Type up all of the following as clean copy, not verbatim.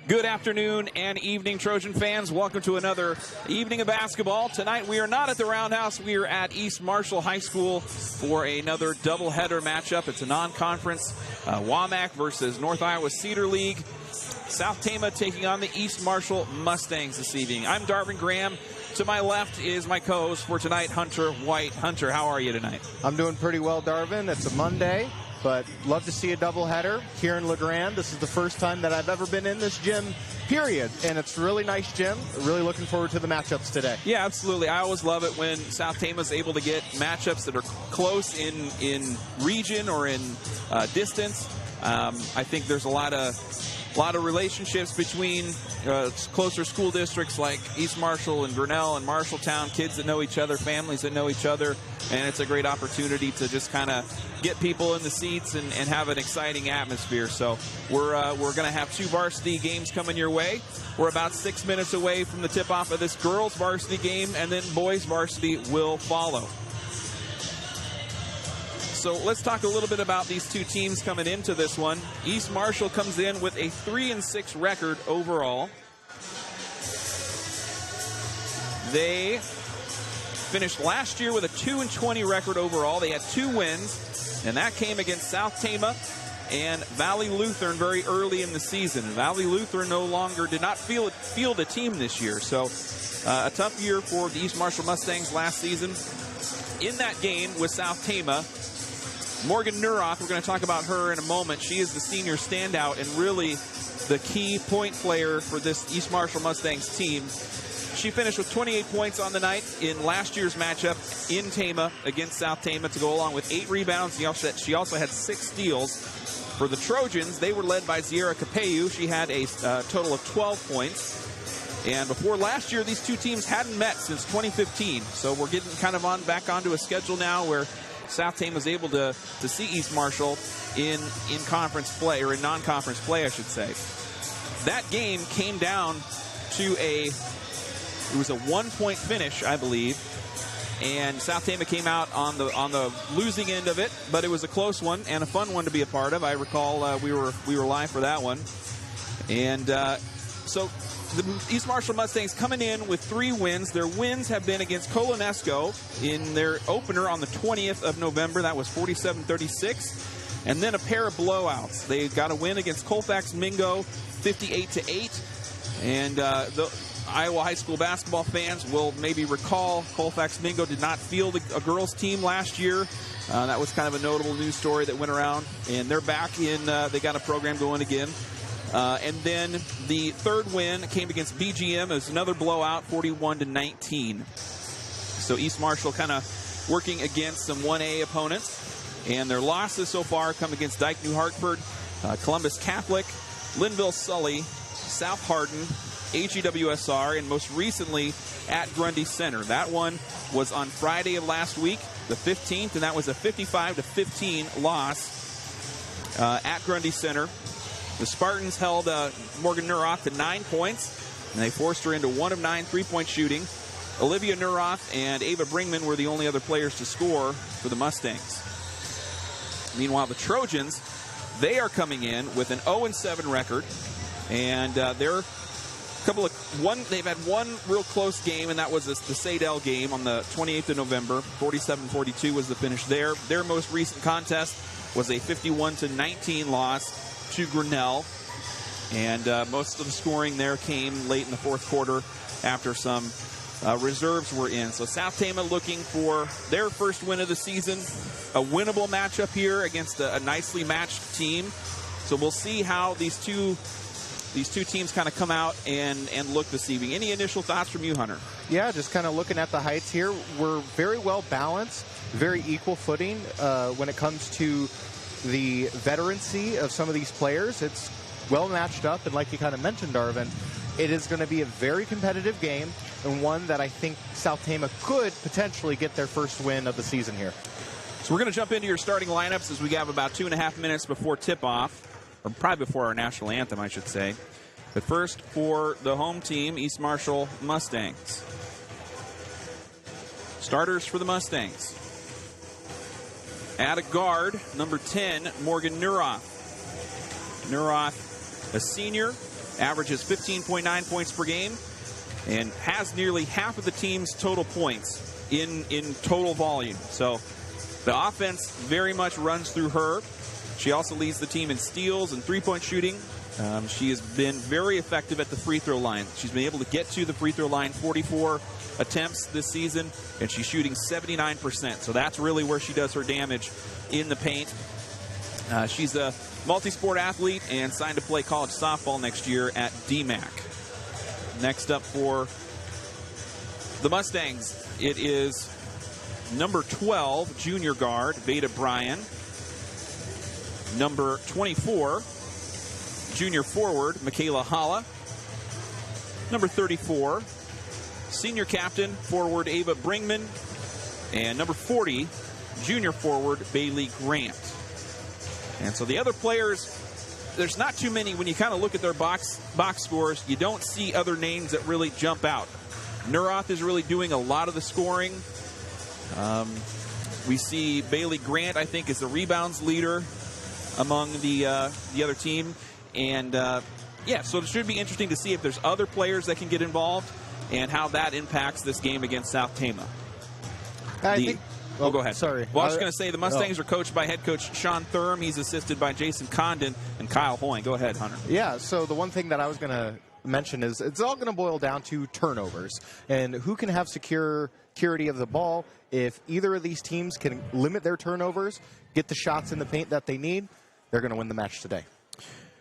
Good afternoon and evening, Trojan fans. Welcome to another evening of basketball. Tonight we are not at the Roundhouse. We are at East Marshall High School for another doubleheader matchup. It's a non-conference WAMAC versus North Iowa Cedar League. South Tama taking on the East Marshall Mustangs this evening. I'm Darvin Graham. To my left is my co-host for tonight, Hunter White. Hunter, how are you tonight? I'm doing pretty well, Darvin. It's a Monday, but love to see a doubleheader here in LeGrand. This is the first time that I've ever been in this gym, period. And it's a really nice gym. Really looking forward to the matchups today. Yeah, absolutely. I always love it when South Tama is able to get matchups that are close in region or in distance. I think there's a lot of relationships between closer school districts like East Marshall and Grinnell and Marshalltown, kids that know each other, families that know each other, and it's a great opportunity to just kind of get people in the seats and have an exciting atmosphere. So we're going to have two varsity games coming your way. We're about 6 minutes away from the tip-off of this girls varsity game, and then boys varsity will follow. So let's talk a little bit about these two teams coming into this one. East Marshall comes in with a 3-6 record overall. They finished last year with a 2-20 record overall. They had 2 wins, and that came against South Tama and Valley Lutheran very early in the season. Valley Lutheran no longer did not field a team this year, so a tough year for the East Marshall Mustangs last season. In that game with South Tama, Morgan Neuroth, we're going to talk about her in a moment. She is the senior standout and really the key point player for this East Marshall Mustangs team. She finished with 28 points on the night in last year's matchup in Tama against South Tama to go along with 8 rebounds. She also had 6 steals. For the Trojans, they were led by Sierra Capeu. She had a total of 12 points. And before last year, these two teams hadn't met since 2015. So we're getting kind of back onto a schedule now where South Tama was able to see East Marshall in conference play, or in non-conference play, I should say. That game came down to it was a 1-point finish, I believe, and South Tama came out on the losing end of it, but it was a close one and a fun one to be a part of. I recall we were live for that one, and so the East Marshall Mustangs coming in with 3 wins. Their wins have been against Colonesco in their opener on the 20th of November. That was 47-36. And then a pair of blowouts. They got a win against Colfax Mingo, 58-8. And the Iowa high school basketball fans will maybe recall Colfax Mingo did not field a girls team last year. That was kind of a notable news story that went around. And they're back in, they got a program going again. And then the third win came against BGM. It was another blowout, 41-19. So East Marshall kind of working against some 1A opponents. And their losses so far come against Dike New Hartford, Columbus Catholic, Linville Sully, South Hardin, AGWSR, and most recently at Grundy Center. That one was on Friday of last week, the 15th, and that was a 55-15 loss at Grundy Center. The Spartans held Morgan Neuroth to 9 points, and they forced her into 1 of 9 3-point shooting. Olivia Neuroth and Ava Bringman were the only other players to score for the Mustangs. Meanwhile, the Trojans, they are coming in with an 0-7 record, and they've had one real close game, and that was the Sadell game on the 28th of November. 47-42 was the finish there. Their most recent contest was a 51-19 loss to Grinnell, and most of the scoring there came late in the fourth quarter after some reserves were in. So South Tama looking for their first win of the season, a winnable matchup here against a nicely matched team. So we'll see how these two teams kind of come out and look this evening. Any initial thoughts from you, Hunter? Yeah, just kind of looking at the heights here. We're very well balanced, very equal footing when it comes to the veterancy of some of these players. It's well matched up, and like you kind of mentioned, Darvin, it is going to be a very competitive game, and one that I think South Tama could potentially get their first win of the season here. So we're going to jump into your starting lineups as we have about 2.5 minutes before tip-off, or probably before our national anthem, I should say. But first, for the home team, East Marshall Mustangs. Starters for the Mustangs. At a guard, number 10, Morgan Neuroth. Neuroth, a senior, averages 15.9 points per game and has nearly half of the team's total points in total volume. So the offense very much runs through her. She also leads the team in steals and three-point shooting. She has been very effective at the free throw line. She's been able to get to the free throw line 44 attempts this season, and she's shooting 79%. So that's really where she does her damage in the paint. She's a multi-sport athlete and signed to play college softball next year at DMAC. Next up for the Mustangs, it is number 12, junior guard, Veda Bryan. Number 24, junior forward, Michaela Holla. Number 34, senior captain, forward Ava Bringman. And number 40, junior forward, Bailey Grant. And so the other players, there's not too many. When you kind of look at their box scores, you don't see other names that really jump out. Neurath is really doing a lot of the scoring. We see Bailey Grant, I think, is the rebounds leader among the other team. And, yeah, so it should be interesting to see if there's other players that can get involved and how that impacts this game against South Tama. Go ahead. Sorry. Well, I was going to say the Mustangs are coached by head coach Sean Thurm. He's assisted by Jason Condon and Kyle Hoying. Go ahead, Hunter. Yeah, so the one thing that I was going to mention is it's all going to boil down to turnovers and who can have security of the ball. If either of these teams can limit their turnovers, get the shots in the paint that they need, they're going to win the match today.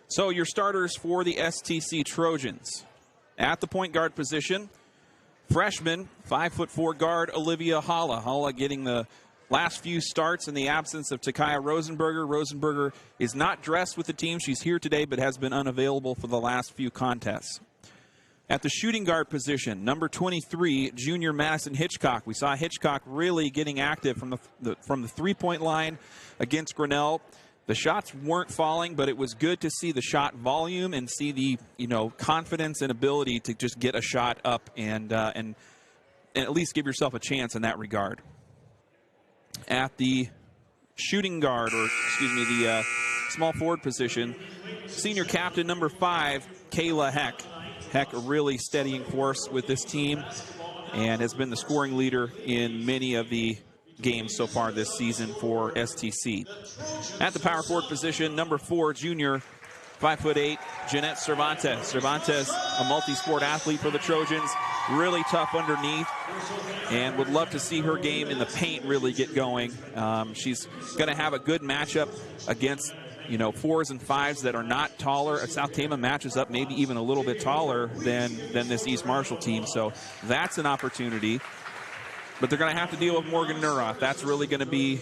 So your starters for the STC Trojans. At the point guard position, freshman, 5'4" guard Olivia Holla. Holla getting the last few starts in the absence of Takaya Rosenberger. Rosenberger is not dressed with the team. She's here today but has been unavailable for the last few contests. At the shooting guard position, number 23, junior Madison Hitchcock. We saw Hitchcock really getting active from the three-point line against Grinnell. The shots weren't falling, but it was good to see the shot volume and see the confidence and ability to just get a shot up and at least give yourself a chance in that regard. At the shooting guard, the small forward position, senior captain number 5, Kayla Heck. Heck, a really steadying force with this team and has been the scoring leader in many of the games so far this season for STC. At the power forward position, number 4, junior, 5'8", Jeanette Cervantes. Cervantes, a multi-sport athlete for the Trojans, really tough underneath, and would love to see her game in the paint really get going. She's going to have a good matchup against 4s and 5s that are not taller. South Tama matches up maybe even a little bit taller than this East Marshall team, so that's an opportunity. But they're going to have to deal with Morgan Neurath. That's really going to be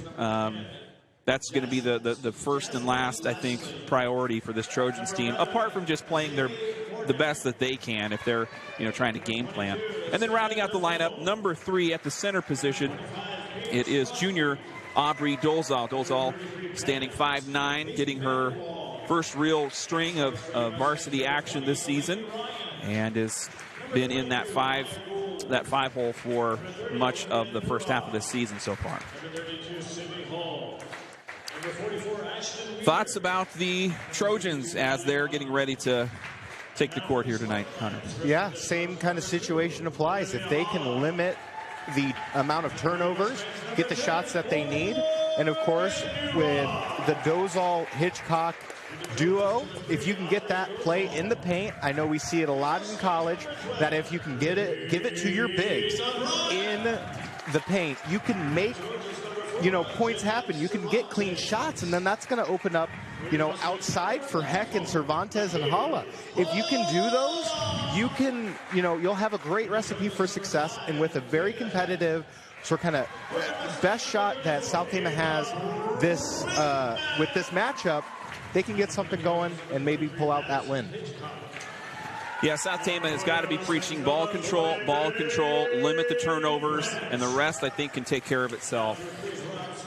the first and last, I think, priority for this Trojans team, apart from just playing the best that they can if they're trying to game plan. And then rounding out the lineup, number 3 at the center position, it is junior Aubrey Dolezal. Dolezal standing 5'9", getting her first real string of varsity action this season, and has been in that five hole for much of the first half of this season so far. Thoughts about the Trojans as they're getting ready to take the court here tonight, Hunter? Yeah, same kind of situation applies. If they can limit the amount of turnovers, get the shots that they need, and of course with the Dolezal-Hitchcock duo, if you can get that play in the paint, I know we see it a lot in college, that if you can give it to your bigs in the paint, you can make points happen. You can get clean shots, and then that's going to open up outside for Heck and Cervantes and Holla. If you can do those, you can you'll have a great recipe for success. And with a very competitive sort of best shot that South Tama has this with this matchup, they can get something going and maybe pull out that win. Yeah, South Tama has got to be preaching ball control, limit the turnovers, and the rest, I think, can take care of itself.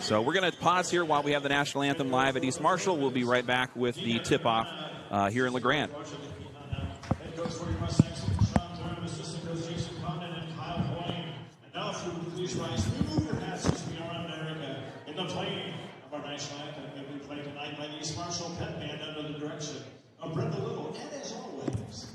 So we're going to pause here while we have the national anthem live at East Marshall. We'll be right back with the tip-off here in LeGrand. In the playing of our national anthem that we play tonight by the East Marshall Pet Band under the direction of Brenda Little, and as always,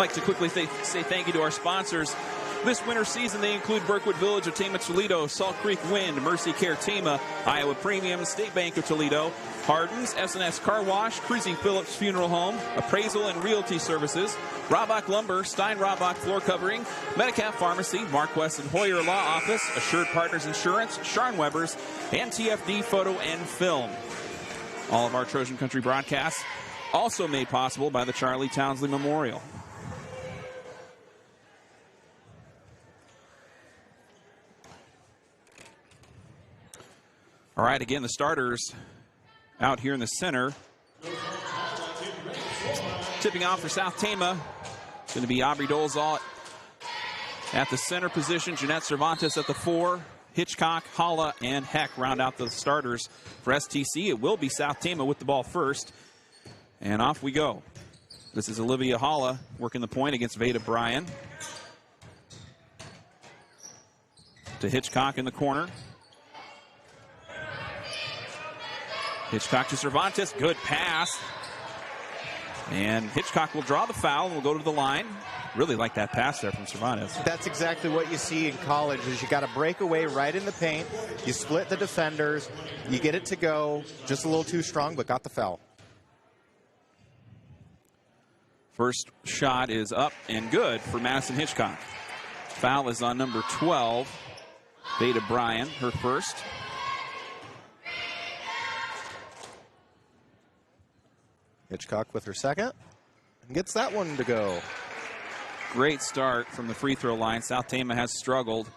like to quickly say thank you to our sponsors. This winter season, they include Berkwood Village of Tama, Toledo, Salt Creek Wind, Mercy Care Tama, Iowa Premium, State Bank of Toledo, Hardin's, S&S Car Wash, Cruising Phillips Funeral Home, Appraisal and Realty Services, Robbach Lumber, Stein Robbach Floor Covering, Medicap Pharmacy, Mark West and Hoyer Law Office, Assured Partners Insurance, Sharn Webbers, and TFD Photo and Film. All of our Trojan Country broadcasts also made possible by the Charlie Townsley Memorial. All right, again, the starters out here in the center. Tipping off for South Tama. It's going to be Aubrey Dolezal at the center position. Jeanette Cervantes at the 4. Hitchcock, Holla, and Heck round out the starters for STC. It will be South Tama with the ball first. And off we go. This is Olivia Holla working the point against Veda Bryan. To Hitchcock in the corner. Hitchcock to Cervantes. Good pass. And Hitchcock will draw the foul and will go to the line. Really like that pass there from Cervantes. That's exactly what you see in college is you got to break away right in the paint. You split the defenders. You get it to go. Just a little too strong, but got the foul. First shot is up and good for Madison Hitchcock. Foul is on number 12, Veda Bryan, her first. Hitchcock with her second and gets that one to go. Great start from the free throw line. South Tama has struggled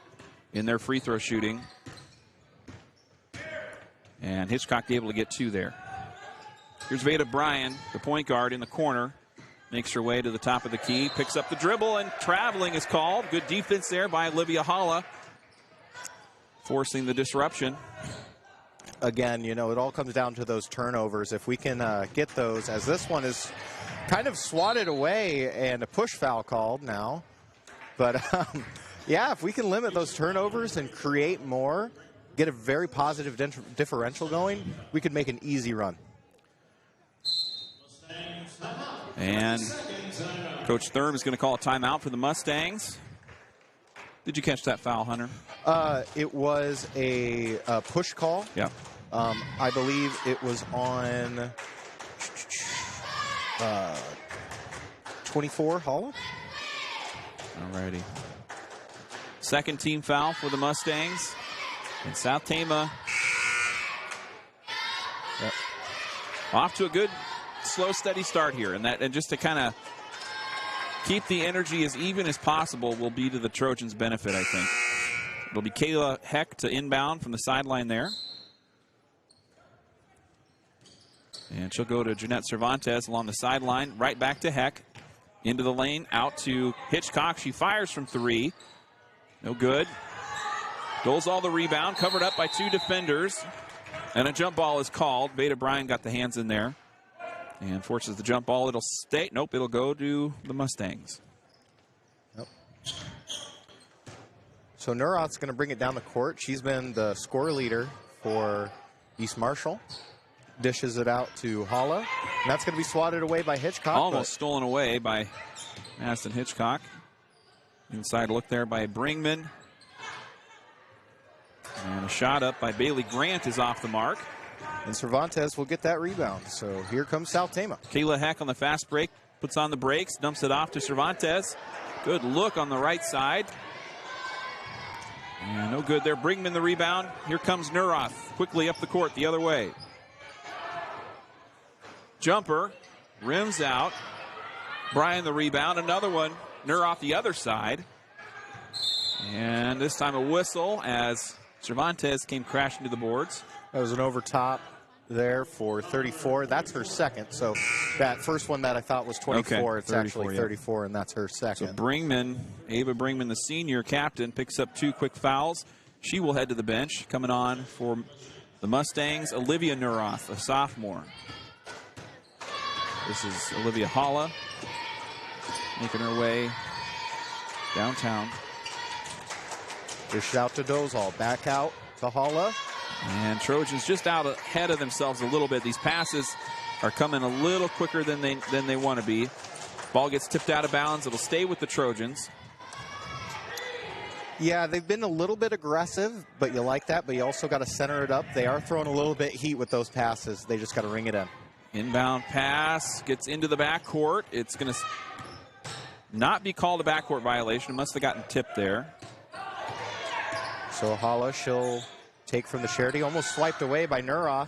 in their free throw shooting. And Hitchcock able to get 2 there. Here's Veda Bryan, the point guard in the corner. Makes her way to the top of the key. Picks up the dribble and traveling is called. Good defense there by Olivia Holla. Forcing the disruption. Again, you know, it all comes down to those turnovers. If we can get those, as this one is kind of swatted away and a push foul called now. But, yeah, if we can limit those turnovers and create more, get a very positive differential going, we could make an easy run. And Coach Thurm is going to call a timeout for the Mustangs. Did you catch that foul, Hunter? It was a push call. Yeah. I believe it was on 24, Holla. All righty. Second team foul for the Mustangs. And South Tama off to a good, slow, steady start here. And just to kind of keep the energy as even as possible will be to the Trojans' benefit, I think. It'll be Kayla Heck to inbound from the sideline there. And she'll go to Jeanette Cervantes along the sideline, right back to Heck. Into the lane, out to Hitchcock. She fires from 3. No good. Dolezal the rebound, covered up by 2 defenders. And a jump ball is called. Veda Bryan got the hands in there. And forces the jump ball. It'll stay. Nope, it'll go to the Mustangs. Yep. So Neurath's going to bring it down the court. She's been the score leader for East Marshall. Dishes it out to Holla. And that's going to be swatted away by Hitchcock. Almost stolen away by Madison Hitchcock. Inside look there by Bringman. And a shot up by Bailey Grant is off the mark. And Cervantes will get that rebound. So here comes South Tama. Kayla Heck on the fast break. Puts on the brakes. Dumps it off to Cervantes. Good look on the right side. And no good there. Bringman the rebound. Here comes Neurath. Quickly up the court the other way. Jumper. Rims out. Bryan the rebound. Another one. Neurath the other side. And this time a whistle as Cervantes came crashing to the boards. That was an overtop there for 34. That's her second. So that first one that I thought was 24, okay, it's 34, actually 34, yeah. And that's her second. So Bringman, Ava Bringman, the senior captain, picks up 2 quick fouls. She will head to the bench. Coming on for the Mustangs, Olivia Neurath, a sophomore. This is Olivia Holla making her way downtown. Dish out to Dolezal. Back out to Holla. And Trojans just out ahead of themselves a little bit. These passes are coming a little quicker than they want to be. Ball gets tipped out of bounds. It'll stay with the Trojans. Yeah, they've been a little bit aggressive, but you like that, but you also got to center it up. They are throwing a little bit heat with those passes. They just got to ring it in. Inbound pass gets into the backcourt. It's going to not be called a backcourt violation. It must have gotten tipped there. So Hala, she'll take from the charity, almost swiped away by Nuroff.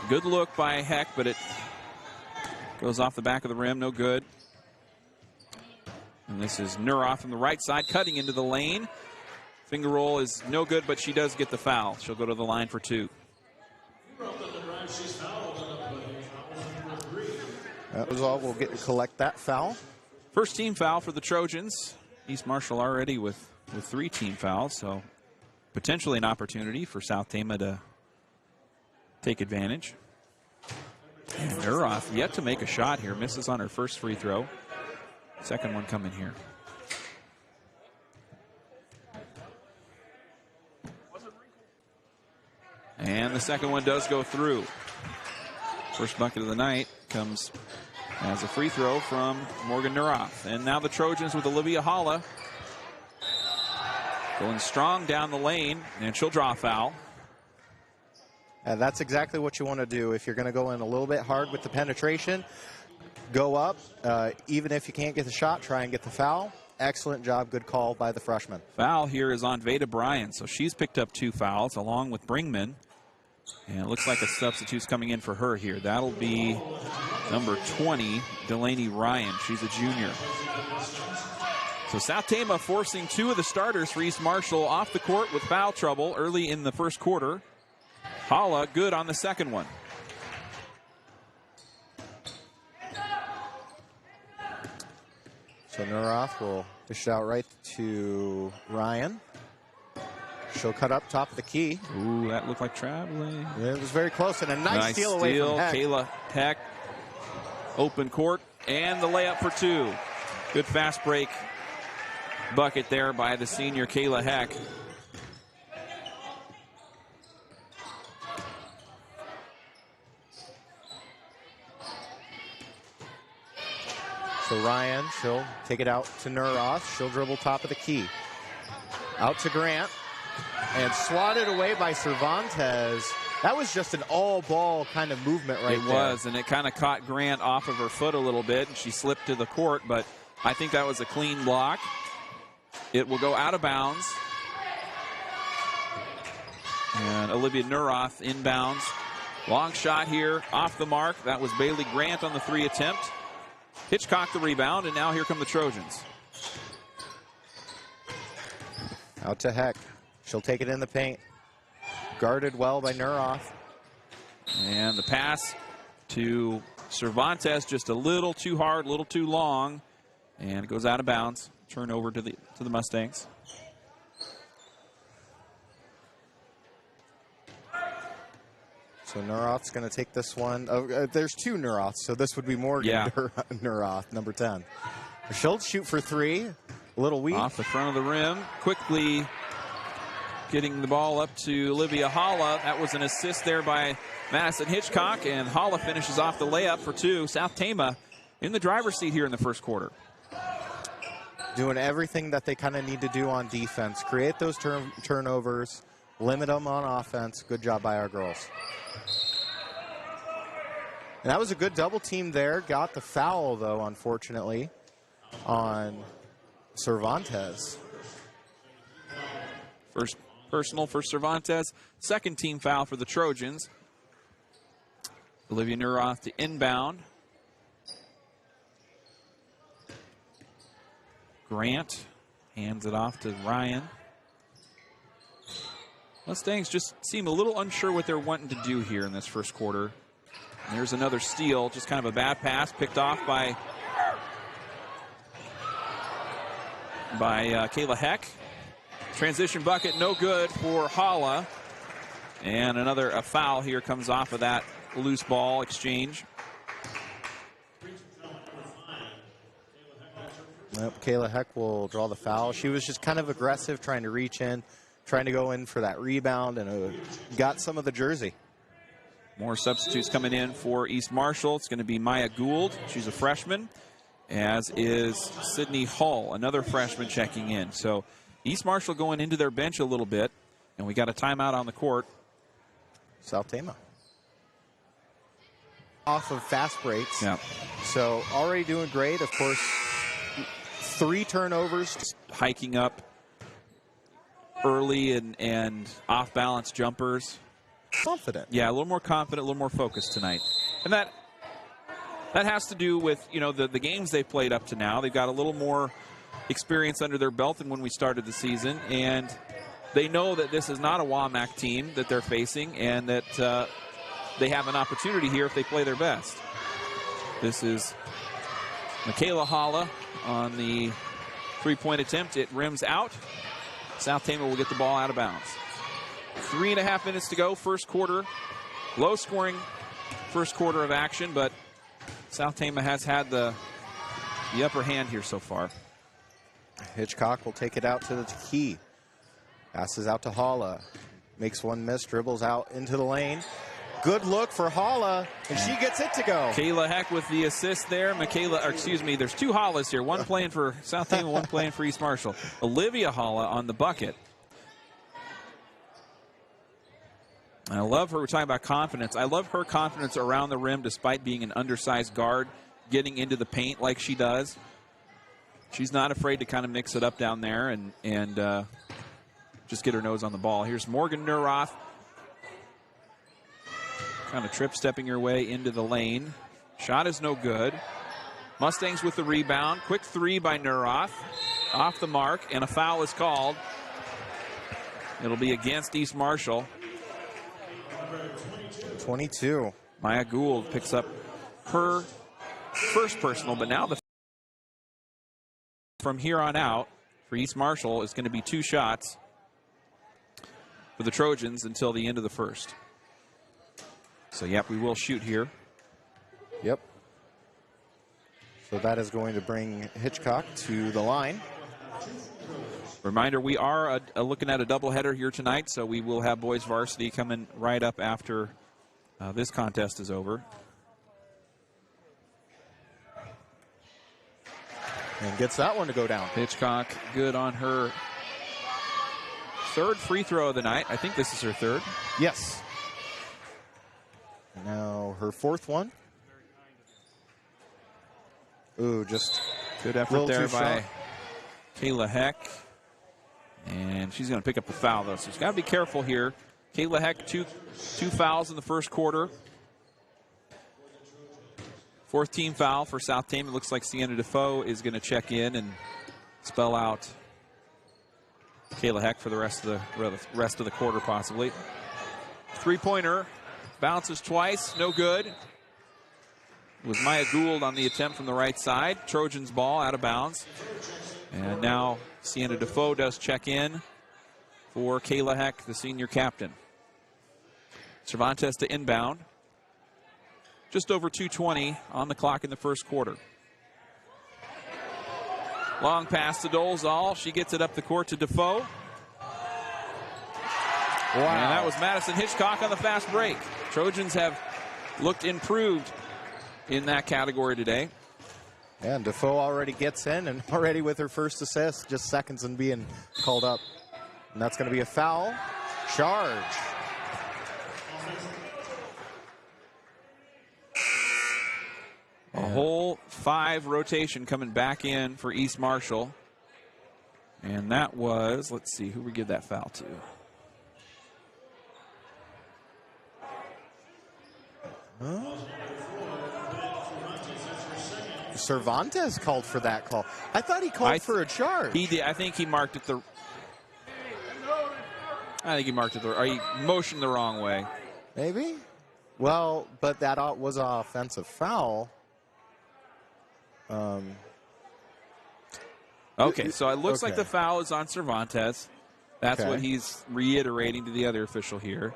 Good look by Heck, but it goes off the back of the rim. No good. And this is Nuroff from the right side, cutting into the lane. Finger roll is no good, but she does get the foul. She'll go to the line for 2. That was all. We'll collect that foul. First team foul for the Trojans. East Marshall already with 3 team fouls, so potentially an opportunity for South Tama to take advantage. And Nuroff yet to make a shot here. Misses on her first free throw. Second one coming here. And the second one does go through. First bucket of the night comes as a free throw from Morgan Nuroff. And now the Trojans with Olivia Hala going strong down the lane, and she'll draw a foul. And that's exactly what you want to do. If you're going to go in a little bit hard with the penetration, go up. Even if you can't get the shot, try and get the foul. Excellent job. Good call by the freshman. Foul here is on Veda Bryan, so she's picked up 2 fouls along with Bringman. And it looks like a substitute's coming in for her here. That'll be number 20, Delaney Ryan. She's a junior. So South Tama forcing 2 of the starters for East Marshall off the court with foul trouble early in the first quarter. Hala good on the second one. So Nuroff will dish it out right to Ryan. She'll cut up top of the key. Ooh, that looked like traveling. Yeah, it was very close, and a nice steal away from Heck. Kayla Heck, open court, and the layup for 2. Good fast break bucket there by the senior Kayla Heck. So Ryan, she'll take it out to Nuroff. She'll dribble top of the key. Out to Grant. And swatted away by Cervantes. That was just an all-ball kind of movement right there. It was, and it kind of caught Grant off of her foot a little bit, and she slipped to the court, but I think that was a clean block. It will go out of bounds. And Olivia Nuroff inbounds. Long shot here, off the mark. That was Bailey Grant on the 3 attempt. Hitchcock the rebound, and now here come the Trojans. Out to Heck. She'll take it in the paint. Guarded well by Nuroff. And the pass to Cervantes just a little too hard, a little too long. And it goes out of bounds. Turnover to the Mustangs. So Nuroff's going to take this one. There's 2 Nuroffs, so this would be Morgan Nuroff, number 10. She'll shoot for 3. A little weak. Off the front of the rim. Quickly getting the ball up to Olivia Hala. That was an assist there by Madison Hitchcock, and Hala finishes off the layup for 2. South Tama in the driver's seat here in the first quarter. Doing everything that they kind of need to do on defense. Create those turnovers. Limit them on offense. Good job by our girls. And that was a good double team there. Got the foul, though, unfortunately, on Cervantes. First personal for Cervantes. Second team foul for the Trojans. Olivia Nuroff to inbound. Grant hands it off to Ryan. Mustangs just seem a little unsure what they're wanting to do here in this first quarter. And there's another steal, just kind of a bad pass picked off by Kayla Heck. Transition bucket, no good for Hala. And a foul here comes off of that loose ball exchange. Yep, Kayla Heck will draw the foul. She was just kind of aggressive, trying to reach in, trying to go in for that rebound, and got some of the jersey. More substitutes coming in for East Marshall. It's going to be Maya Gould. She's a freshman, as is Sydney Hull, another freshman checking in. So East Marshall going into their bench a little bit, and we got a timeout on the court. South Tama. Off of fast breaks. Yeah. So already doing great. Of course, 3 turnovers. Hiking up early and off-balance jumpers. Confident. Yeah, a little more confident, a little more focused tonight. And that has to do with, the games they've played up to now. They've got a little more experience under their belt than when we started the season. And they know that this is not a WAMAC team that they're facing, and that they have an opportunity here if they play their best. This is Michaela Holla on the 3-point attempt. It rims out. South Tama will get the ball out of bounds. 3.5 minutes to go, first quarter. Low-scoring first quarter of action, but South Tama has had the upper hand here so far. Hitchcock will take it out to the key. Passes out to Holla. Makes one miss, dribbles out into the lane. Good look for Holla, and she gets it to go. Kayla Heck with the assist there. There's 2 Hollas here. One playing for South Tama, one playing for East Marshall. Olivia Holla on the bucket. I love her. We're talking about confidence. I love her confidence around the rim despite being an undersized guard, getting into the paint like she does. She's not afraid to kind of mix it up down there and just get her nose on the ball. Here's Morgan Neuroth. Kind of trip-stepping her way into the lane. Shot is no good. Mustangs with the rebound. Quick 3 by Neuroth. Off the mark, and a foul is called. It'll be against East Marshall. 22. Maya Gould picks up her first personal, but now from here on out for East Marshall is going to be 2 shots for the Trojans until the end of the first. So, yep, we will shoot here. Yep. So that is going to bring Hitchcock to the line. Reminder, we are looking at a doubleheader here tonight, so we will have boys varsity coming right up after this contest is over. And gets that one to go down. Hitchcock good on her 3rd free throw of the night. I think this is her 3rd. Yes. Now her 4th one. Ooh, just good effort there by Kayla Heck. And she's going to pick up the foul, though, so she's got to be careful here. Kayla Heck, two fouls in the first quarter. 4th team foul for South Tama. It looks like Sienna Defoe is going to check in and spell out Kayla Heck for the rest of the quarter, possibly. 3-pointer. Bounces twice, no good. It was Maya Gould on the attempt from the right side. Trojans ball out of bounds. And now Sienna Defoe does check in for Kayla Heck, the senior captain. Cervantes to inbound. Just over 2:20 on the clock in the first quarter. Long pass to Dolezal. She gets it up the court to Defoe. Wow. And that was Madison Hitchcock on the fast break. Trojans have looked improved in that category today. Yeah, and Defoe already gets in, and already with her first assist, just seconds in being called up. And that's going to be a foul. Charge. A whole 5 rotation coming back in for East Marshall. And that was, let's see, who we give that foul to? Cervantes called for that call. I thought he called for a charge. He did. I think he marked it or he motioned the wrong way. Maybe. Well, but that was an offensive foul. Okay, so it looks like the foul is on Cervantes. That's what he's reiterating to the other official here.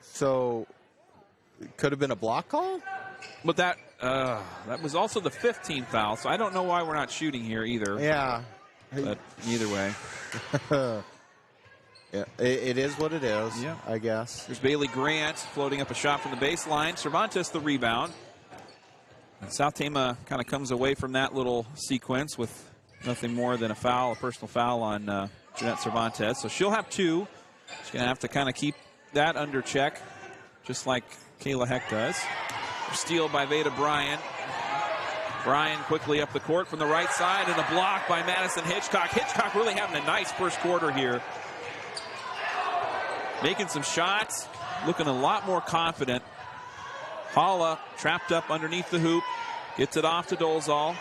So, it could have been a block call? But that was also the 15th foul, so I don't know why we're not shooting here either. Yeah. But either way. Yeah, it is what it is, Yeah. I guess. There's Bailey Grant floating up a shot from the baseline. Cervantes the rebound. And South Tama kind of comes away from that little sequence with nothing more than a foul, a personal foul on Jeanette Cervantes. So she'll have 2. She's going to have to kind of keep that under check, just like Kayla Heck does. Steal by Veda Bryan. Bryan quickly up the court from the right side, and a block by Madison Hitchcock. Hitchcock really having a nice first quarter here. Making some shots, looking a lot more confident. Paula trapped up underneath the hoop, gets it off to Dolezal.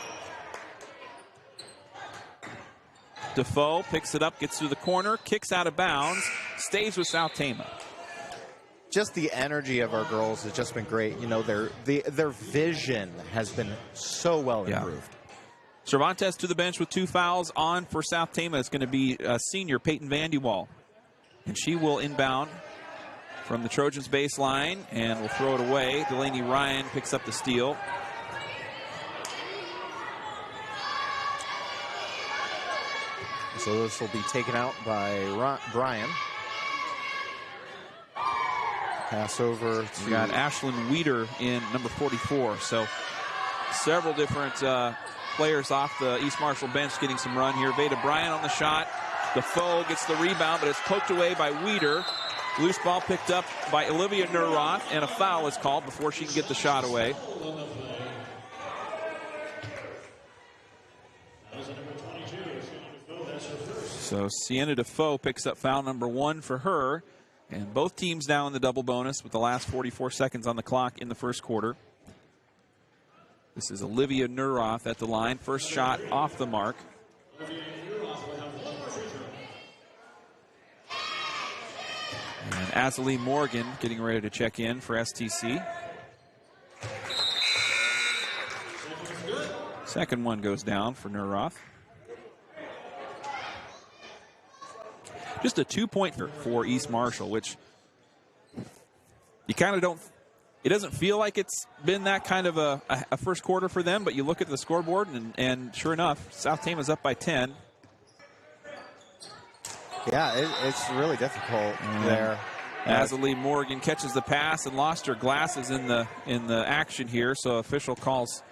Defoe picks it up, gets through the corner, kicks out of bounds, stays with South Tama. Just the energy of our girls has just been great. You know, their vision has been so well improved. Cervantes to the bench with 2 fouls on for South Tama. It's going to be senior Peyton Vandewall. And she will inbound from the Trojans baseline and will throw it away. Delaney Ryan picks up the steal. So this will be taken out by Bryan. Pass over to... We got Ashlyn Weeder in number 44. So several different players off the East Marshall bench getting some run here. Veda Bryan on the shot. Defoe gets the rebound, but it's poked away by Weeder. Loose ball picked up by Olivia Nurroth, and a foul is called before she can get the shot away. So Sienna Defoe picks up foul number 1 for her. And both teams now in the double bonus with the last 44 seconds on the clock in the first quarter. This is Olivia Nurroth at the line. First shot off the mark. And Azalee Morgan getting ready to check in for STC. Second one goes down for Nurroth. Just a 2-pointer for East Marshall, which you kind of don't, it doesn't feel like it's been that kind of a first quarter for them, but you look at the scoreboard, and sure enough, South Tama's up by 10. Yeah, it's really difficult there. Azalee Morgan catches the pass and lost her glasses in the action here, so official calls,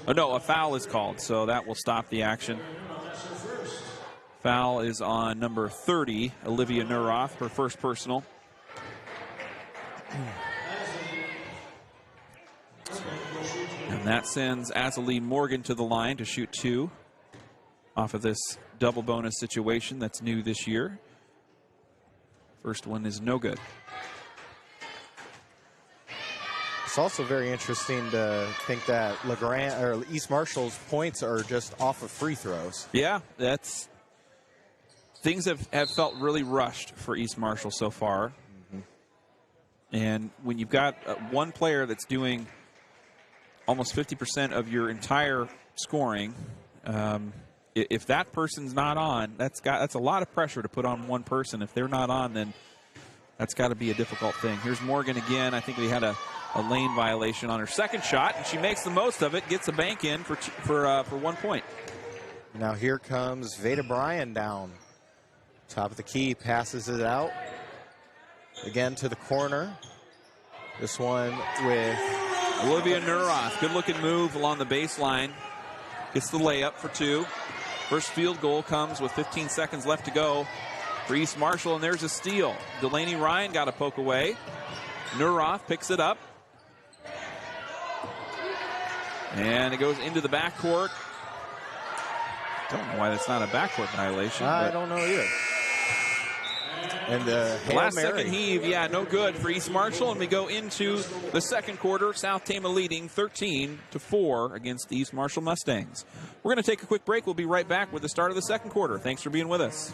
oh no, a foul is called, so that will stop the action. Foul is on number 30, Olivia Nurroth, her first personal. And that sends Azalee Morgan to the line to shoot 2 off of this double bonus situation that's new this year. First one is no good. It's also very interesting to think that LeGrand or East Marshall's points are just off of free throws. Yeah, that's... Things have felt really rushed for East Marshall so far. Mm-hmm. And when you've got one player that's doing almost 50% of your entire scoring, if that person's not on, that's a lot of pressure to put on one person. If they're not on, then that's got to be a difficult thing. Here's Morgan again. I think we had a lane violation on her second shot, and she makes the most of it, gets a bank in for 1 point. Now here comes Veda Bryan down. Top of the key, passes it out. Again to the corner. This one with Olivia Nurroth. Good looking move along the baseline. Gets the layup for 2. First field goal comes with 15 seconds left to go for East Marshall, and there's a steal. Delaney Ryan got a poke away. Nurroth picks it up. And it goes into the backcourt. Don't know why that's not a backcourt violation. I don't know either. And the last second heave, yeah, no good for East Marshall. And we go into the second quarter. South Tama leading 13-4 against the East Marshall Mustangs. We're going to take a quick break. We'll be right back with the start of the second quarter. Thanks for being with us.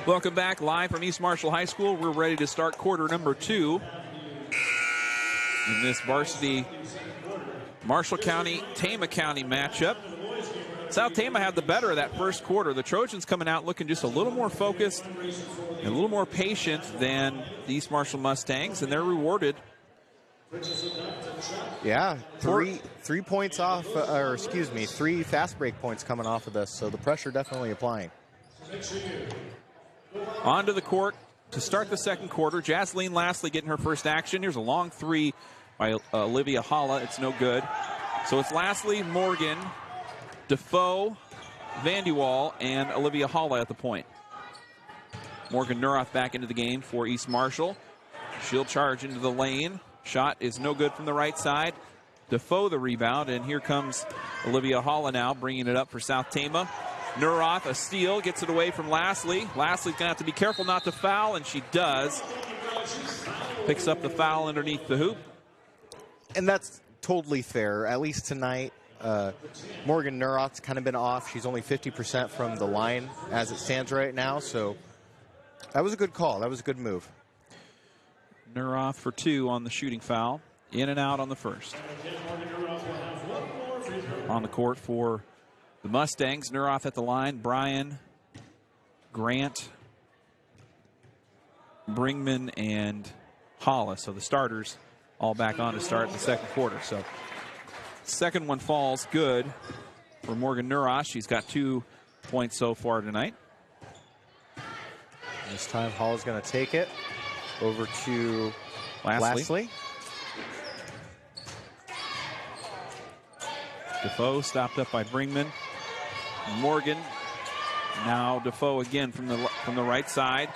Welcome back live from East Marshall High School. We're ready to start quarter number 2 in this varsity Marshall County, Tama County matchup. South Tama had the better of that first quarter. The Trojans coming out looking just a little more focused and a little more patient than the East Marshall Mustangs, and they're rewarded. Yeah, three points off, or excuse me, 3 fast break points coming off of this, so the pressure definitely applying. Onto the court to start the second quarter. Jasleen Lastly getting her first action. Here's a long 3 by Olivia Holla. It's no good. So it's Lastly, Morgan, Defoe, Vandewaal, and Olivia Holla at the point. Morgan Neuroth back into the game for East Marshall. She'll charge into the lane. Shot is no good from the right side. Defoe the rebound, and here comes Olivia Holla now bringing it up for South Tama. Neuroth, a steal, gets it away from Lastly. Lastly's going to have to be careful not to foul, and she does. Picks up the foul underneath the hoop. And that's totally fair, at least tonight. Morgan Neuroth's kind of been off. She's only 50% from the line as it stands right now, so that was a good call. That was a good move. Neuroth for 2 on the shooting foul. In and out on the first. On the court for the Mustangs, Neuroth at the line. Bryan, Grant, Bringman, and Holla. So the starters all back on to start the second quarter. So second one falls good for Morgan Neuroth. She's got 2 points so far tonight. This time Holla's going to take it over to Lastly. Defoe stopped up by Bringman. Morgan. Now Defoe again from the right side.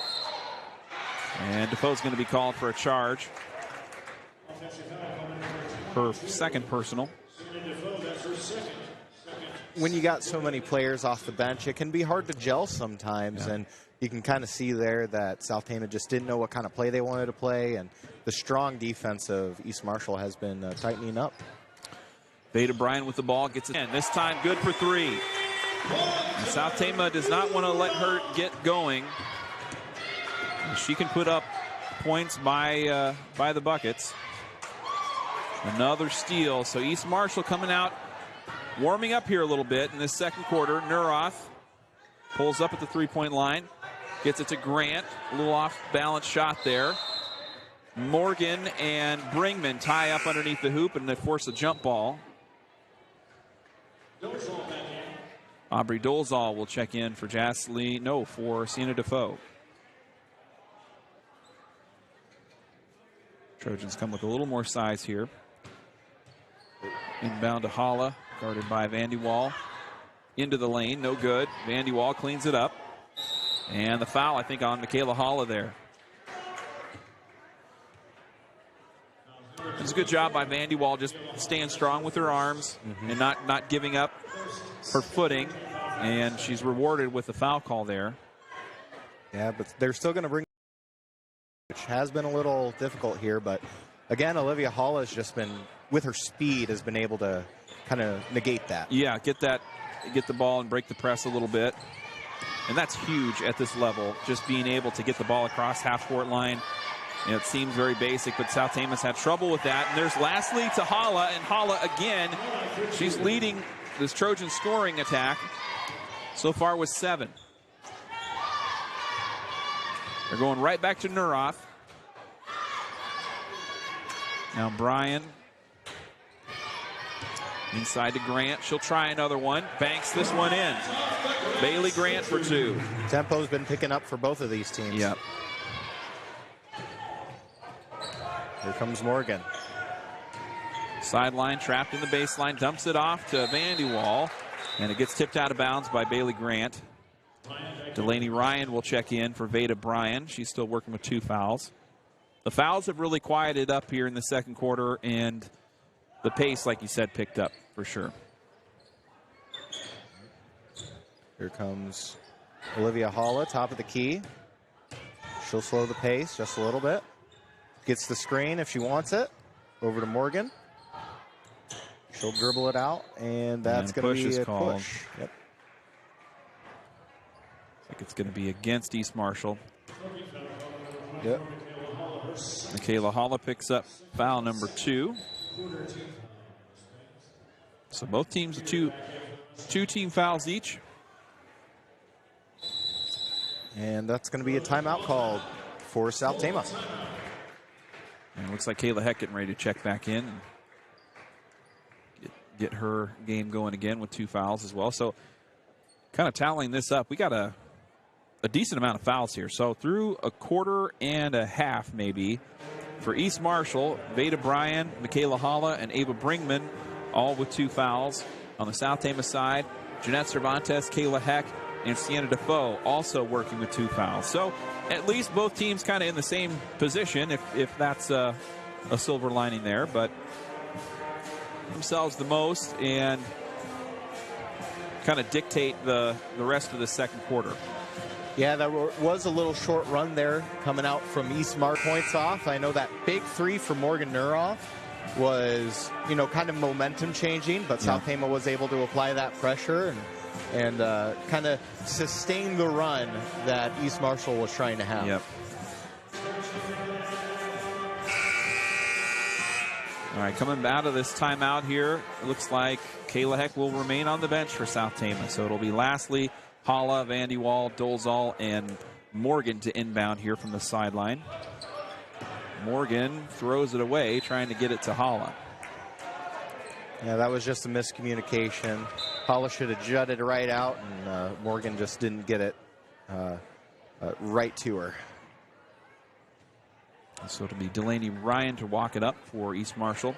And Defoe's going to be called for a charge. Her second personal. When you got so many players off the bench, it can be hard to gel sometimes. Yeah. And you can kind of see there that South Tama just didn't know what kind of play they wanted to play. And the strong defense of East Marshall has been tightening up. Veda Bryan with the ball, gets it in. This time good for 3. And South Tama does not want to let her get going. She can put up points by the buckets. Another steal. So East Marshall coming out, warming up here a little bit in this second quarter. Neuroth pulls up at the 3-point line. Gets it to Grant. A little off-balance shot there. Morgan and Bringman tie up underneath the hoop, and they force a jump ball. Aubrey Dolezal will check in for for Sienna Defoe. Trojans come with a little more size here. Inbound to Holla, guarded by Vandewaal. Into the lane, no good. Vandewaal cleans it up. And the foul, I think, on Michaela Holla there. It's a good job by Vandewaal, just staying strong with her arms and not giving up her footing. And she's rewarded with the foul call there. Yeah, but they're still going to bring, which has been a little difficult here. But again, Olivia Holla has just been, with her speed, has been able to kind of negate that. Yeah, get the ball and break the press a little bit. And that's huge at this level, just being able to get the ball across half-court line. And it seems very basic, but South Tama's had trouble with that. And there's Lastly to Holla, and Holla again. She's leading this Trojan scoring attack so far with 7. They're going right back to Neuroth. Now Bryan. Inside to Grant. She'll try another one. Banks this one in. Bailey Grant for 2. Tempo's been picking up for both of these teams. Yep. Here comes Morgan. Sideline, trapped in the baseline, dumps it off to Vandewaal, and it gets tipped out of bounds by Bailey Grant. Delaney Ryan will check in for Veda Bryan. She's still working with 2 fouls. The fouls have really quieted up here in the second quarter, and the pace, like you said, picked up for sure. Here comes Olivia Holla, top of the key. She'll slow the pace just a little bit. Gets the screen if she wants it. Over to Morgan. She'll dribble it out, and that's going to be a push. Yep. think it's going to be against East Marshall. Yep. Michaela Holla picks up foul number 2. So both teams two team fouls each. And that's going to be a timeout called for South Tama. And it looks like Kayla Heck getting ready to check back in and get her game going again with 2 fouls as well. So kind of tallying this up, we got a decent amount of fouls here. So through a quarter and a half maybe for East Marshall, Veda Bryan, Michaela Holla, and Ava Bringman all with 2 fouls. On the South Tama side, Jeanette Cervantes, Kayla Heck, and Sienna Defoe also working with 2 fouls. So at least both teams kind of in the same position, if that's a silver lining there, but themselves the most and kind of dictate the rest of the second quarter. Yeah, there was a little short run there coming out from East Marshall points off. I know that big 3 for Morgan Nuroff was, kind of momentum changing, but South Tama was able to apply that pressure and kind of sustain the run that East Marshall was trying to have. Yep. All right, coming out of this timeout here, it looks like Kayla Heck will remain on the bench for South Tama. So it'll be Lastly, Holla, Vandy Wall, Dolezal, and Morgan to inbound here from the sideline. Morgan throws it away, trying to get it to Holla. Yeah, that was just a miscommunication. Holla should have jutted right out, and Morgan just didn't get it right to her. So it'll be Delaney Ryan to walk it up for East Marshall.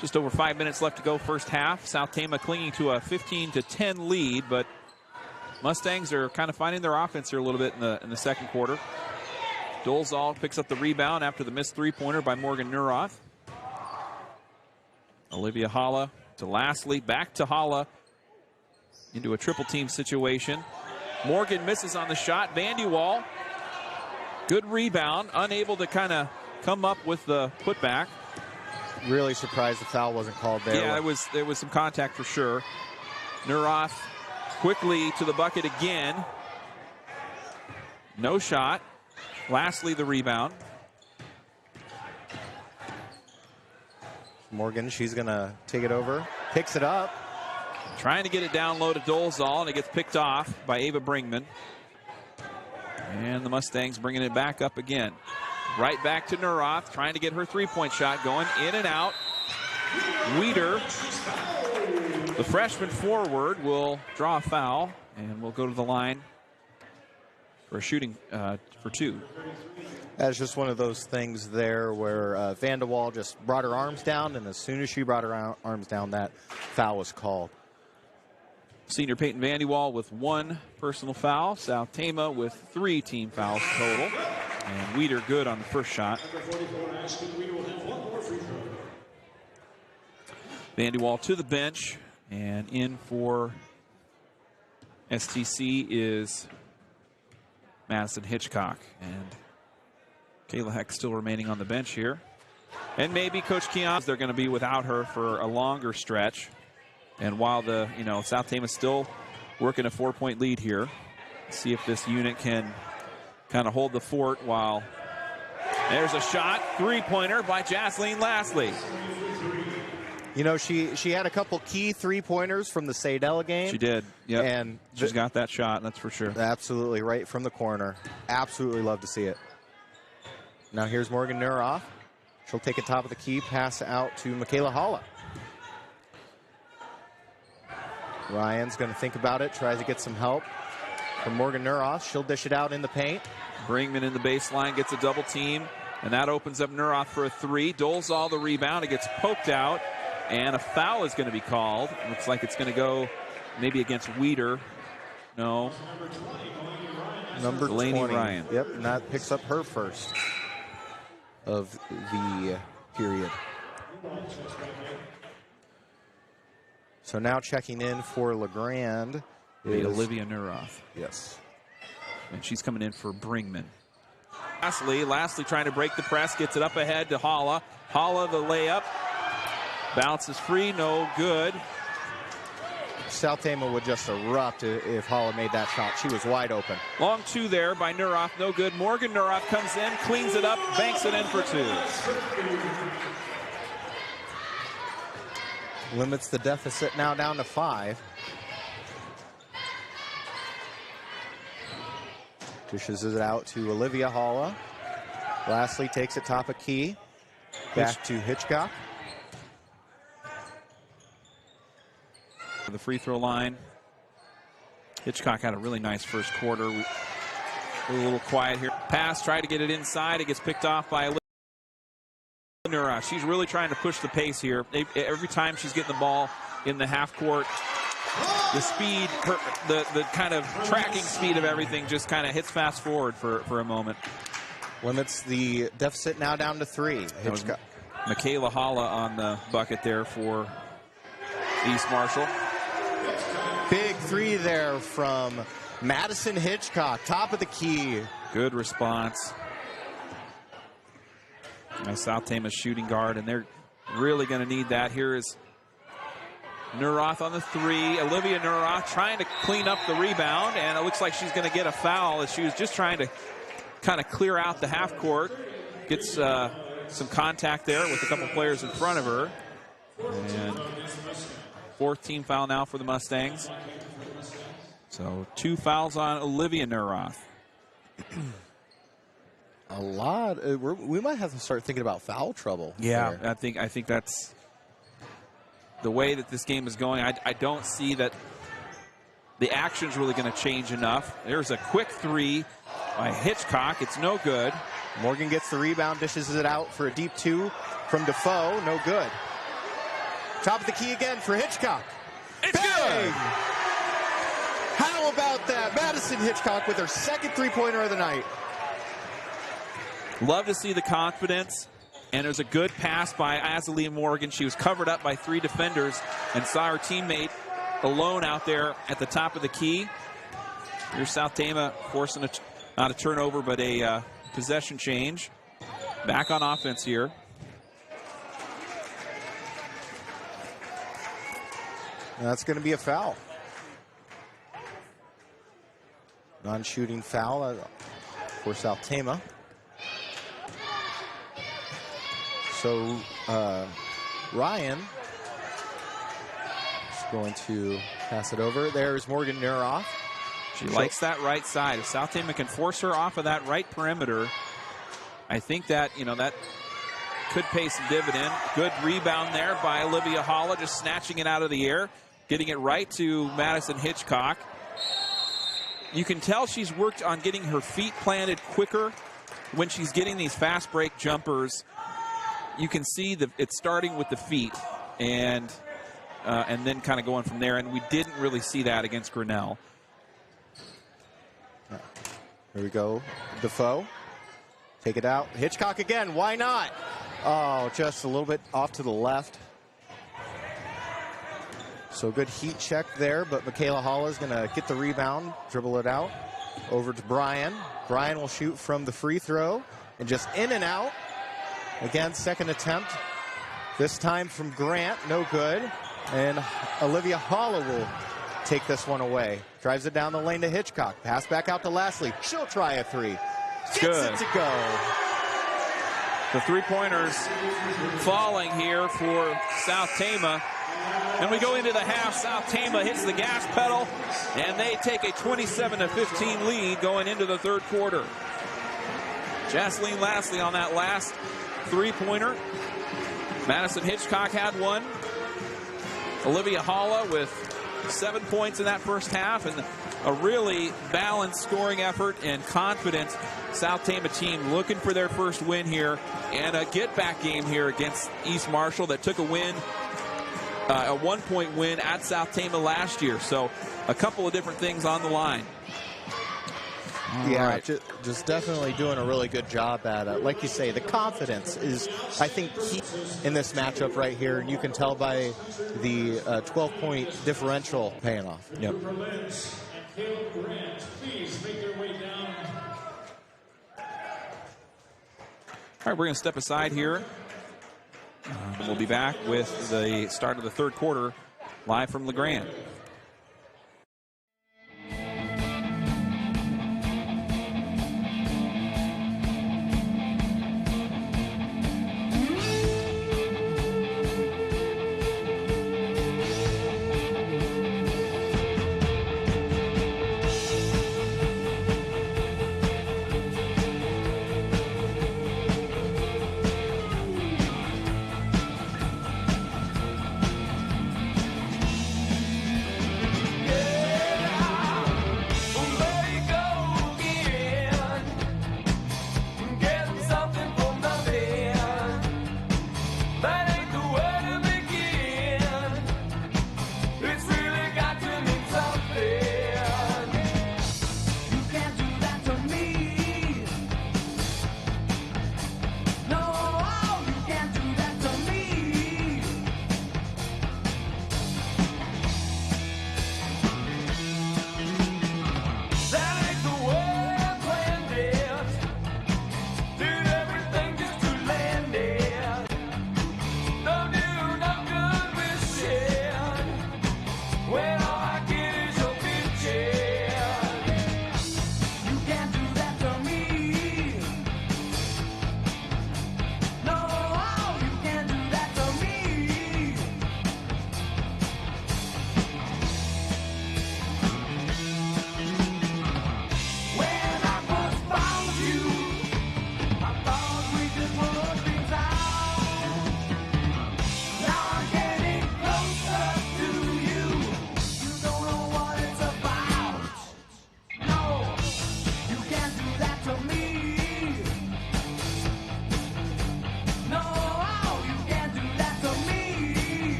Just over 5 minutes left to go first half. South Tama clinging to a 15-10 lead, but Mustangs are kind of finding their offense here a little bit in the second quarter. Dolezal picks up the rebound after the missed 3-pointer by Morgan Nuroff. Olivia Holla to Lastly, back to Holla into a triple team situation. Morgan misses on the shot. Vandy Wall, good rebound, unable to kind of come up with the putback. Really surprised the foul wasn't called there. Yeah, there was some contact for sure. Nuroff quickly to the bucket again. No shot. Lastly, the rebound. Morgan, she's going to take it over. Picks it up. Trying to get it down low to Dolezal, and it gets picked off by Ava Bringman. And the Mustangs bringing it back up again. Right back to Nuroff, trying to get her 3-point shot going. In and out. Weeder, the freshman forward, will draw a foul, and will go to the line for shooting for 2. That's just one of those things there where Vandewall just brought her arms down, and as soon as she brought her arms down, that foul was called. Senior Peyton Vandewall with 1 personal foul. South Tama with 3 team fouls total. And Weeder good on the first shot. Vandewall to the bench, and in for STC is Madison Hitchcock. And Kayla Heck still remaining on the bench here. And maybe Coach Keon, they're going to be without her for a longer stretch. And while the, South Tama is still working a 4-point lead here, see if this unit can kind of hold the fort while there's a shot, 3-pointer by Jasleen Lastly. She had a couple key 3-pointers from the Seidel game. She did, yep. And she's got that shot, that's for sure. Absolutely, right from the corner. Absolutely love to see it. Now here's Morgan Nuroff. She'll take a top of the key, pass out to Michaela Holla. Ryan's going to think about it, tries to get some help from Morgan Nuroff. She'll dish it out in the paint. Bringman in the baseline, gets a double team, and that opens up Nuroff for a 3. Dolezal the rebound. It gets poked out, and a foul is going to be called. Looks like it's going to go maybe against Weeder. No. Number Delaney 20. Ryan. Yep, and that picks up her first of the period. So now checking in for LeGrand is Olivia Nuroff. Yes. And she's coming in for Bringman. Lastly trying to break the press, gets it up ahead to Holla. Holla the layup. Bounces free, no good. South Tama would just erupt if Holla made that shot. She was wide open. Long two there by Nuroff, no good. Morgan Nuroff comes in, cleans it up, banks it in for two. Limits the deficit now down to 5. Dishes it out to Olivia Holla. Lastly takes it top of key. Back to Hitchcock. The free throw line. Hitchcock had a really nice first quarter. A little quiet here. Pass, try to get it inside. It gets picked off by Nura. She's really trying to push the pace here. Every time she's getting the ball in the half court, the speed, the kind of tracking speed of everything just kind of hits fast forward for a moment. Limits the deficit now down to 3. Hitchcock. Michaela Holla on the bucket there for East Marshall. Big 3 there from Madison Hitchcock, top of the key. Good response. Now South Tama's shooting guard, and they're really going to need that. Here is Nuroth on the 3. Olivia Nuroth trying to clean up the rebound, and it looks like she's going to get a foul as she was just trying to kind of clear out the half court. Gets some contact there with a couple players in front of her. And 4th team foul now for the Mustangs. So 2 fouls on Olivia Nuroth. A lot. We might have to start thinking about foul trouble. Yeah, there. I think that's the way that this game is going. I don't see that the action's really going to change enough. There's a quick 3 by Hitchcock. It's no good. Morgan gets the rebound, dishes it out for a deep 2 from Defoe. No good. Top of the key again for Hitchcock. It's good. How about that? Madison Hitchcock with her 2nd three-pointer of the night. Love to see the confidence. And there's a good pass by Azalee Morgan. She was covered up by 3 defenders and saw her teammate alone out there at the top of the key. Here's South Tama forcing not a turnover, but a possession change. Back on offense here. That's going to be a foul. Non-shooting foul for South Tama. So Ryan is going to pass it over. There's Morgan Nuroff. She likes that right side. If South Tama can force her off of that right perimeter, I think that, that could pay some dividend. Good rebound there by Olivia Holla, just snatching it out of the air, getting it right to Madison Hitchcock. You can tell she's worked on getting her feet planted quicker when she's getting these fast break jumpers. You can see that it's starting with the feet and then kind of going from there. And we didn't really see that against Grinnell. Here we go. Defoe. Take it out. Hitchcock again. Why not? Oh, just a little bit off to the left. So good heat check there, but Michaela Hall is going to get the rebound, dribble it out. Over to Brian. Brian will shoot from the free throw and just in and out. Again, 2nd attempt. This time from Grant, no good. And Olivia Holla will take this one away. Drives it down the lane to Hitchcock. Pass back out to Lastly. She'll try a 3. Gets good. It to go. The 3-pointers falling here for South Tama. And we go into the half. South Tama hits the gas pedal, and they take a 27-15 lead going into the 3rd quarter. Jasleen Lastly on that last 3-pointer. Madison Hitchcock had one. Olivia Holla with 7 points in that first half, and a really balanced scoring effort and confident South Tama team looking for their first win here, and a get-back game here against East Marshall that took a win, a 1-point win at South Tama last year. So a couple of different things on the line. Yeah, right. Just definitely doing a really good job at it. Like you say, the confidence is, I think, key in this matchup right here. And you can tell by the 12-point differential paying off. Yep. All right, we're going to step aside here. We'll be back with the start of the 3rd quarter live from LeGrand.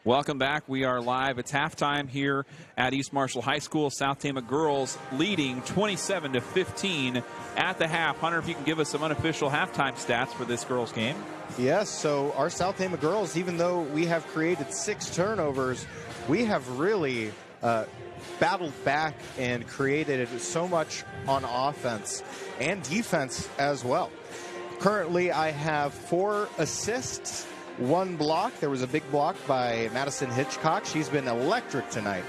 Welcome back. We are live. It's halftime here at East Marshall High School. South Tama girls leading 27-15 at the half. Hunter, if you can give us some unofficial halftime stats for this girls' game. Yes, so our South Tama girls, even though we have created 6 turnovers, we have really battled back and created so much on offense and defense as well. Currently, I have 4 assists, 1 block. There was a big block by Madison Hitchcock. She's been electric tonight.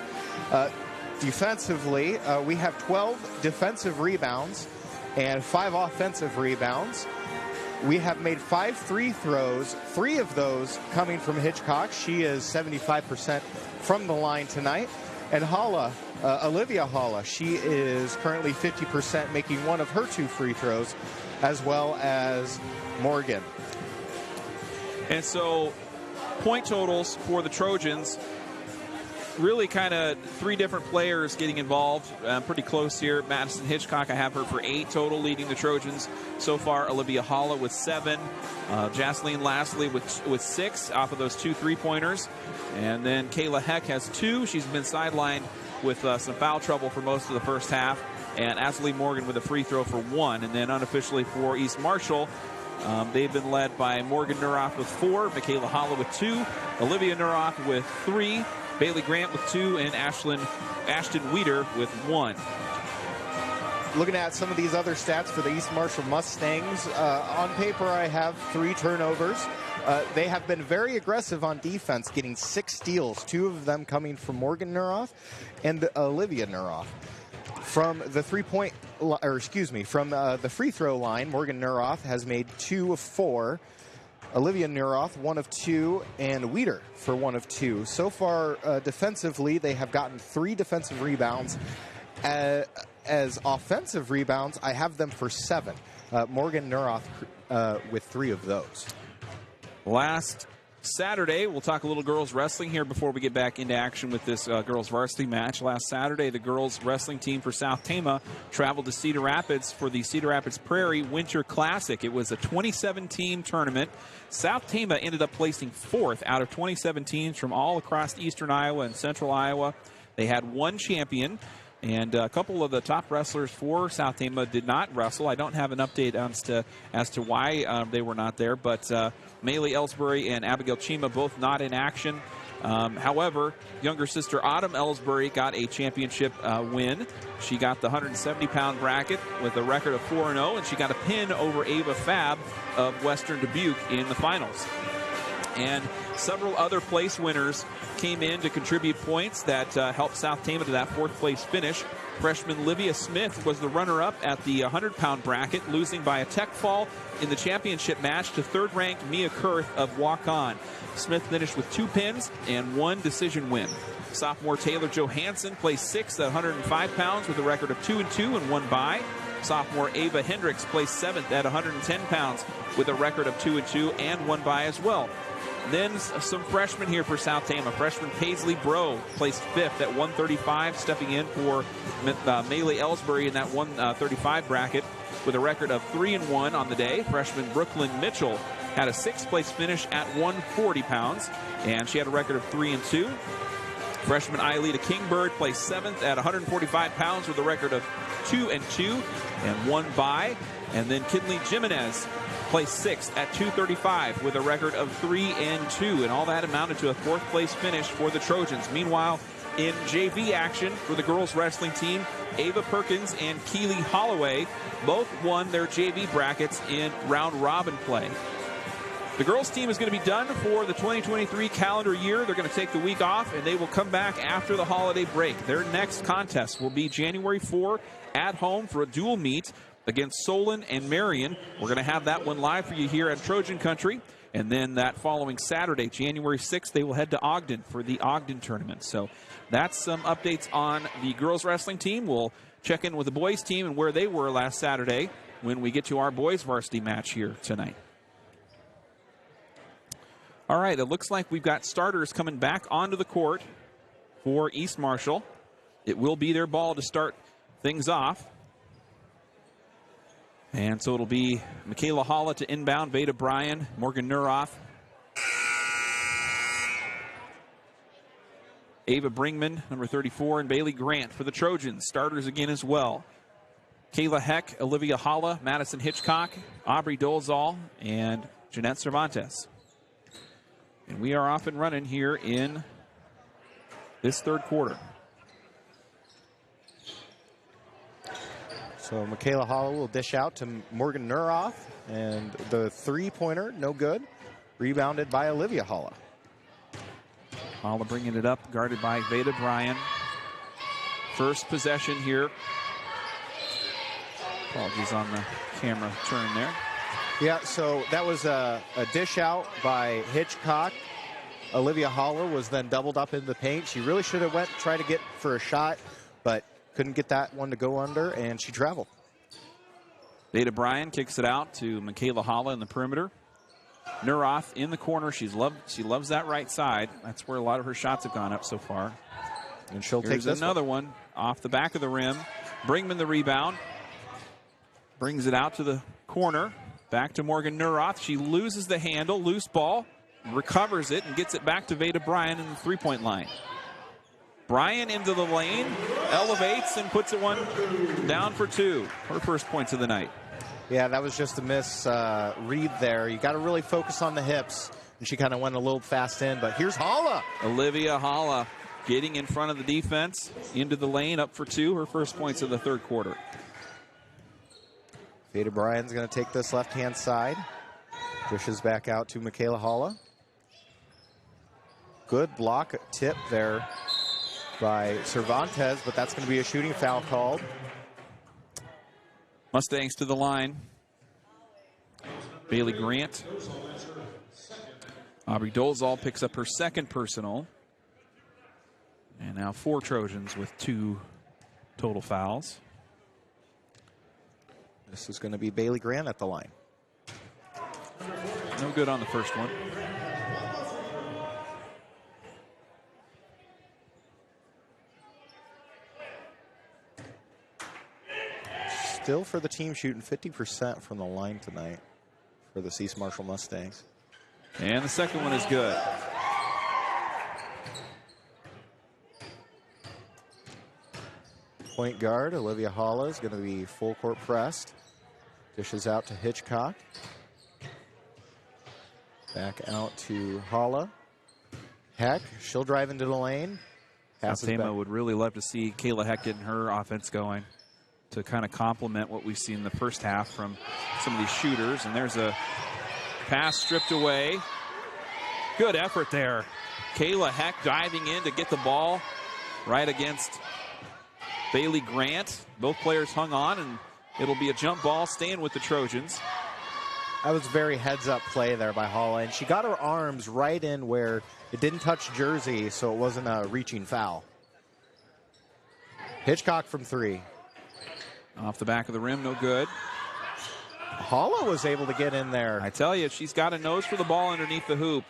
Defensively, we have 12 defensive rebounds and 5 offensive rebounds. We have made 5 free throws, 3 of those coming from Hitchcock. She is 75% from the line tonight. And Olivia Holla, she is currently 50%, making 1 of her 2 free throws, as well as Morgan. And so point totals for the Trojans, really kind of 3 different players getting involved. Pretty close here. Madison Hitchcock, I have her for 8 total, leading the Trojans so far. Olivia Holla with 7. Jaslene Lastly with 6 off of those 2 3-pointers. And then Kayla Heck has 2. She's been sidelined with some foul trouble for most of the first half. And Ashley Morgan with a free throw for 1. And then unofficially for East Marshall, they've been led by Morgan Nuroff with 4, Michaela Holla with 2, Olivia Nuroff with 3, Bailey Grant with 2, and Ashton Weeder with 1. Looking at some of these other stats for the East Marshall Mustangs, on paper I have 3 turnovers. They have been very aggressive on defense, getting 6 steals, 2 of them coming from Morgan Nuroff and Olivia Nuroff. From the the free throw line, Morgan Nuroff has made 2 of 4. Olivia Nuroff, 1 of 2, and Weeder for 1 of 2. So far, defensively, they have gotten 3 defensive rebounds. As offensive rebounds, I have them for 7. Morgan Nuroff with 3 of those. Last Saturday, we'll talk a little girls wrestling here before we get back into action with this girls varsity match. Last Saturday, the girls wrestling team for South Tama traveled to Cedar Rapids for the Cedar Rapids Prairie Winter Classic. It was a 27-team tournament. South Tama ended up placing 4th out of 27 teams from all across eastern Iowa and central Iowa. They had 1 champion. And a couple of the top wrestlers for South Tama did not wrestle. I don't have an update as to why they were not there, but Maylee Ellsbury and Abigail Chima both not in action. However, younger sister Autumn Ellsbury got a championship win. She got the 170-pound bracket with a record of 4-0, and she got a pin over Ava Fab of Western Dubuque in the finals. And several other place winners came in to contribute points that helped South Tama to that 4th place finish. Freshman Livia Smith was the runner-up at the 100-pound bracket, losing by a tech fall in the championship match to 3rd-ranked Mia Kurth of Walk-On. Smith finished with 2 pins and 1 decision win. Sophomore Taylor Johansson placed 6th at 105 pounds with a record of 2-2 and 1 bye. Sophomore Ava Hendricks placed 7th at 110 pounds with a record of 2-2 and 1 bye as well. Then some freshmen here for South Tama. Freshman Paisley Bro placed 5th at 135, stepping in for Maylee Ellsbury in that 135 bracket with a record of 3-1 on the day. Freshman Brooklyn Mitchell had a 6th place finish at 140 pounds, and she had a record of 3-2. Freshman Ailita Kingbird placed 7th at 145 pounds with a record of 2-2 and 1 bye. And then Kinley Jimenez placed 6th at 235 with a record of 3-2, and all that amounted to a 4th place finish for the Trojans. Meanwhile, in JV action for the girls wrestling team, Ava Perkins and Keely Holloway both won their JV brackets in round robin play. The girls team is going to be done for the 2023 calendar year. They're going to take the week off, and they will come back after the holiday break. Their next contest will be January 4 at home for a dual meet against Solon and Marion. We're going to have that one live for you here at Trojan Country. And then that following Saturday, January 6th, they will head to Ogden for the Ogden tournament. So that's some updates on the girls wrestling team. We'll check in with the boys team and where they were last Saturday when we get to our boys varsity match here tonight. All right, it looks like we've got starters coming back onto the court for East Marshall. It will be their ball to start things off. And so it'll be Michaela Holla to inbound, Veda Bryan, Morgan Nuroff, Ava Bringman, number 34, and Bailey Grant for the Trojans. Starters again as well. Kayla Heck, Olivia Holla, Madison Hitchcock, Aubrey Dolezal, and Jeanette Cervantes. And we are off and running here in this third quarter. So Michaela Holla will dish out to Morgan Nuroff, and the three-pointer, no good. Rebounded by Olivia Holla. Holla bringing it up, guarded by Veda Bryan. First possession here. Apologies on the camera turn there. Yeah, so that was a dish out by Hitchcock. Olivia Holla was then doubled up in the paint. She really should have went try to get for a shot, but couldn't get that one to go under, and she traveled. Veda Bryan kicks it out to Michaela Holla in the perimeter. Nuroff in the corner. She loves that right side. That's where a lot of her shots have gone up so far. And she'll take this another one off the back of the rim. Bringman the rebound. Brings it out to the corner. Back to Morgan Nuroff. She loses the handle. Loose ball. Recovers it and gets it back to Veda Bryan in the three-point line. Bryan into the lane. Elevates and puts it one down for two. Her first points of the night. Yeah, that was just a miss read there. You got to really focus on the hips. And she kind of went a little fast in, but here's Holla. Olivia Holla getting in front of the defense. Into the lane, up for two. Her first points of the third quarter. Veda Bryan's going to take this left-hand side. Dishes back out to Michaela Holla. Good block tip there by Cervantes, but that's going to be a shooting foul called. Mustangs to the line. Bailey Grant. Aubrey Dolezal picks up her second personal. And now 4 Trojans with 2 total fouls. This is going to be Bailey Grant at the line. No good on the first one. Still for the team shooting 50% from the line tonight for the East Marshall Mustangs. And the second one is good. Point guard Olivia Holla is going to be full court pressed. Dishes out to Hitchcock. Back out to Holla. Heck, she'll drive into the lane. Tama would really love to see Kayla Heck getting her offense going to kind of complement what we've seen in the first half from some of these shooters. And there's a pass stripped away. Good effort there. Kayla Heck diving in to get the ball right against Bailey Grant. Both players hung on, and it'll be a jump ball staying with the Trojans. That was very heads-up play there by Holla, and she got her arms right in where it didn't touch jersey, so it wasn't a reaching foul. Hitchcock from 3. Off the back of the rim, no good. Holla was able to get in there. I tell you, she's got a nose for the ball underneath the hoop.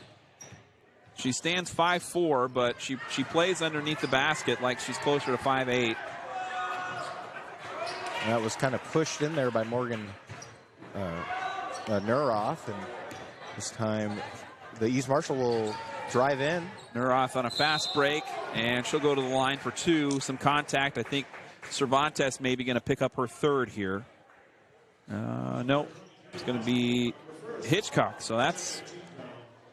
She stands 5'4", but she plays underneath the basket like she's closer to 5'8". That was kind of pushed in there by Morgan Nuroff, and this time the East Marshall will drive in. Nuroff on a fast break, and she'll go to the line for 2. Some contact. I think Cervantes maybe going to pick up her third here. No, it's going to be Hitchcock. So that's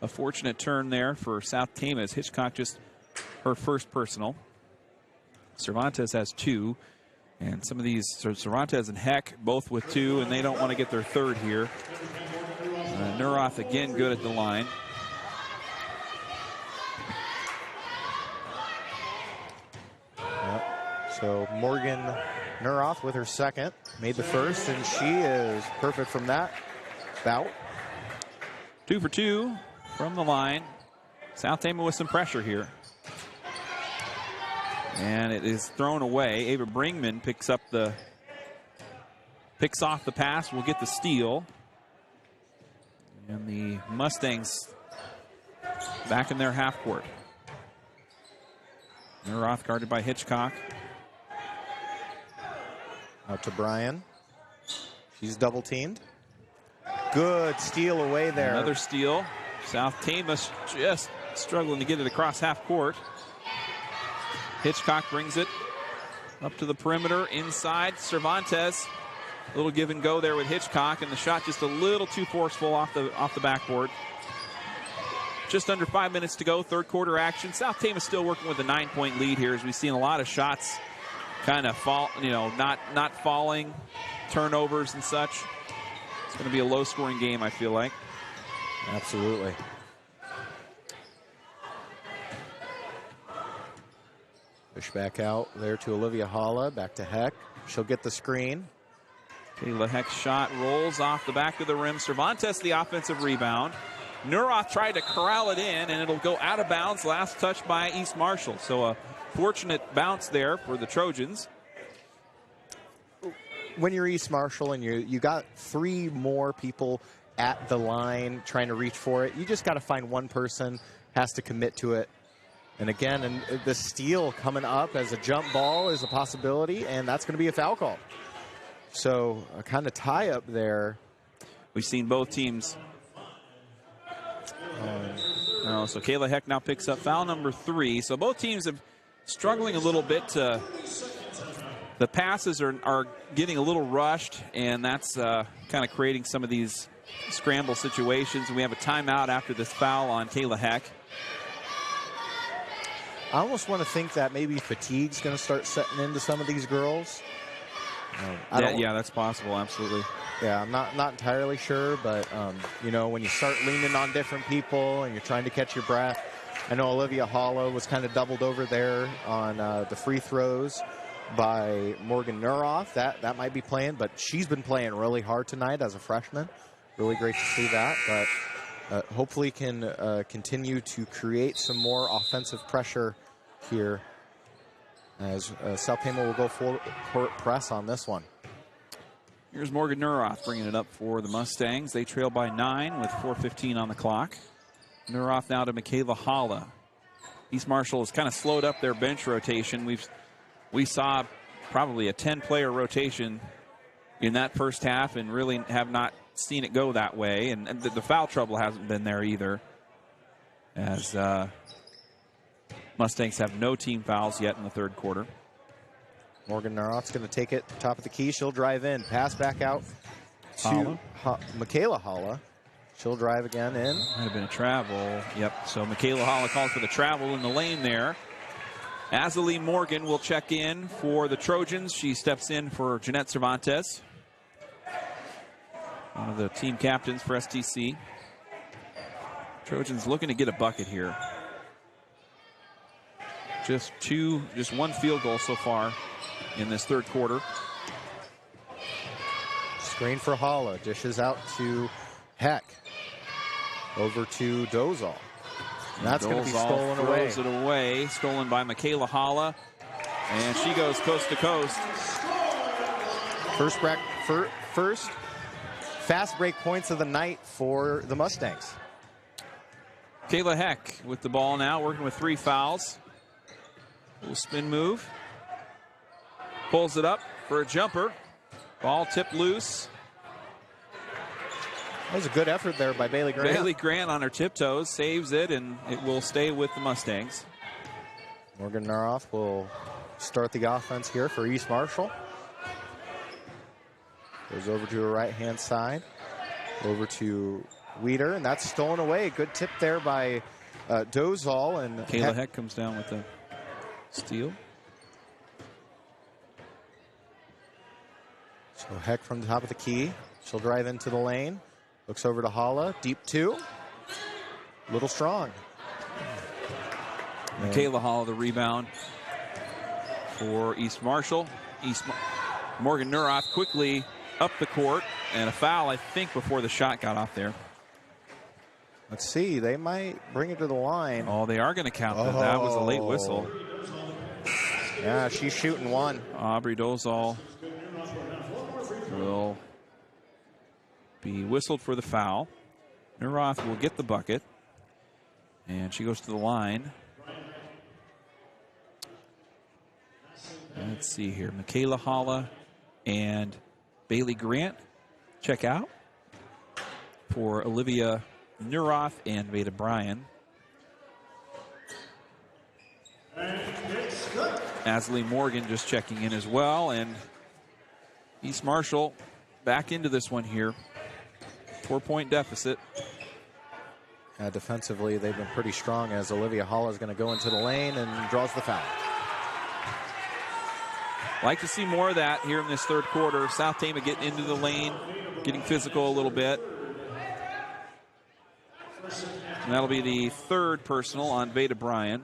a fortunate turn there for South Tama, as Hitchcock just her first personal. Cervantes has 2. And some of these, Cervantes and Heck, both with 2, and they don't want to get their third here. Nuroff again good at the line. So Morgan Nuroff with her second, made the first, and she is perfect from that bout. 2 for 2 from the line. South Tama with some pressure here. And it is thrown away. Ava Bringman picks off the pass, will get the steal. And the Mustangs back in their half court. Neuroth guarded by Hitchcock. Out to Bryan. She's double teamed. Good steal away there. Another steal. South Tama just struggling to get it across half court. Hitchcock brings it up to the perimeter, inside. Cervantes, a little give and go there with Hitchcock, and the shot just a little too forceful off the backboard. Just under 5 minutes to go, third quarter action. South Tama still working with a 9-point lead here, as we've seen a lot of shots kind of fall, not falling, turnovers and such. It's going to be a low-scoring game, I feel like. Absolutely. Push back out there to Olivia Halla, back to Heck. She'll get the screen. Kayla Heck's shot rolls off the back of the rim. Cervantes the offensive rebound. Neuroth tried to corral it in, and it'll go out of bounds. Last touch by East Marshall. So a fortunate bounce there for the Trojans. When you're East Marshall and you got 3 more people at the line trying to reach for it, you just got to find one person has to commit to it. And again, and the steal coming up as a jump ball is a possibility, and that's going to be a foul call. So a kind of tie up there. We've seen both teams. So Kayla Heck now picks up foul number 3. So both teams have struggling a little bit to. The passes are getting a little rushed, and that's kind of creating some of these scramble situations. We have a timeout after this foul on Kayla Heck. I almost want to think that maybe fatigue's going to start setting into some of these girls. Yeah, that's possible, absolutely. Yeah, I'm not entirely sure, but, when you start leaning on different people and you're trying to catch your breath. I know Olivia Halla was kind of doubled over there on the free throws by Morgan Neuroth. That might be playing, but she's been playing really hard tonight as a freshman. Really great to see that, but hopefully can continue to create some more offensive pressure here as South Tama will go full court press on this one. Here's Morgan Neuroth bringing it up for the Mustangs. They trail by 9 with 4:15 on the clock. Neuroth now to Michaela Halla. East Marshall has kind of slowed up their bench rotation. We saw probably a 10-player rotation in that first half and really have not seen it go that way. And the foul trouble hasn't been there either, as Mustangs have no team fouls yet in the third quarter. Morgan Neuroth's going to take it top of the key. She'll drive in. Pass back out to Michaela Halla. She'll drive again in. Might have been a travel. Yep. So Michaela Halla calls for the travel in the lane there. Azalee Morgan will check in for the Trojans. She steps in for Jeanette Cervantes, one of the team captains for STC. Trojans looking to get a bucket here. Just one field goal so far in this third quarter. Screen for Halla. Dishes out to Heck. Over to Dozal. And that's going to be stolen away. Throws it away. Stolen by Michaela Halla. And she goes coast to coast. First fast break points of the night for the Mustangs. Kayla Heck with the ball now, working with 3 fouls. Little spin move. Pulls it up for a jumper. Ball tipped loose. That was a good effort there by Bailey Grant. Bailey Grant on her tiptoes, saves it, and it will stay with the Mustangs. Morgan Neuroth will start the offense here for East Marshall. Goes over to her right-hand side. Over to Weeder, and that's stolen away. Good tip there by Dozal. And Kayla Heck comes down with the steal. So Heck from the top of the key. She'll drive into the lane. Looks over to Halla. Deep 2. Little strong. Michaela Halla the rebound for East Marshall. Morgan Neuroth quickly up the court, and a foul, I think, before the shot got off there. Let's see. They might bring it to the line. Oh, they are going to count that. That was a late whistle. Yeah, she's shooting one. Aubrey Dozal will be whistled for the foul. Neuroth will get the bucket. And she goes to the line. Let's see here. Michaela Holla and Bailey Grant check out for Olivia Neuroth and Veda Bryan. Azalee Morgan just checking in as well. And East Marshall back into this one here. 4-point deficit. Defensively, they've been pretty strong as Olivia Holla is going to go into the lane and draws the foul. Like to see more of that here in this third quarter. South Tama getting into the lane, getting physical a little bit. And that'll be the third personal on Veda Bryan.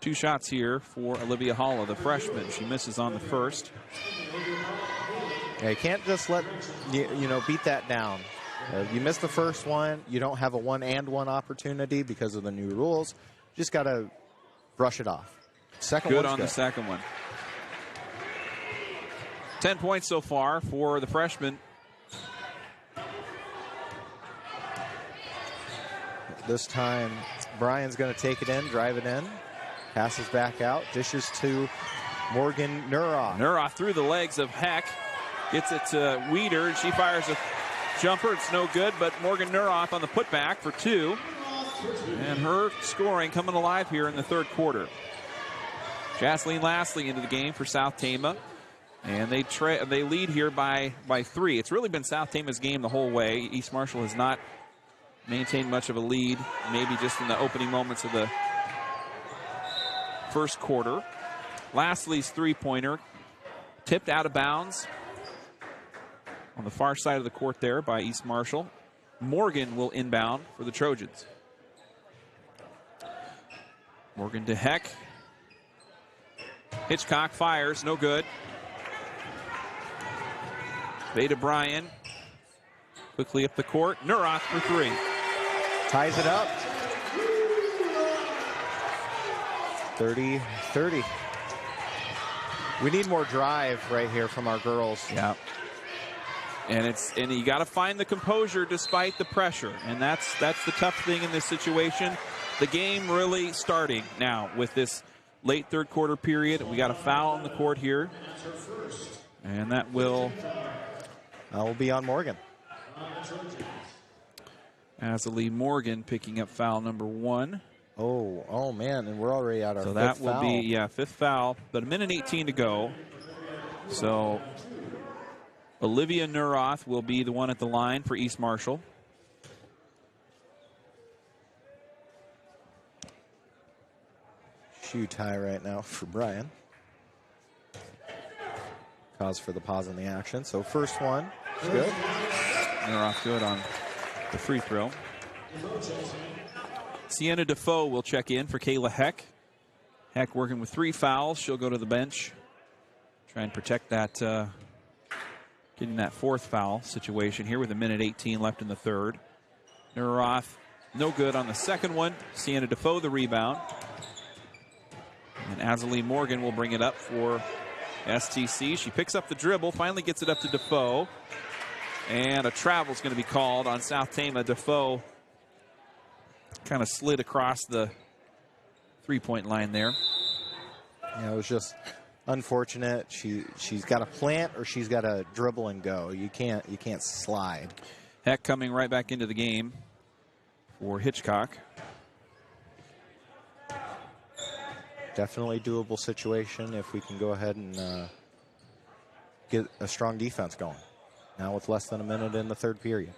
Two shots here for Olivia Holla, the freshman. She misses on the first. Yeah, you can't just let, beat that down. You miss the first one, you don't have a 1-and-1 opportunity because of the new rules. Just got to brush it off. Second good one's on the second one. 10 points so far for the freshman. This time, Bryan's going to take it in, drive it in, passes back out, dishes to Morgan Neuroth. Neuroth through the legs of Heck, gets it to Weeder, and she fires a jumper. It's no good, but Morgan Neuroth on the putback for two. And her scoring coming alive here in the third quarter. Jasleen Lastly into the game for South Tama. And they lead here by 3. It's really been South Tama's game the whole way. East Marshall has not maintained much of a lead, maybe just in the opening moments of the first quarter. Lastly's three-pointer tipped out of bounds on the far side of the court there by East Marshall. Morgan will inbound for the Trojans. Morgan to Heck. Hitchcock fires, no good. Veda Bryan quickly up the court. Neuroth for 3. Ties it up. 30-30. We need more drive right here from our girls. Yeah. And you got to find the composure despite the pressure. And that's the tough thing in this situation. The game really starting now with this late third quarter period. We got a foul on the court here. And that will be on Morgan. Azalee Morgan picking up foul number 1. Oh man, and we're already at our fifth foul. So that will be, 5th foul, but 1:18 to go. So Olivia Neuroth will be the one at the line for East Marshall. Shoe tie right now for Bryan. Cause for the pause in the action. So first one is good. Neuroth good on the free throw. Sienna Defoe will check in for Kayla Heck. Heck working with 3 fouls. She'll go to the bench. Try and protect that, getting that 4th foul situation here with 1:18 left in the third. Neuroth no good on the second one. Sienna Defoe the rebound. And Azalee Morgan will bring it up for STC. She picks up the dribble, finally gets it up to Defoe. And a travel is going to be called on South Tama. Defoe kind of slid across the three-point line there. Yeah, it was just unfortunate. She's got to plant or she's got to dribble and go. You can't slide. Heck coming right back into the game for Hitchcock. Definitely doable situation if we can go ahead and get a strong defense going. Now with less than a minute in the third period.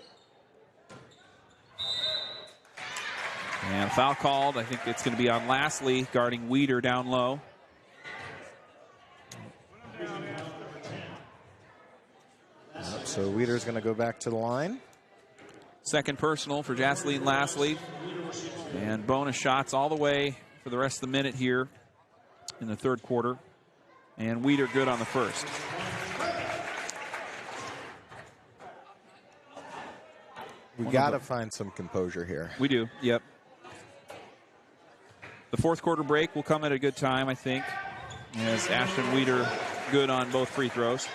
And foul called. I think it's going to be on Lastly, guarding Weeder down low. So Weeder's going to go back to the line. Second personal for Jasleen Lastly. And bonus shots all the way for the rest of the minute here in the third quarter. And Weeder good on the first. We got to find some composure here. We do, yep. The fourth quarter break will come at a good time, I think, as Ashton Weeder good on both free throws.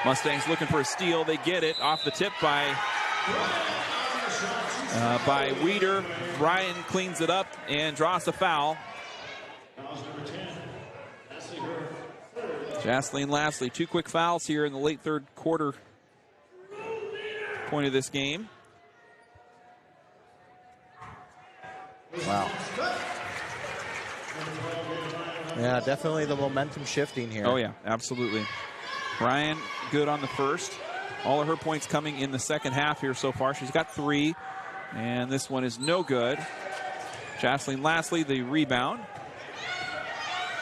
Mustangs looking for a steal. They get it off the tip by Weeder. Bryan cleans it up and draws the foul. Jaslene Lastly, 2 quick fouls here in the late third quarter point of this game. Wow. Yeah, definitely the momentum shifting here. Oh, yeah, absolutely. Bryan, good on the first. All of her points coming in the second half here so far. She's got 3, and this one is no good. Jaslene Lastly, the rebound.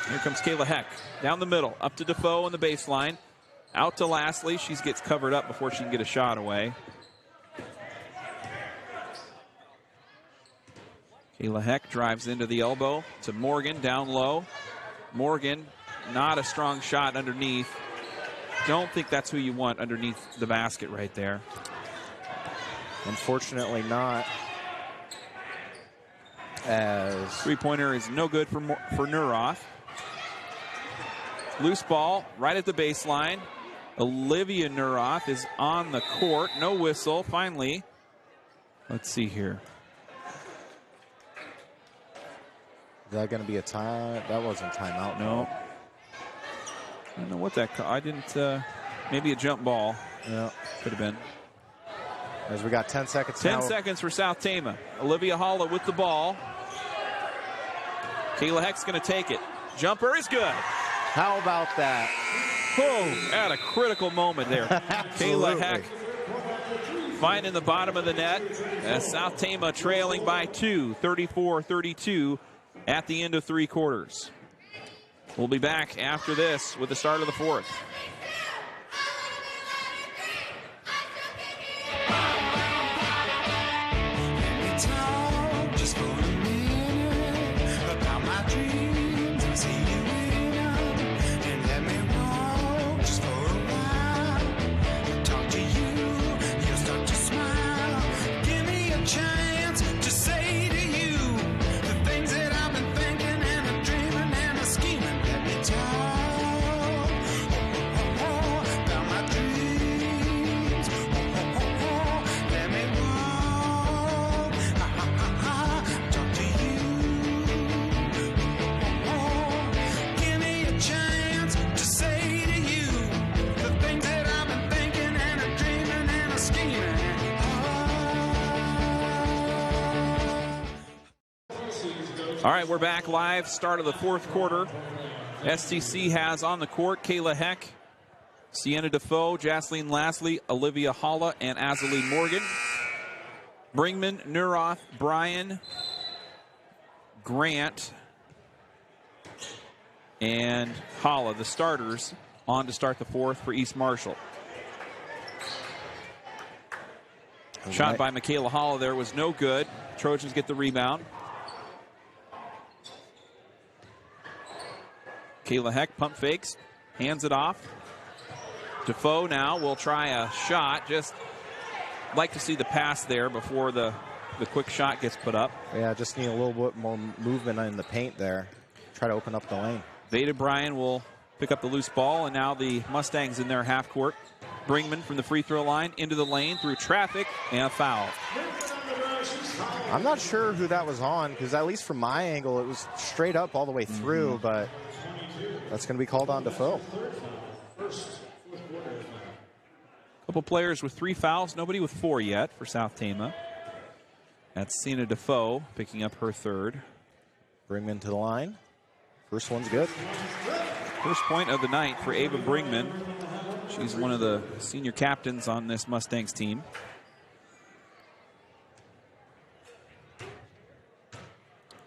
Here comes Kayla Heck. Down the middle, up to Defoe on the baseline. Out to Lastly. She gets covered up before she can get a shot away. Kayla Heck drives into the elbow to Morgan, down low. Morgan, not a strong shot underneath. Don't think that's who you want underneath the basket right there. Unfortunately not. As three-pointer is no good for Neuroth. Loose ball right at the baseline. Olivia Neuroth is on the court. No whistle. Finally, let's see here. Is that going to be a time? That wasn't timeout. No. I don't know what that. I didn't. Maybe a jump ball. Yeah, could have been. As we got 10 seconds. 10 seconds for South Tama. Olivia Holla with the ball. Kayla Heck's going to take it. Jumper is good. How about that? Oh, at a critical moment there. Kayla Heck finding the bottom of the net as South Tama trailing by 2, 34-32 at the end of 3 quarters. We'll be back after this with the start of the 4th. All right, we're back live. Start of the 4th quarter. STC has on the court Kayla Heck, Sienna Defoe, Jaslene Lastly, Olivia Holla, and Azalee Morgan. Bringman, Neuroth, Bryan, Grant, and Holla, the starters, on to start the 4th for East Marshall. Shot by Michaela Holla there was no good. Trojans get the rebound. Kayla Heck pump fakes, hands it off. Defoe now will try a shot. Just like to see the pass there before the quick shot gets put up. Yeah, just need a little bit more movement in the paint there. Try to open up the lane. Veda Bryan will pick up the loose ball, and now the Mustangs in their half court. Bringman from the free throw line into the lane through traffic and a foul. I'm not sure who that was on, because at least from my angle, it was straight up all the way through, but that's going to be called on Defoe. Couple players with 3 fouls, nobody with 4 yet for South Tama. That's Sienna Defoe picking up her 3rd. Bringman to the line. First one's good. First point of the night for Ava Bringman. She's one of the senior captains on this Mustangs team.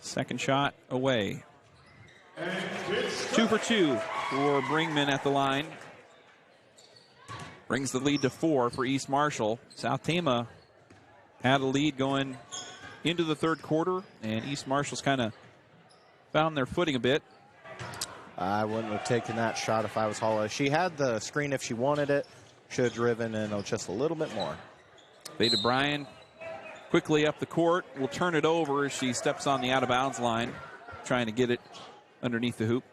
Second shot away. 2 for 2 for Bringman at the line. Brings the lead to 4 for East Marshall. South Tama had a lead going into the 3rd quarter, and East Marshall's kind of found their footing a bit. I wouldn't have taken that shot if I was Holla. She had the screen if she wanted it. Should have driven in just a little bit more. Veda Bryan quickly up the court. Will turn it over as she steps on the out-of-bounds line, trying to get it underneath the hoop.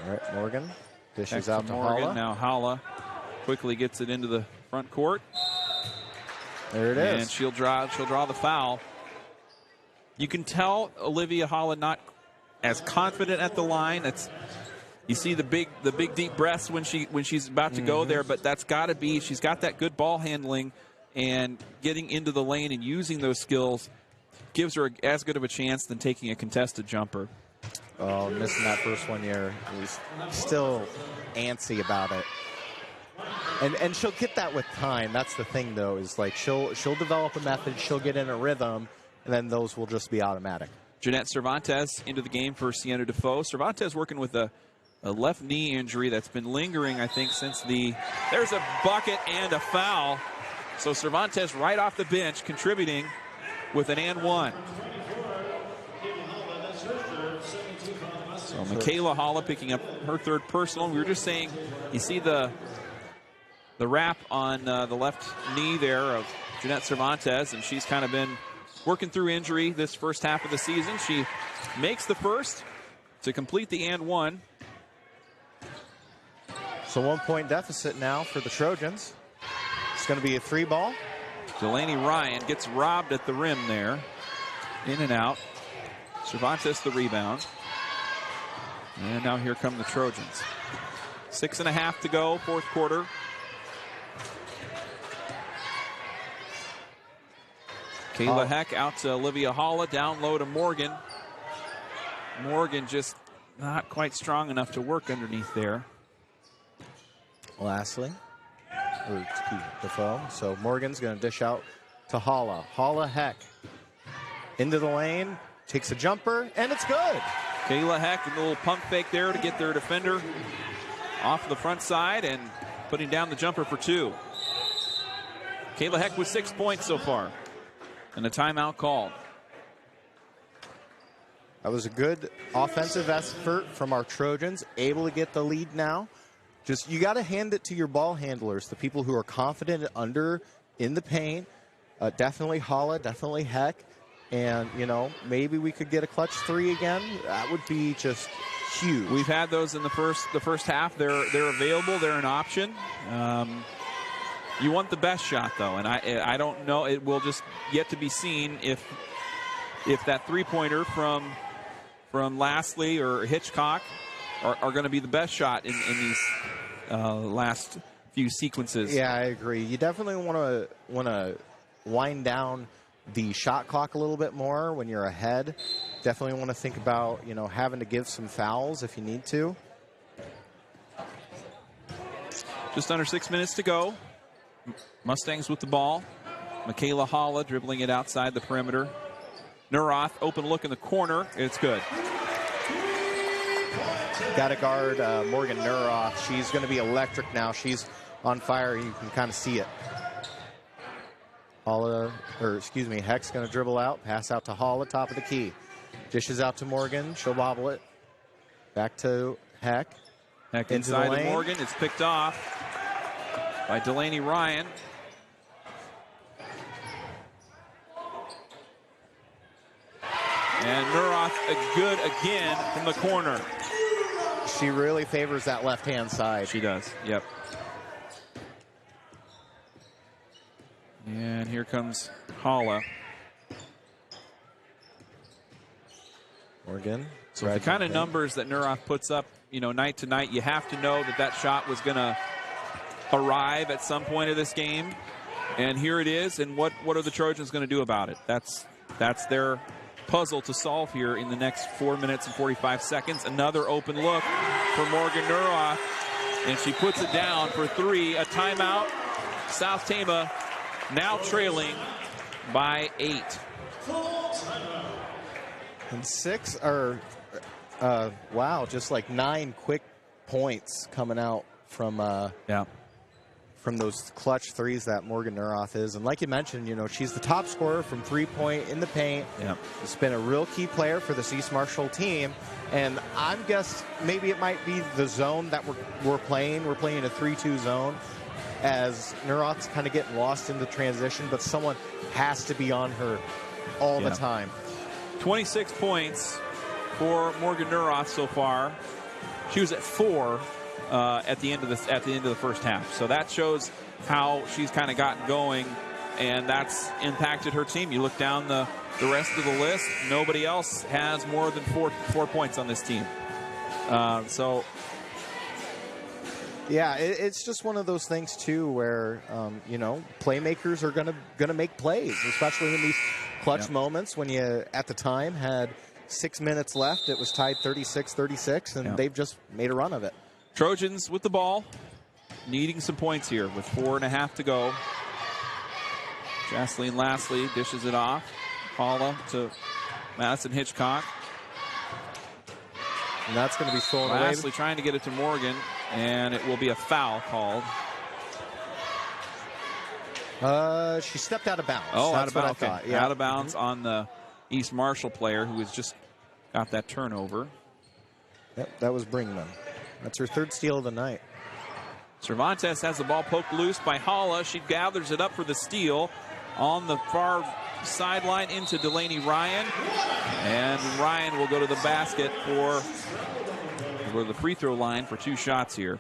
All right, Morgan dishes Back out to Morgan. Holla. Now Holla quickly gets it into the front court. There it is. And she'll draw the foul. You can tell Olivia Holla not as confident at the line. You see the big deep breaths when she's about to go there, but that's got to be, she's got that good ball handling, and getting into the lane and using those skills gives her as good of a chance than taking a contested jumper. Oh, missing that first one here. He's still antsy about it. And she'll get that with time. That's the thing, though, is like she'll develop a method, she'll get in a rhythm, and then those will just be automatic. Jeanette Cervantes into the game for Sienna Defoe. Cervantes working with a left knee injury that's been lingering, I think, since there's a bucket and a foul. So Cervantes right off the bench contributing with an and one. So Michaela Holla picking up her third personal. We were just saying, you see the wrap on the left knee there of Jeanette Cervantes, and she's kind of been working through injury this first half of the season. She makes the first to complete the and one. So 1 point deficit now for the Trojans. It's going to be a 3-ball. Delaney Ryan gets robbed at the rim there. In and out. Cervantes the rebound. And now here come the Trojans. 6.5 to go, fourth quarter. Kayla Heck out to Olivia Holla, down low to Morgan. Morgan just not quite strong enough to work underneath there. Lastly, Defoe. So Morgan's going to dish out to Holla. Holla Heck into the lane, takes a jumper, and it's good. Kayla Heck, a little pump fake there to get their defender off the front side and putting down the jumper for two. Kayla Heck with 6 points so far. And a timeout called. That was a good offensive effort from our Trojans, able to get the lead now. Just, you got to hand it to your ball handlers, the people who are confident in the paint. Definitely Holla, definitely Heck. And, you know, maybe we could get a clutch three again. That would be just huge. We've had those in the first half. They're available. They're an option. You want the best shot, though, and I don't know. It will just yet to be seen if that three-pointer from Lastly or Hitchcock are going to be the best shot in these last few sequences. Yeah, I agree. You definitely want to wind down the shot clock a little bit more when you're ahead. Definitely want to think about, you know, having to give some fouls if you need to. Just under 6 minutes to go. Mustangs with the ball. Michaela Holla dribbling it outside the perimeter. Neuroth, open look in the corner. It's good. Got to guard Morgan Neuroth. She's going to be electric now. She's on fire. You can kind of see it. Heck's going to dribble out, pass out to Holla, top of the key. Dishes out to Morgan. She'll bobble it. Back to Heck. Heck inside to Morgan. It's picked off by Delaney Ryan. And Neuroth good again from the corner. She really favors that left-hand side. She does, yep. And here comes Holla. Morgan. So the kind of numbers that Neuroth puts up, you know, night to night, you have to know that shot was going to arrive at some point of this game. And here it is. And what are the Trojans going to do about it? That's their puzzle to solve here in the next 4 minutes and 45 seconds. Another open look for Morgan Neuroth. And she puts it down for three. A timeout. South Tama now trailing by 8. And 6 are, wow, just like 9 quick points coming out from those clutch threes that Morgan Neuroth is. And like you mentioned, you know, she's the top scorer from three-point in the paint. Yep. She's been a real key player for this East Marshall team. And I'm guess maybe it might be the zone that we're playing. We're playing a 3-2 zone as Neuroth's kind of getting lost in the transition, but someone has to be on her all the time. 26 points for Morgan Neuroth so far. She was at 4 at the end of the first half. So that shows how she's kind of gotten going, and that's impacted her team. You look down the rest of the list, nobody else has more than four points on this team. Yeah, it's just one of those things too, where playmakers are gonna make plays, especially in these clutch moments when you at the time had 6 minutes left. It was tied 36-36, and they've just made a run of it. Trojans with the ball, needing some points here with 4.5 to go. Jaslene Lastly dishes it off. Paula to Madison Hitchcock. And that's going to be stolen away. Lastly trying to get it to Morgan, and it will be a foul called. She stepped out of bounds. Oh, that's what I thought. Yeah. Out of bounds on the East Marshall player who has just got that turnover. Yep, that was Brinkman. That's her third steal of the night. Cervantes has the ball poked loose by Holla. She gathers it up for the steal on the far sideline into Delaney Ryan. And Ryan will go to the basket for the free throw line for 2 shots here.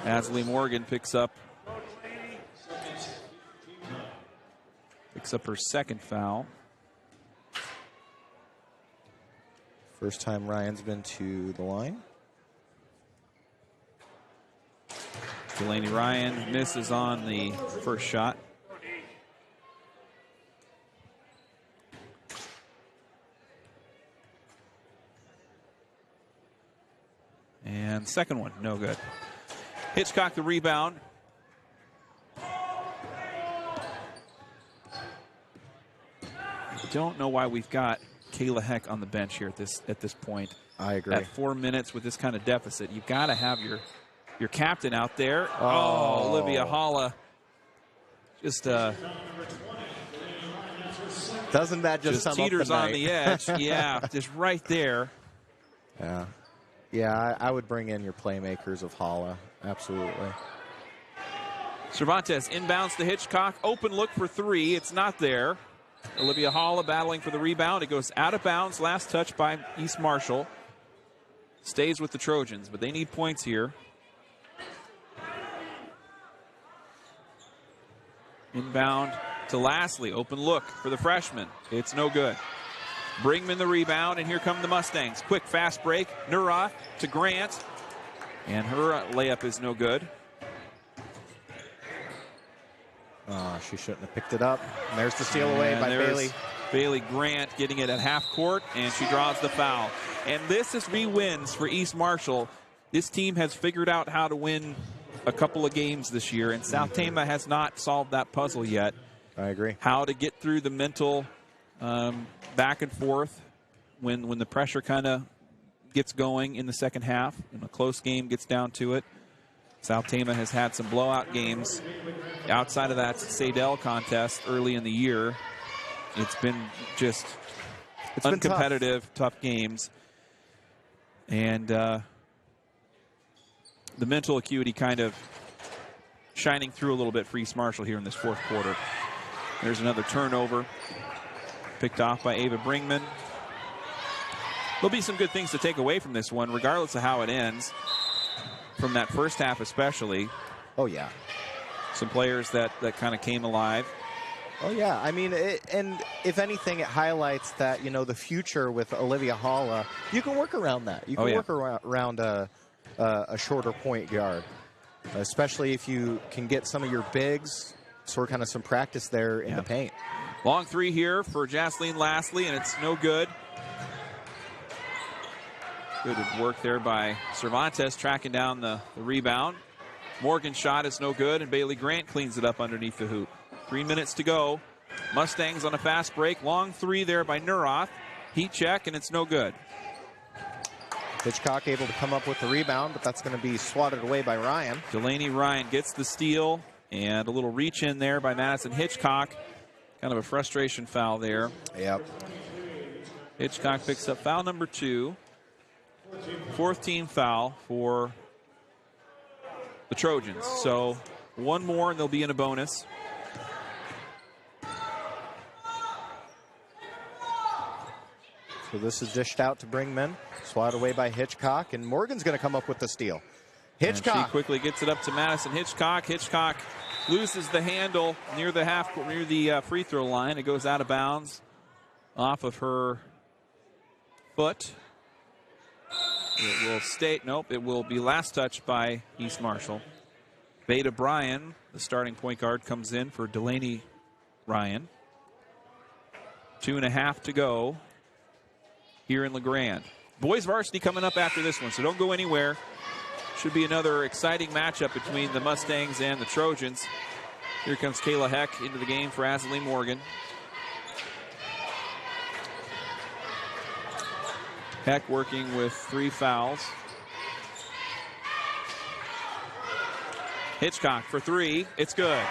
Asley Morgan picks up her second foul. First time Ryan's been to the line. Delaney Ryan misses on the first shot. And second one, no good. Hitchcock the rebound. I don't know why we've got Kayla Heck on the bench here at this point. I agree. At 4 minutes with this kind of deficit, you've got to have your captain out there. Oh, Olivia Holla. Just doesn't that just sum teeters up the on the edge? Yeah, just right there. Yeah, I would bring in your playmakers of Holla. Absolutely. Cervantes inbounds to Hitchcock. Open look for 3. It's not there. Olivia Holla battling for the rebound. It goes out of bounds. Last touch by East Marshall. Stays with the Trojans, but they need points here. Inbound to Lastly. Open look for the freshman. It's no good. Brinkman the rebound, and here come the Mustangs. Quick, fast break. Nurath to Grant. And her layup is no good. She shouldn't have picked it up. And there's the steal away by Bailey. Bailey Grant getting it at half court, and she draws the foul. And this is 3 wins for East Marshall. This team has figured out how to win a couple of games this year, and South Tama has not solved that puzzle yet. I agree. How to get through the mental back and forth when the pressure kind of gets going in the second half, and a close game gets down to it. South Tama has had some blowout games outside of that Sadell contest early in the year. It's been just uncompetitive, tough games. And the mental acuity kind of shining through a little bit for East Marshall here in this fourth quarter. There's another turnover picked off by Ava Brinkman. There'll be some good things to take away from this one, regardless of how it ends. From that first half especially. Oh, yeah. Some players that kind of came alive. Oh, yeah. I mean, and if anything, it highlights that, the future with Olivia Holla, you can work around that. You can work around a shorter point guard, especially if you can get some of your bigs, kind of some practice there in the paint. Long 3 here for Jaslene Lastly, and it's no good. Good work there by Cervantes tracking down the rebound. Morgan's shot is no good, and Bailey Grant cleans it up underneath the hoop. 3 minutes to go. Mustangs on a fast break. Long 3 there by Nurath. Heat check, and it's no good. Hitchcock able to come up with the rebound, but that's going to be swatted away by Ryan. Delaney Ryan gets the steal, and a little reach in there by Madison Hitchcock. Kind of a frustration foul there. Yep. Hitchcock picks up foul number 2. 4th team foul for the Trojans. So 1 more and they'll be in a bonus. So this is dished out to Brinkman, swatted away by Hitchcock, and Morgan's going to come up with the steal. Hitchcock. And she quickly gets it up to Madison Hitchcock. Hitchcock loses the handle near the free throw line. It goes out of bounds off of her foot. It will stay. Nope, it will be last touched by East Marshall. Veda Bryan, the starting point guard, comes in for Delaney Ryan. 2.5 to go here in LeGrand. Boys varsity coming up after this one, so don't go anywhere. Should be another exciting matchup between the Mustangs and the Trojans. Here comes Kayla Heck into the game for Azalee Morgan. Heck working with 3 fouls. Hitchcock for 3. It's good.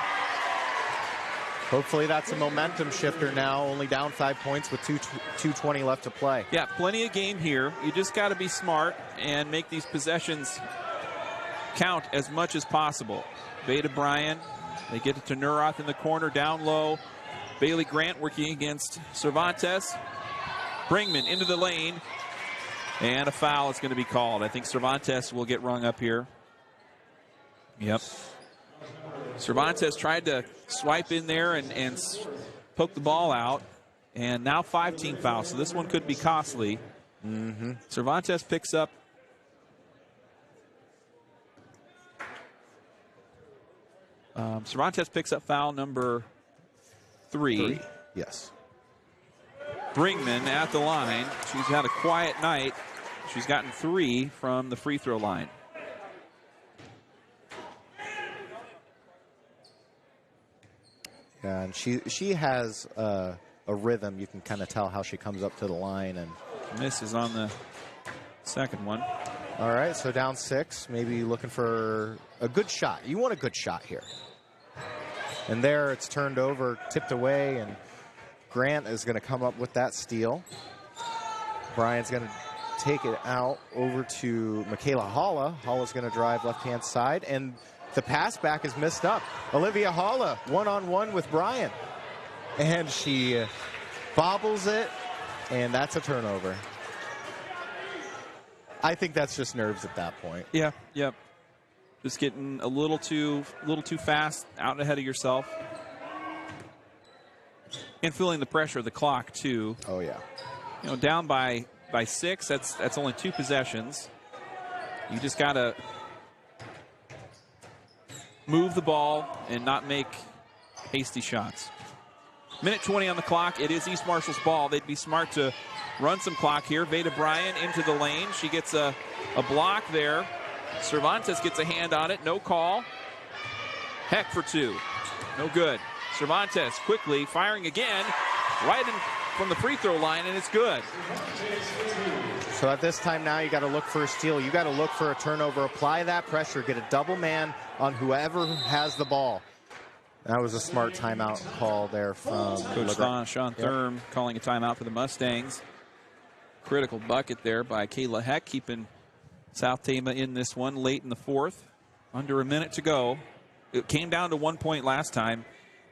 Hopefully that's a momentum shifter now. Only down 5 points with 2:20 left to play. Yeah, plenty of game here. You just got to be smart and make these possessions count as much as possible. Veda Bryan, they get it to Nurath in the corner, down low. Bailey Grant working against Cervantes. Brinkman into the lane. And a foul is going to be called. I think Cervantes will get rung up here. Yep. Cervantes tried to swipe in there and poke the ball out. And now 5-team foul, so this one could be costly. Cervantes picks up foul number 3. Yes. Brinkman at the line. She's had a quiet night. She's gotten 3 from the free throw line. Yeah, and she has a rhythm. You can kind of tell how she comes up to the line. And misses on the second one. All right, so down 6. Maybe looking for a good shot. You want a good shot here. And there it's turned over, tipped away, and Grant is going to come up with that steal. Brian's going to take it out over to Michaela Holla. Holla's going to drive left-hand side, and the pass back is missed up. Olivia Holla, one-on-one with Brian. And she bobbles it, and that's a turnover. I think that's just nerves at that point. Yeah, yep. Just getting a little too fast, out ahead of yourself. And feeling the pressure of the clock, too. Oh, yeah. You know, down by 6, that's only 2 possessions. You just got to move the ball and not make hasty shots. Minute 20 on the clock. It is East Marshall's ball. They'd be smart to run some clock here. Veda Bryan into the lane. She gets a block there. Cervantes gets a hand on it. No call. Heck for 2. No good. Cervantes quickly firing again. Right in from the free throw line, and it's good. So at this time now, you got to look for a steal. You got to look for a turnover. Apply that pressure. Get a double man on whoever has the ball. That was a smart timeout call there from Coach Sean Thurm calling a timeout for the Mustangs. Critical bucket there by Kayla Heck, keeping South Tama in this one late in the 4th. Under a minute to go. It came down to 1 point last time,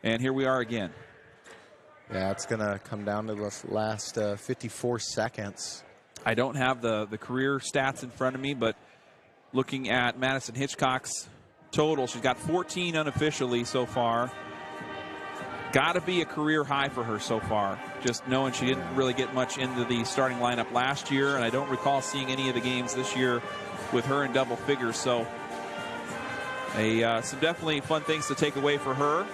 and here we are again. Yeah, it's going to come down to the last 54 seconds. I don't have the career stats in front of me, but looking at Madison Hitchcock's total, she's got 14 unofficially so far. Got to be a career high for her so far, just knowing she didn't really get much into the starting lineup last year, and I don't recall seeing any of the games this year with her in double figures. So some definitely fun things to take away for her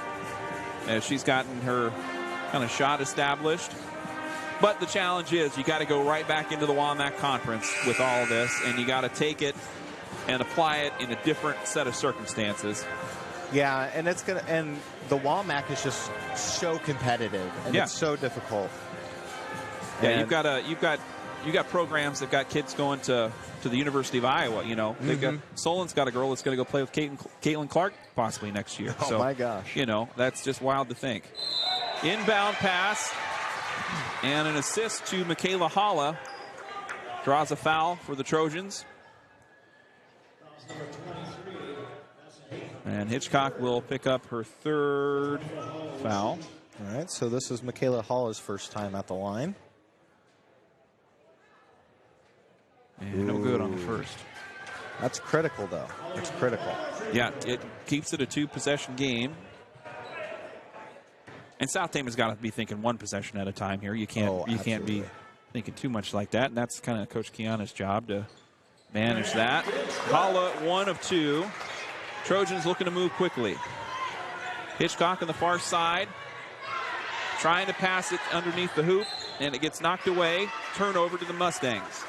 as she's gotten her kind of shot established. But the challenge is you got to go right back into the WAMAC conference with all of this, and you got to take it and apply it in a different set of circumstances. Yeah, and it's gonna, and the WAMAC is just so competitive, and it's so difficult. Yeah, and you've got programs that got kids going to the University of Iowa. You know, they've got Solon's got a girl that's going to go play with Caitlin Clark possibly next year. Oh, my gosh! You know, that's just wild to think. Inbound pass and an assist to Michaela Holla. Draws a foul for the Trojans. And Hitchcock will pick up her 3rd foul. All right, so this is Michaela Holla's first time at the line. the first. That's critical, though. It's critical. Yeah, it keeps it a 2-possession game. And South Tama's got to be thinking 1 possession at a time here. You can't be thinking too much like that. And that's kind of Coach Kiana's job to manage that. Holla, 1 of 2. Trojans looking to move quickly. Hitchcock on the far side, trying to pass it underneath the hoop, and it gets knocked away. Turnover to the Mustangs.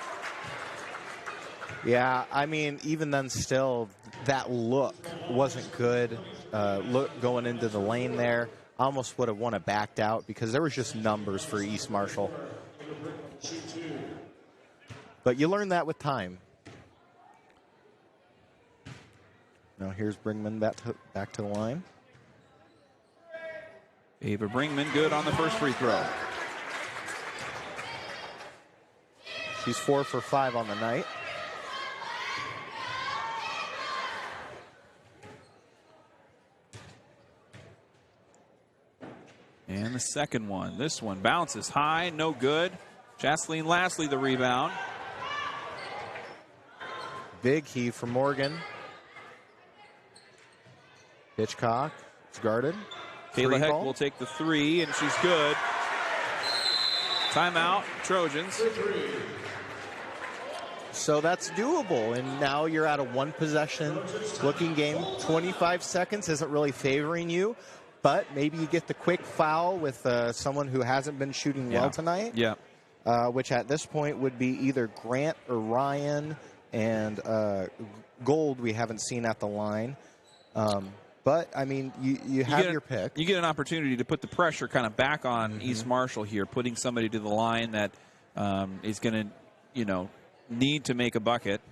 Yeah, I mean, even then still, that look wasn't good. Look going into the lane there. Almost would have won it backed out because there was just numbers for East Marshall. But you learn that with time. Now here's Brinkman back to the line. Ava Brinkman good on the first free throw. She's 4 for 5 on the night. And the second one. This one bounces high, no good. Jasleen Lastly the rebound. Big heave for Morgan. Hitchcock is guarded. Kayla Heck will take the 3, and she's good. Timeout, Trojans. So that's doable, and now you're at a 1-possession looking game. 25 seconds isn't really favoring you, but maybe you get the quick foul with someone who hasn't been shooting well tonight. Yeah. Which at this point would be either Grant or Ryan, and Gold we haven't seen at the line. But, I mean, you have your pick. You get an opportunity to put the pressure kind of back on East Marshall here, putting somebody to the line that is going to, need to make a bucket.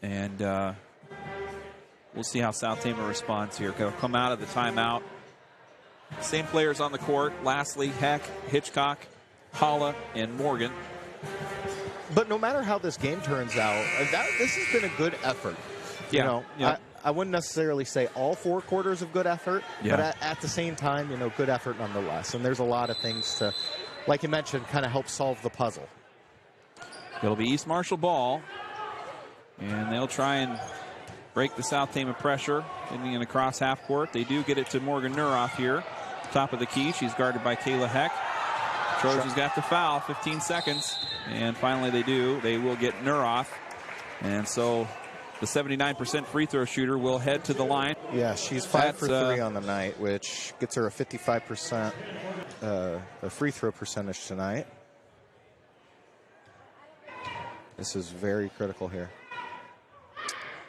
And we'll see how South Tama responds here. They'll come out of the timeout. Same players on the court. Lastly, Heck, Hitchcock, Holla, and Morgan. But no matter how this game turns out, this has been a good effort. Yeah. I wouldn't necessarily say all 4 quarters of good effort, but at the same time, good effort nonetheless. And there's a lot of things to, like you mentioned, kind of help solve the puzzle. It'll be East Marshall ball, and they'll try and break the South Tama pressure in across half court. They do get it to Morgan Nuroff here, top of the key. She's guarded by Kayla Heck. Trojans got the foul, 15 seconds, and finally they do. They will get Nuroff, and so the 79% free throw shooter will head to the line. Yeah, she's 5 for 3 on the night, which gets her a 55% free throw percentage tonight. This is very critical here.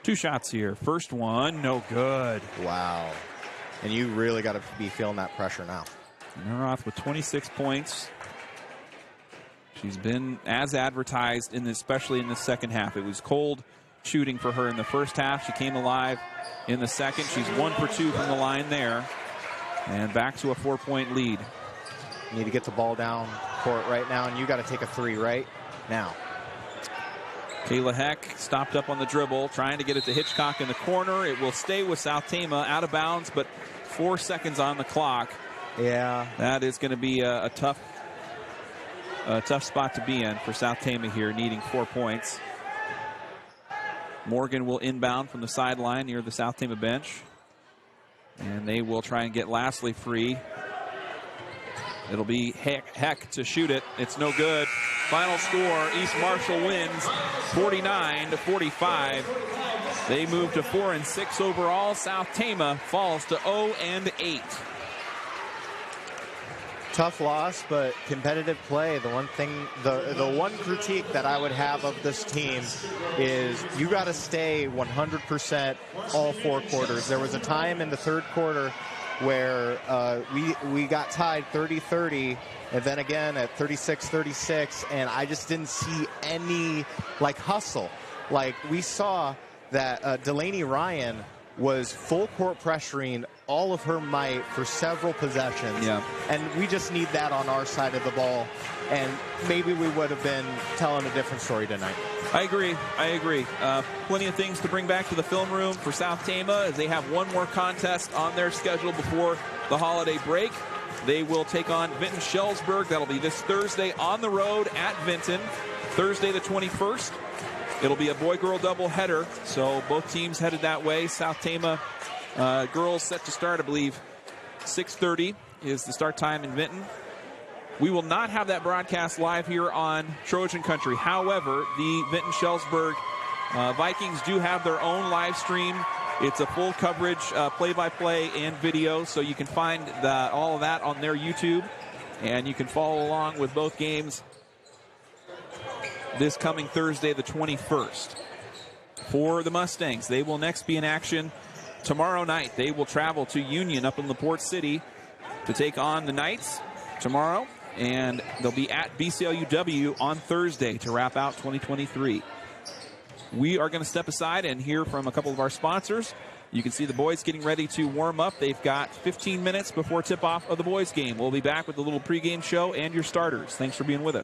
2 shots here. First one, no good. Wow. And you really got to be feeling that pressure now. Nuroff with 26 points. She's been as advertised, especially in the second half. It was cold shooting for her in the first half. She came alive in the second. She's 1 for 2 from the line there. And back to a 4-point lead. You need to get the ball down court right now, and you got to take a 3 right now. Kayla Heck stopped up on the dribble, trying to get it to Hitchcock in the corner. It will stay with South Tama, out of bounds, but 4 seconds on the clock. Yeah. That is going to be a tough spot to be in for South Tama here, needing 4 points. Morgan will inbound from the sideline near the South Tama bench. And they will try and get Lastly free. It'll be Heck to shoot it. It's no good. Final score, East Marshall wins 49-45. They move to 4-6 overall. South Tama falls to 0-8. Tough loss, but competitive play. The one thing, the one critique that I would have of this team is you got to stay 100% all 4 quarters. There was a time in the third quarter where we got tied 30-30, and then again at 36-36, and I just didn't see any hustle. We saw that Delaney Ryan was full court pressuring all of her might for several possessions. Yeah. And we just need that on our side of the ball. And maybe we would have been telling a different story tonight. I agree. Plenty of things to bring back to the film room for South Tama as they have one more contest on their schedule before the holiday break. They will take on Vinton Shellsburg. That'll be this Thursday on the road at Vinton. Thursday the 21st, it'll be a boy-girl doubleheader, so both teams headed that way. South Tama girls set to start, I believe, 6:30 is the start time in Vinton. We will not have that broadcast live here on Trojan Country. However, the Vinton-Shellsburg Vikings do have their own live stream. It's a full coverage, play-by-play and video, so you can find all of that on their YouTube, and you can follow along with both games this coming Thursday, the 21st. For the Mustangs, they will next be in action tomorrow night. They will travel to Union up in LaPorte City to take on the Knights tomorrow, and they'll be at BCLUW on Thursday to wrap out 2023. We are going to step aside and hear from a couple of our sponsors. You can see the boys getting ready to warm up. They've got 15 minutes before tip-off of the boys' game. We'll be back with a little pregame show and your starters. Thanks for being with us.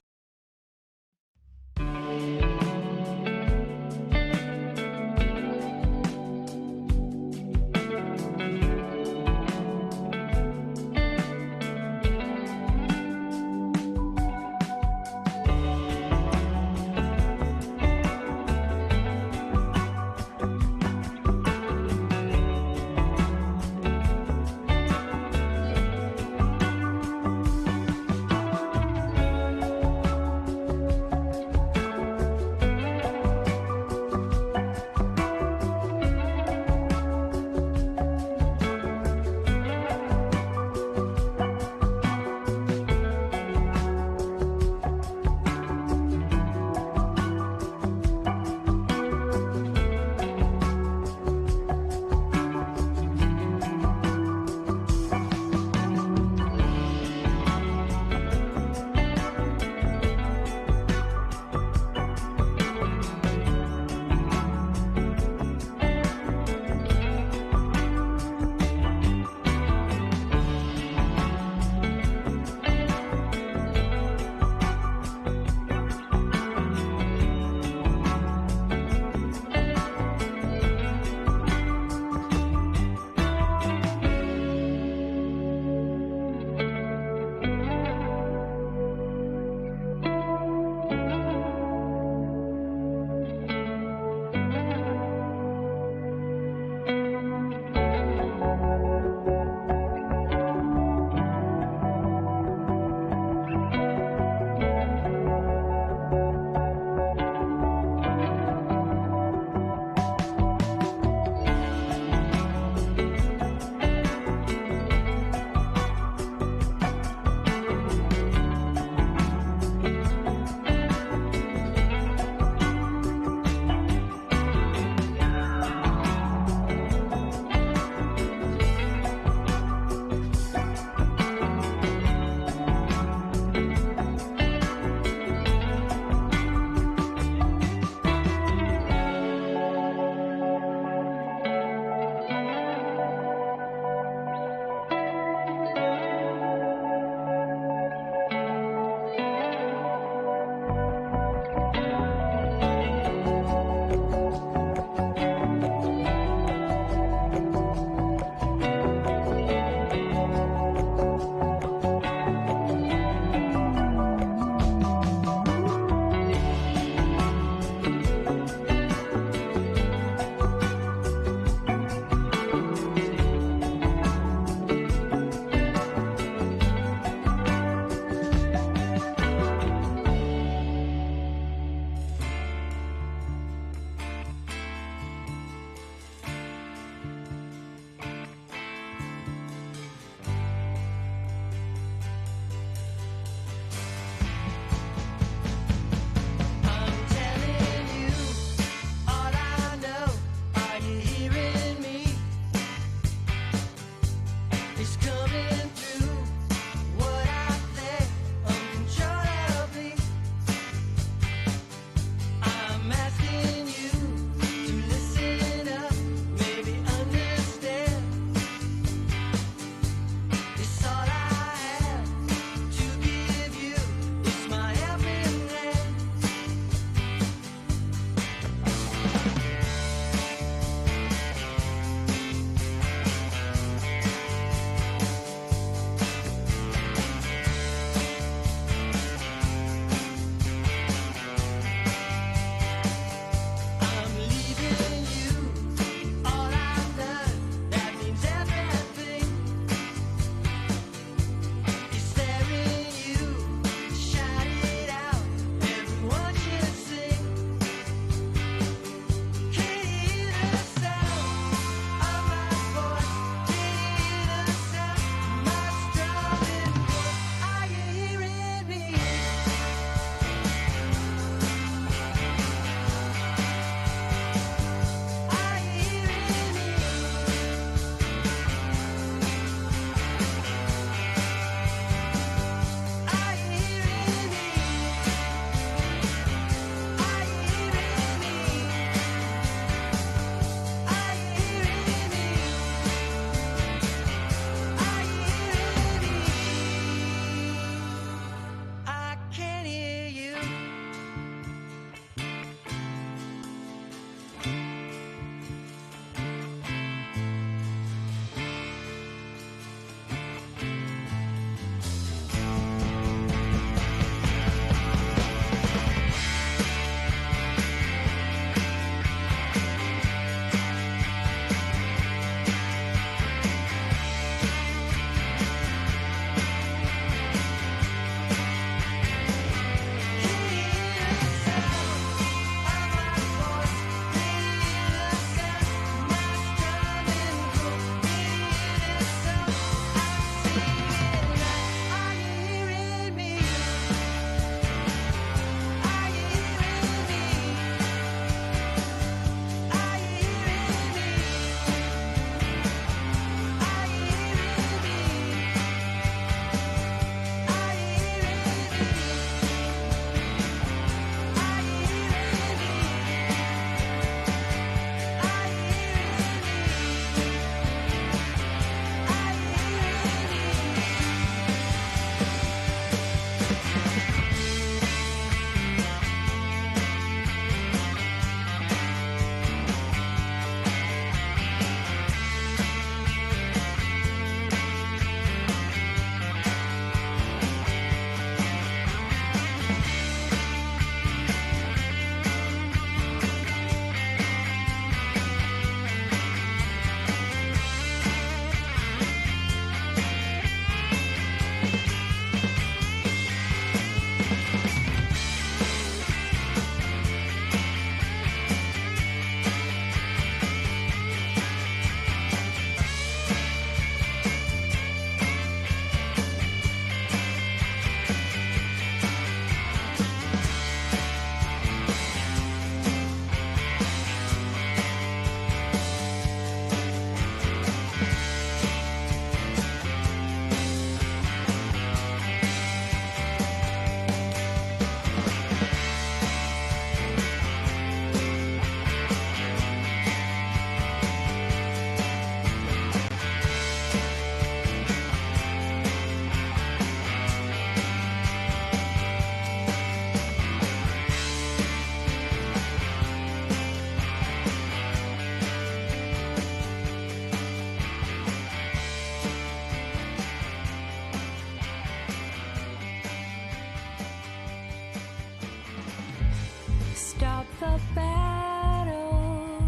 stop the battle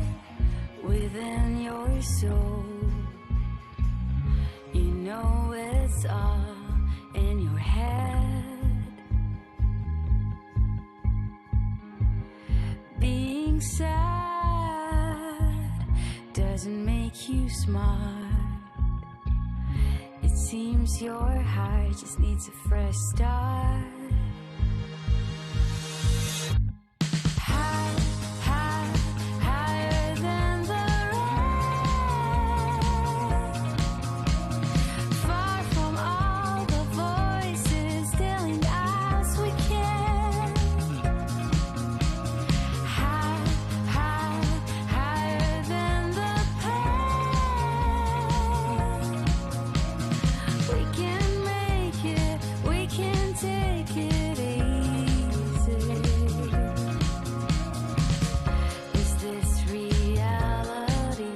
within your soul. You know it's all in your head. Being sad doesn't make you smart. It seems your heart just needs a fresh start. High, high, higher than the rest. Far from all the voices telling us we can't. High, high, higher than the past. We can make it, we can take it easy. Is this reality?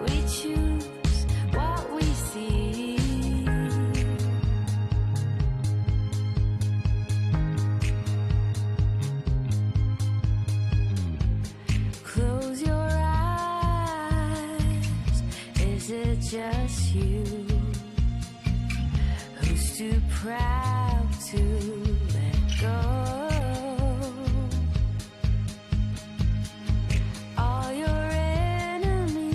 We choose what we see. Close your eyes. Is it just you who's too proud to let go? All your enemies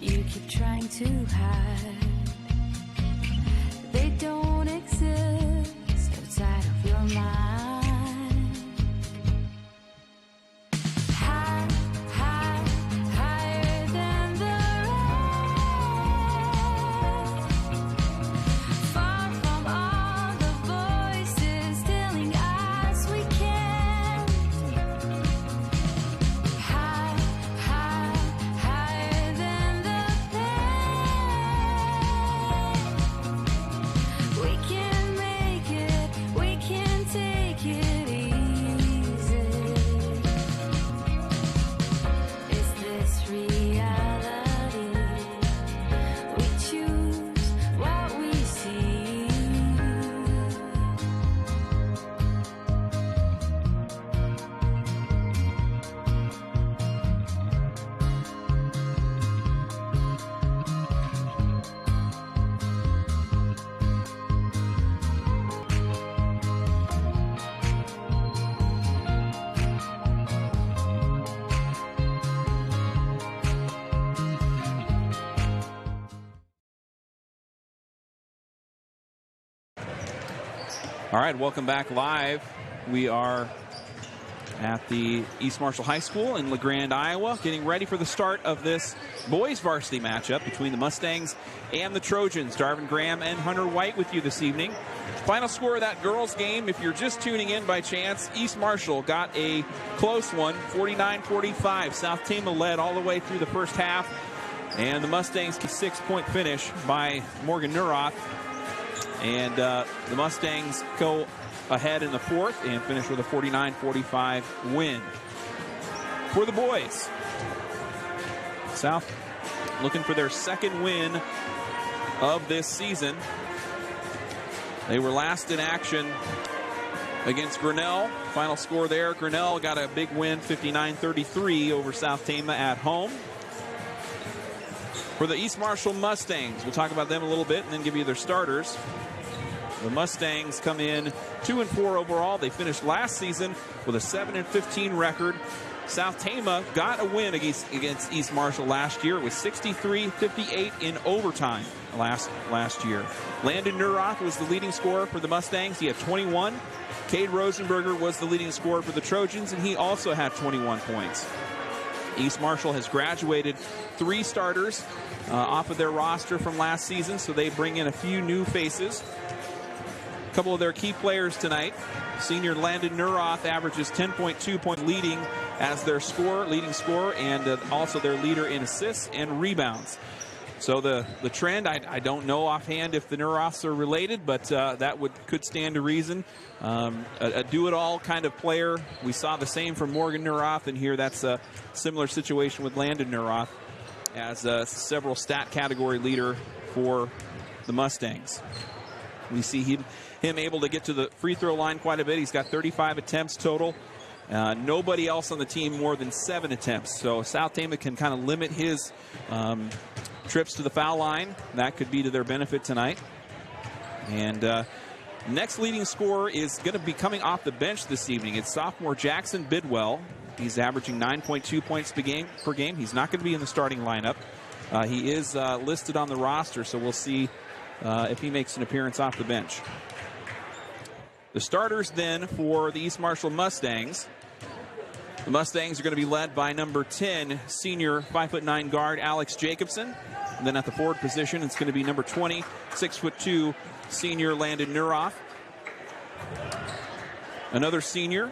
you keep trying to hide, they don't exist outside of your mind. High, high, higher than the rest. Far from all the voices telling us we can't. High, high, higher than the past. We can make it, we can take it easy. Is this reality? We choose what we see. All right, welcome back live. We are at the East Marshall High School in LeGrand, Iowa, getting ready for the start of this boys varsity matchup between the Mustangs and the Trojans. Darvin Graham and Hunter White with you this evening. Final score of that girls game, if you're just tuning in by chance, East Marshall got a close one, 49-45. South Tama led all the way through the first half, and the Mustangs get a 6-point finish by Morgan Neuroth. And the Mustangs go ahead in the fourth and finish with a 49-45 win. For the boys, South looking for their second win of this season. They were last in action against Grinnell. Final score there, Grinnell got a big win, 59-33 over South Tama at home. For the East Marshall Mustangs, we'll talk about them a little bit and then give you their starters. The Mustangs come in 2-4 overall. They finished last season with a 7-15 record. South Tama got a win against East Marshall last year. It was 63-58 in overtime last year. Landon Neuroth was the leading scorer for the Mustangs. He had 21. Cade Rosenberger was the leading scorer for the Trojans, and he also had 21 points. East Marshall has graduated 3 starters off of their roster from last season, so they bring in a few new faces. A couple of their key players tonight. Senior Landon Neuroth averages 10.2 points, leading as their leading scorer, and also their leader in assists and rebounds. So the trend, I don't know offhand if the Neuroths are related, but that could stand to reason. A do-it-all kind of player. We saw the same from Morgan Neuroth, and here that's a similar situation with Landon Neuroth as a several stat category leader for the Mustangs. We see him able to get to the free throw line quite a bit. He's got 35 attempts total. Nobody else on the team more than 7 attempts. So South Tama can kind of limit his trips to the foul line. That could be to their benefit tonight. And next leading scorer is going to be coming off the bench this evening. It's sophomore Jackson Bidwell. He's averaging 9.2 points per game. He's not going to be in the starting lineup. He is listed on the roster, so we'll see if he makes an appearance off the bench. The starters then for the East Marshall Mustangs. The Mustangs are going to be led by number 10, senior 5'9" guard Alex Jacobson. And then at the forward position, it's going to be number 20, 6'2", senior Landon Neuroff. Another senior,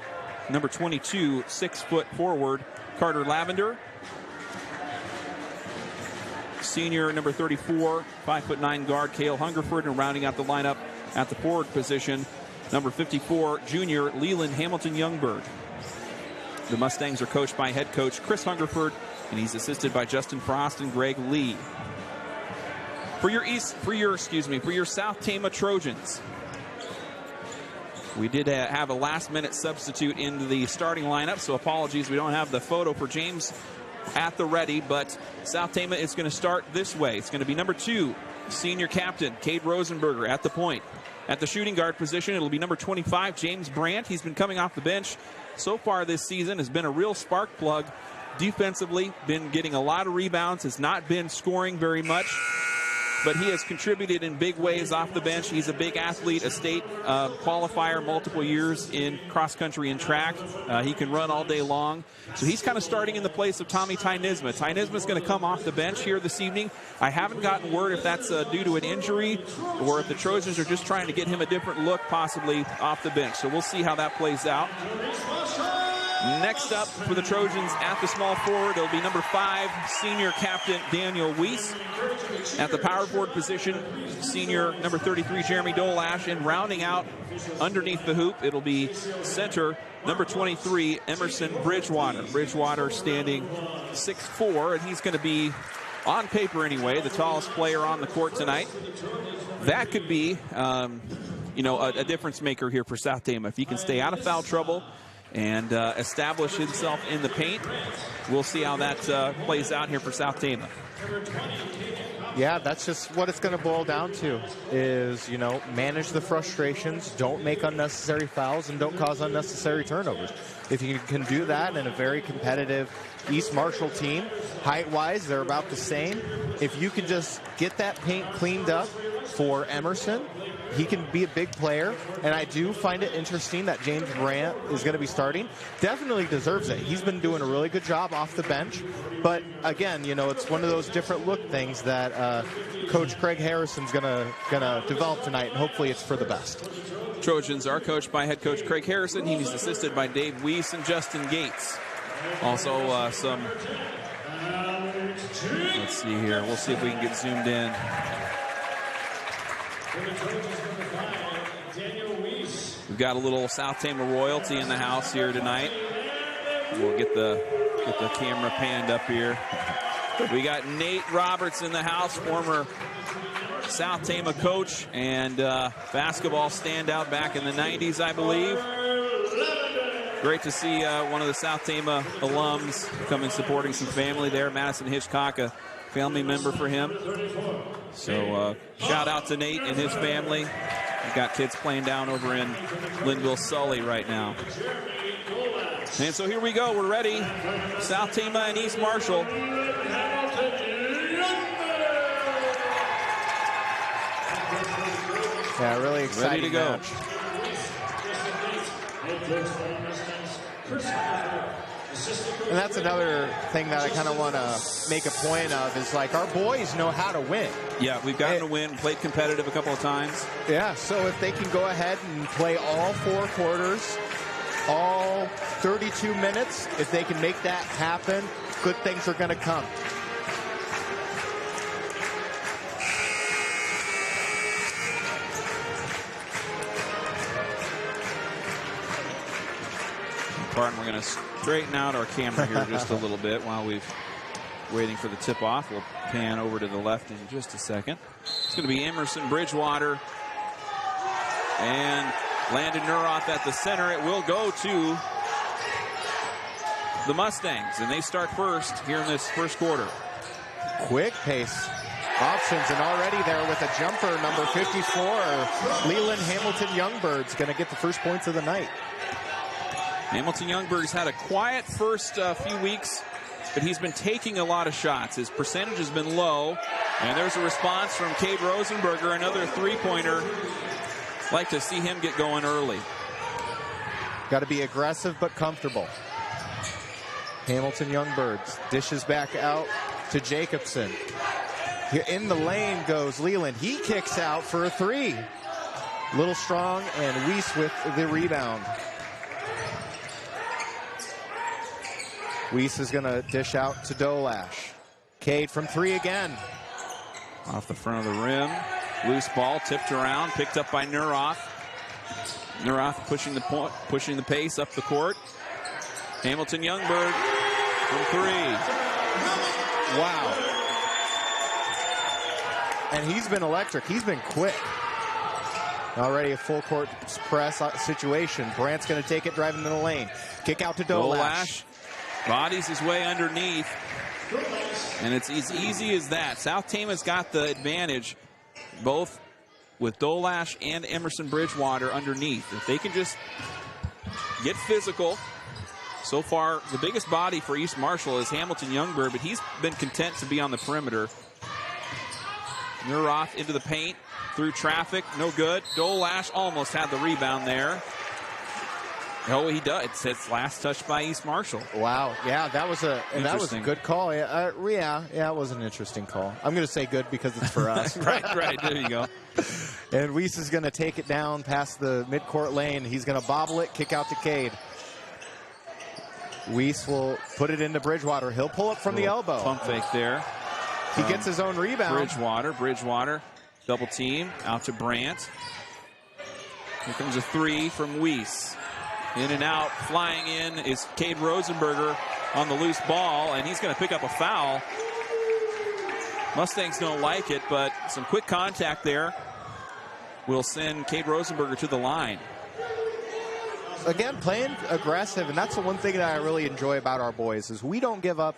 number 22, 6-foot forward Carter Lavender. Senior number 34, 5'9" guard Cale Hungerford, and rounding out the lineup at the forward position, number 54, junior Leland Hamilton Youngberg. The Mustangs are coached by head coach Chris Hungerford, and he's assisted by Justin Frost and Greg Lee. For your South Tama Trojans, we did have a last-minute substitute into the starting lineup, so apologies, we don't have the photo for James at the ready, but South Tama is going to start this way. It's going to be number 2, senior captain Cade Rosenberger at the point. At the shooting guard position, it'll be number 25, James Brandt. He's been coming off the bench so far this season, has been a real spark plug defensively, been getting a lot of rebounds, has not been scoring very much, but he has contributed in big ways off the bench. He's a big athlete, a state qualifier, multiple years in cross country and track. He can run all day long. So he's kind of starting in the place of Tommy Tynisma. Tynisma's going to come off the bench here this evening. I haven't gotten word if that's due to an injury or if the Trojans are just trying to get him a different look possibly off the bench. So we'll see how that plays out. Next up for the Trojans at the small forward, it'll be number 5, senior captain Daniel Weiss. At the power forward position, senior number 33, Jeremy Dolash. And rounding out underneath the hoop, it'll be center number 23, Emerson Bridgewater. Bridgewater standing 6'4", and he's going to be, on paper anyway, the tallest player on the court tonight. That could be, a difference maker here for South Tama. If he can stay out of foul trouble and establish himself in the paint, we'll see how that plays out here for South Tama. Yeah, that's just what it's going to boil down to is, manage the frustrations, don't make unnecessary fouls, and don't cause unnecessary turnovers. If you can do that in a very competitive East Marshall team, height-wise, they're about the same. If you can just get that paint cleaned up for Emerson, he can be a big player, and I do find it interesting that James Brandt is going to be starting. Definitely deserves it. He's been doing a really good job off the bench, but again, it's one of those different look things that Coach Craig Harrison's gonna develop tonight, and hopefully it's for the best. Trojans are coached by head coach Craig Harrison. He's assisted by Dave Weiss and Justin Gates. Also, let's see here. We'll see if we can get zoomed in. We've got a little South Tama royalty in the house here tonight. We'll get the camera panned up here. We got Nate Roberts in the house, former South Tama coach and basketball standout back in the 90s, I believe. Great to see one of the South Tama alums come in supporting some family there. Madison Hitchcock, a family member for him. So shout out to Nate and his family. We've got kids playing down over in Linville, Sully right now. And so here we go. We're ready. South Tama and East Marshall. Yeah, really exciting. Ready to go. Match. And that's another thing that I kind of want to make a point of is, like, our boys know how to win. Yeah, we've gotten to win, played competitive a couple of times. Yeah, so if they can go ahead and play all 4 quarters, all 32 minutes, if they can make that happen, good things are going to come. We're going to straighten out our camera here just a little bit while we're waiting for the tip-off. We'll pan over to the left in just a second. It's going to be Emerson Bridgewater and Landon Neuroth at the center. It will go to the Mustangs, and they start first here in this first quarter. Quick pace options, and already there with a jumper, number 54, Leland Hamilton Youngbird's going to get the first points of the night. Hamilton Youngbird's had a quiet first few weeks, but he's been taking a lot of shots. His percentage has been low, and there's a response from Cade Rosenberger, another three-pointer. Like to see him get going early. Got to be aggressive but comfortable. Hamilton Youngbirds dishes back out to Jacobson. Here in the lane goes Leland. He kicks out for a three. Little Strong and Weiss with the rebound. Weiss is going to dish out to Dolash. Cade from three again. Off the front of the rim. Loose ball tipped around, picked up by Nuroth. Nuroth pushing the pace up the court. Hamilton Youngbird from three. Wow. And he's been electric. He's been quick. Already a full court press situation. Brandt's going to take it driving in the lane. Kick out to Dolash. Bodies his way underneath. And it's as easy as that. South Tama's got the advantage, both with Dolash and Emerson Bridgewater underneath. If they can just get physical. So far, the biggest body for East Marshall is Hamilton Youngbird, but he's been content to be on the perimeter. Nuroth into the paint, through traffic, no good. Dolash almost had the rebound there. Oh, he does. It's his last touch by East Marshall. Wow, yeah, that was a good call. Yeah, it was an interesting call. I'm going to say good because it's for us. right, there you go. And Weiss is going to take it down past the midcourt lane. He's going to bobble it, kick out to Cade. Weiss will put it into Bridgewater. He'll pull up from the elbow. Pump fake there. He gets his own rebound. Bridgewater, double team, out to Brandt. Here comes a three from Weiss. In and out, flying in is Cade Rosenberger on the loose ball, and he's going to pick up a foul. Mustangs don't like it, but some quick contact there will send Cade Rosenberger to the line. Again, playing aggressive, and that's the one thing that I really enjoy about our boys is we don't give up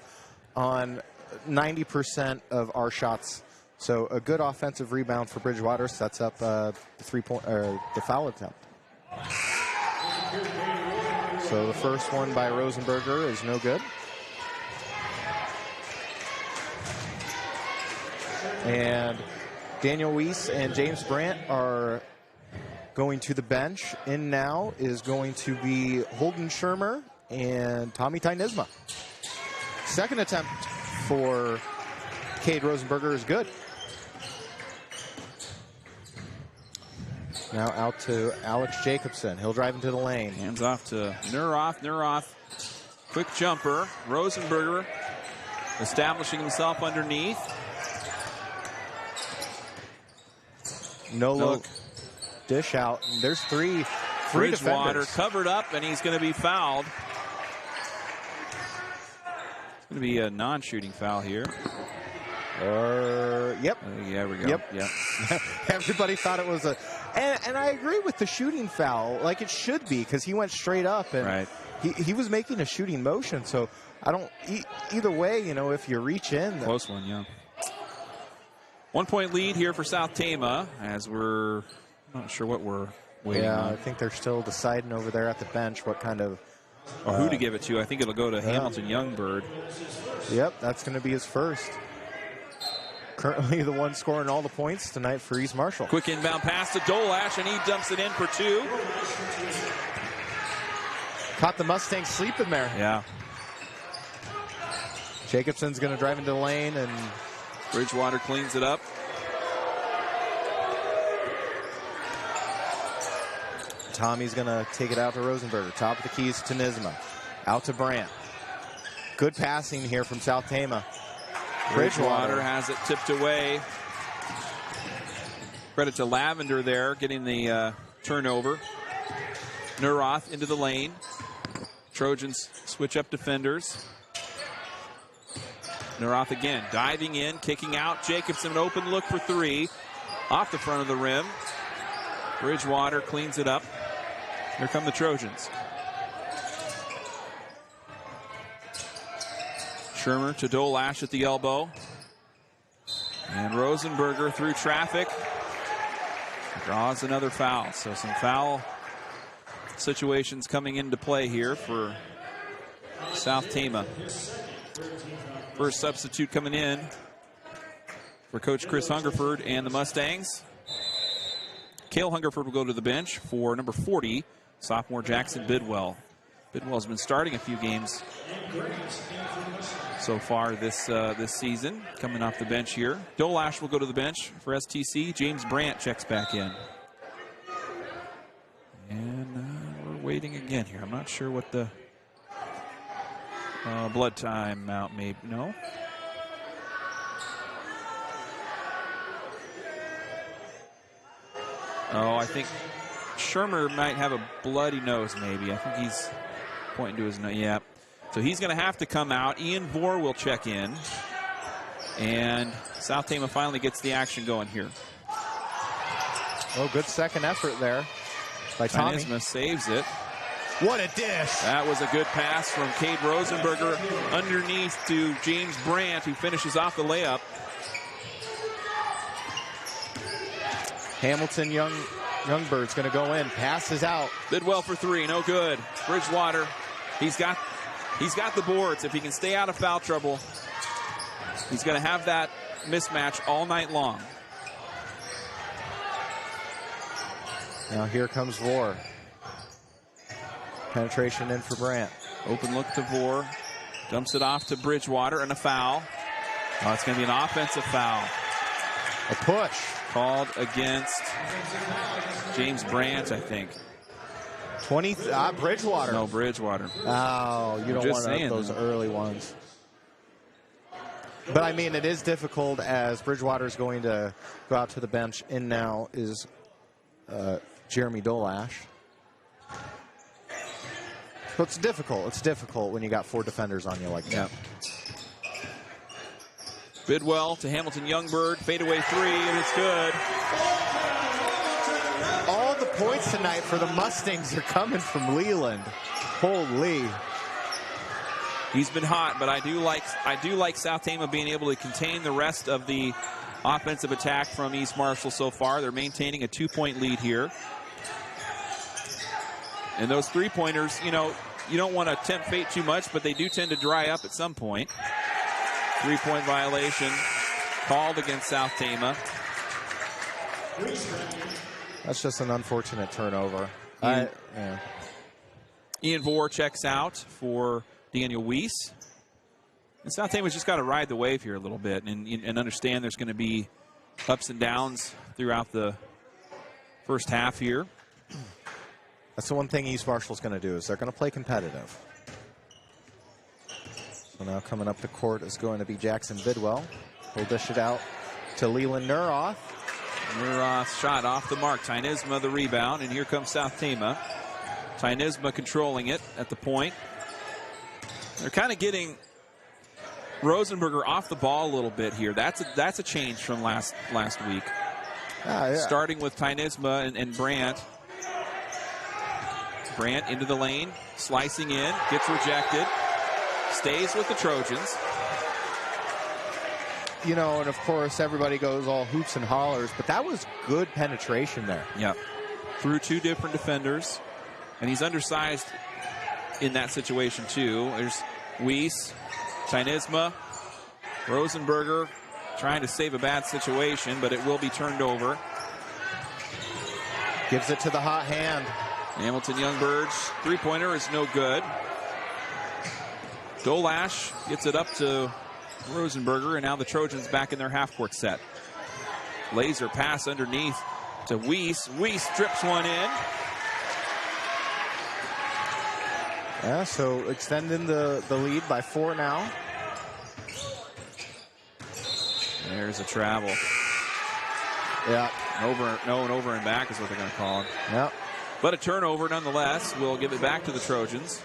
on 90% of our shots. So a good offensive rebound for Bridgewater sets up the foul attempt. So the first one by Rosenberger is no good. And Daniel Weiss and James Brandt are going to the bench. In now is going to be Holden Shermer and Tommy Tynisma. Second attempt for Cade Rosenberger is good. Now out to Alex Jacobson. He'll drive into the lane. Hands off to Nuroth. Quick jumper. Rosenberger establishing himself underneath. No look. Dish out. There's three Bridgewater defenders. covered up, and he's going to be fouled. It's going to be a non-shooting foul here. Yep. Yeah, we go. Yep. Everybody thought it was a... And I agree with the shooting foul, like it should be, because he went straight up, and right. he was making a shooting motion, so I don't... Either way, you know, if you reach in... Close one, yeah. 1 point lead here for South Tama, as we're not sure what we're waiting on. I think they're still deciding over there at the bench what kind of... Or who to give it to. I think it'll go to Hamilton Youngbird. Yep, that's going to be his first. Currently the one scoring all the points tonight for East Marshall. Quick inbound pass to Dolash, and he dumps it in for two. Caught the Mustangs sleeping there. Yeah. Jacobson's going to drive into the lane, and Bridgewater cleans it up. Tommy's going to take it out to Rosenberger. Top of the keys to Nisma. Out to Brandt. Good passing here from South Tama. Bridgewater has it tipped away. Credit to Lavender there, getting the turnover. Nuroth into the lane. Trojans switch up defenders. Nuroth again, diving in, kicking out. Jacobson, open look for three. Off the front of the rim. Bridgewater cleans it up. Here come the Trojans. Shermer to Dolash at the elbow. And Rosenberger through traffic draws another foul. So some foul situations coming into play here for South Tama. First substitute coming in for Coach Chris Hungerford and the Mustangs. Cale Hungerford will go to the bench for number 40, sophomore Jackson Bidwell. Bidwell's been starting a few games so far this season, coming off the bench here. Dolash will go to the bench for STC. James Brandt checks back in. And we're waiting again here. I'm not sure what the blood time out may. No? Oh, I think Shermer might have a bloody nose maybe. I think he's pointing to his nose. Yeah. So he's going to have to come out. Ian Vore will check in. And South Tama finally gets the action going here. Oh, good second effort there by Tommy. Tynisma saves it. What a dish. That was a good pass from Cade Rosenberger underneath to James Brandt, who finishes off the layup. Hamilton Youngbird's going to go in. Passes out. Bidwell for three. No good. Bridgewater. He's got the boards. If he can stay out of foul trouble, he's going to have that mismatch all night long. Now here comes Vore. Penetration in for Brandt. Open look to Vore. Dumps it off to Bridgewater and a foul. Oh, it's going to be an offensive foul. A push. Called against James Brandt, I think. Bridgewater. No, Bridgewater. Oh, you don't want those early ones. But, I mean, it is difficult as Bridgewater's going to go out to the bench. In now is Jeremy Dolash. So it's difficult. It's difficult when you got four defenders on you like that. Bidwell to Hamilton Youngbird. Fadeaway three, and it's good. All the points tonight for the Mustangs are coming from Leland. Holy. He's been hot, but I do like South Tama being able to contain the rest of the offensive attack from East Marshall so far. They're maintaining a 2-point lead here. And those three-pointers, you don't want to tempt fate too much, but they do tend to dry up at some point. 3-point violation called against South Tama. That's just an unfortunate turnover. Ian Vore checks out for Daniel Weiss. And South Tama's just got to ride the wave here a little bit and understand there's going to be ups and downs throughout the first half here. That's the one thing East Marshall's going to do is they're going to play competitive. So now coming up the court is going to be Jackson Bidwell. He'll dish it out to Leland Nuroth. Nuroth's shot off the mark. Tynisma the rebound, and here comes South Tama. Tynisma controlling it at the point. They're kind of getting Rosenberger off the ball a little bit here. That's a change from last week. Starting with Tynisma and Brandt. Brandt into the lane, slicing in, gets rejected. Stays with the Trojans. And of course, everybody goes all hoops and hollers, but that was good penetration there. Yeah. Through two different defenders. And he's undersized in that situation, too. There's Weiss, Tynisma, Rosenberger trying to save a bad situation, but it will be turned over. Gives it to the hot hand. Hamilton Youngbird's three-pointer is no good. Dolash gets it up to Rosenberger, and now the Trojans back in their half-court set. Laser pass underneath to Weiss. Weiss strips one in. Yeah, so extending the lead by 4 now. There's a travel. Yeah. Over and back is what they're going to call it. Yeah. But a turnover nonetheless. We'll give it back to the Trojans.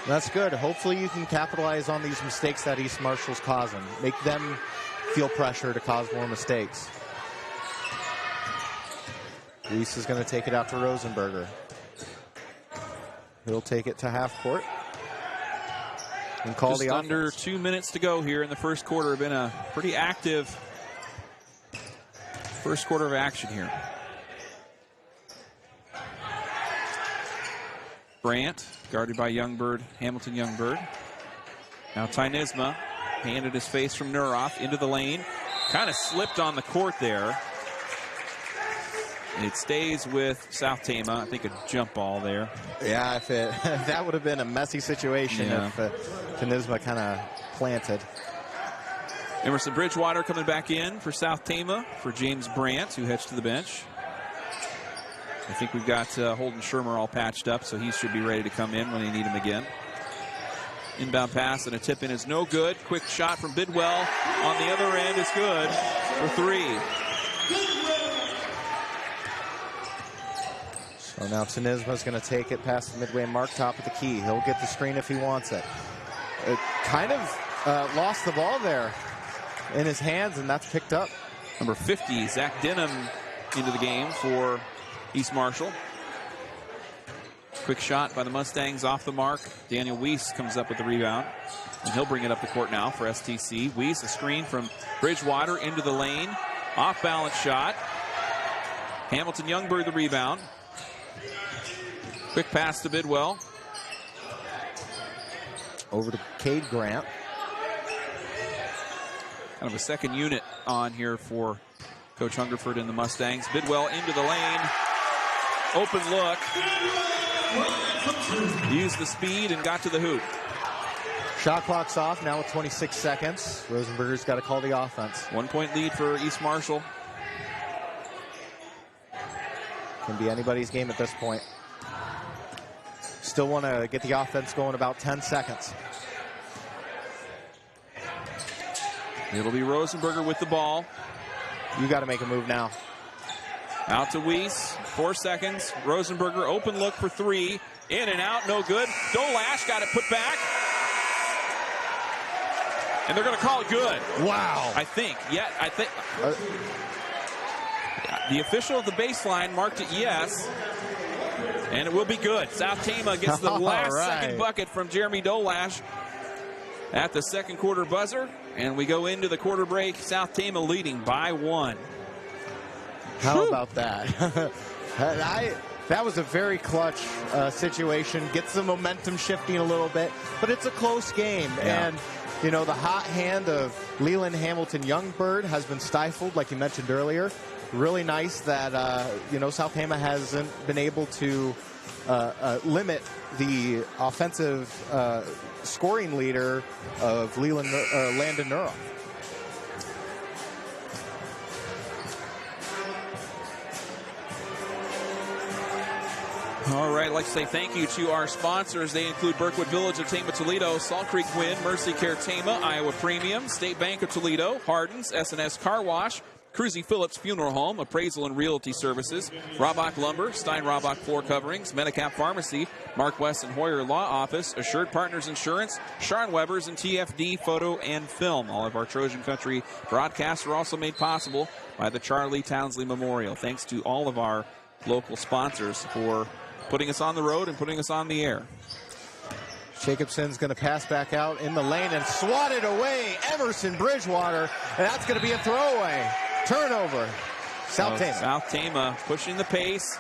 That's good. Hopefully you can capitalize on these mistakes that East Marshall's causing. Make them feel pressure to cause more mistakes. Weiss is going to take it out to Rosenberger. He'll take it to half court. and call Just the offense. under 2 minutes to go here in the first quarter. Been a pretty active first quarter of action here. Brandt, guarded by Youngberg, Hamilton Youngberg. Now Tynisma handed his face from Nuroff into the lane. Kind of slipped on the court there. It stays with South Tama. I think a jump ball there. Yeah, if it that would have been a messy situation if Tynisma kind of planted. Emerson Bridgewater coming back in for South Tama for James Brandt, who heads to the bench. I think we've got Holden Shermer all patched up, so he should be ready to come in when they need him again. Inbound pass and a tip in is no good. Quick shot from Bidwell on the other end is good for 3. So now Tynisma's going to take it past the midway mark, top of the key. He'll get the screen if he wants it. Kind of lost the ball there in his hands, and that's picked up. Number 50, Zach Denham into the game for East Marshall. Quick shot by the Mustangs off the mark. Daniel Weiss comes up with the rebound, and he'll bring it up the court now for STC. Weiss, a screen from Bridgewater into the lane. Off-balance shot. Hamilton Youngberg the rebound. Quick pass to Bidwell. Over to Cade Grant. Kind of a second unit on here for Coach Hungerford and the Mustangs. Bidwell into the lane. Open look. Used the speed and got to the hoop. Shot clock's off now with 26 seconds. Rosenberger's got to call the offense. 1 point lead for East Marshall. Can be anybody's game at this point. Still want to get the offense going about 10 seconds. It'll be Rosenberger with the ball. You got to make a move now. Out to Weiss. 4 seconds. Rosenberger, open look for 3. In and out, no good. Dolash got it put back. And they're going to call it good. Wow. I think. Yeah, I think. The official at the baseline marked it yes. And it will be good. South Tama gets the last second bucket from Jeremy Dolash at the second quarter buzzer. And we go into the quarter break. South Tama leading by 1. How about that? That was a very clutch situation. Gets the momentum shifting a little bit. But it's a close game. Yeah. And, you know, the hot hand of Leland Hamilton Youngberg has been stifled, like you mentioned earlier. Really nice that, South Tama hasn't been able to limit the offensive scoring leader of Landon Nuroff. All right, I'd like to say thank you to our sponsors. They include Berkwood Village of Tama, Toledo, Salt Creek Wind, Mercy Care Tama, Iowa Premium, State Bank of Toledo, Hardin's, S&S Car Wash, Cruzy Phillips Funeral Home, Appraisal and Realty Services, Robach Lumber, Stein Robach Floor Coverings, Medicap Pharmacy, Mark West and Hoyer Law Office, Assured Partners Insurance, Sharn Weber's, and TFD Photo and Film. All of our Trojan Country broadcasts are also made possible by the Charlie Townsley Memorial. Thanks to all of our local sponsors for putting us on the road and putting us on the air. Jacobson's going to pass back out in the lane and swat it away. Emerson Bridgewater, and that's going to be a throwaway. Turnover. South Tama. South Tama pushing the pace,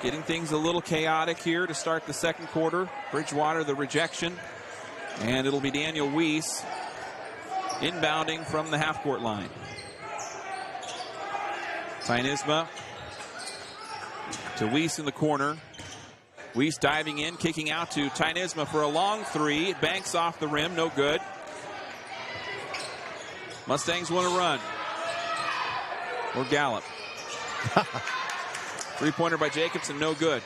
getting things a little chaotic here to start the second quarter. Bridgewater, the rejection, and it'll be Daniel Weiss inbounding from the half-court line. Tynisma to Weiss in the corner. Weiss diving in, kicking out to Tynisma for a long 3. Banks off the rim, no good. Mustangs want to run. Or Gallup. 3-pointer by Jacobson, no good.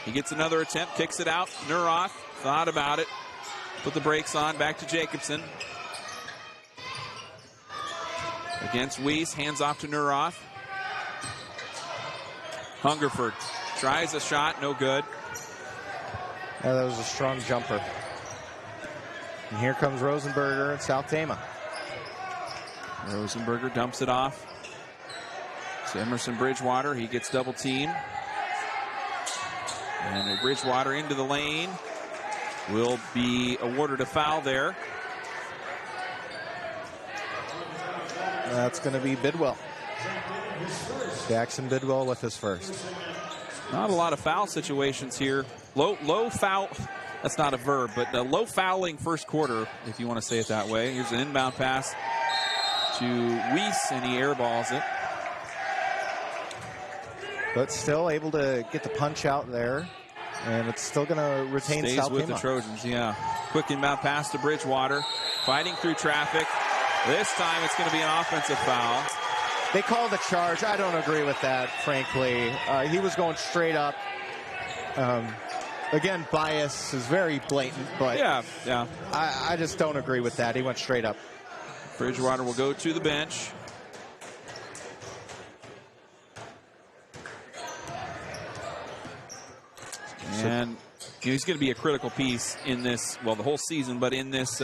He gets another attempt, kicks it out. Nuroff thought about it. Put the brakes on, back to Jacobson. Against Weiss, hands off to Nuroff. Hungerford tries a shot, no good. Yeah, that was a strong jumper. And here comes Rosenberger and South Tama. Rosenberger dumps it off to Emerson Bridgewater. He gets double teamed. And Bridgewater into the lane. will be awarded a foul there. That's going to be Bidwell. Jackson Bidwell with his first. Not a lot of foul situations here. Low foul. That's not a verb, but low fouling first quarter, if you want to say it that way. Here's an inbound pass to Weiss, and he airballs it. But still able to get the punch out there, and it's still going to retain Stays South with Tama. the Trojans, yeah. Quick inbound pass to Bridgewater, fighting through traffic. This time it's going to be an offensive foul. They called the charge. I don't agree with that, frankly. He was going straight up. Again, bias is very blatant, but Yeah. I just don't agree with that. He went straight up. Bridgewater will go to the bench. And he's going to be a critical piece in this, well, the whole season, but in this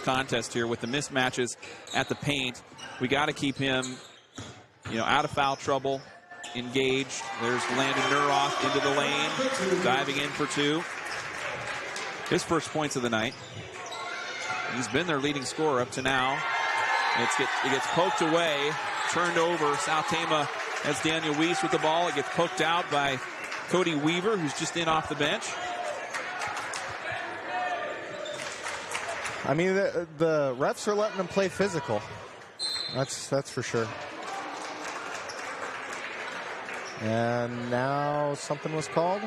contest here with the mismatches at the paint. We got to keep him, out of foul trouble, engaged. There's Landon Nuroff into the lane, diving in for two. His first points of the night. He's been their leading scorer up to now. It gets poked away, turned over. South Tama has Daniel Weiss with the ball. It gets poked out by Cody Weaver, who's just in off the bench. I mean, the refs are letting them play physical. That's for sure. And now something was called.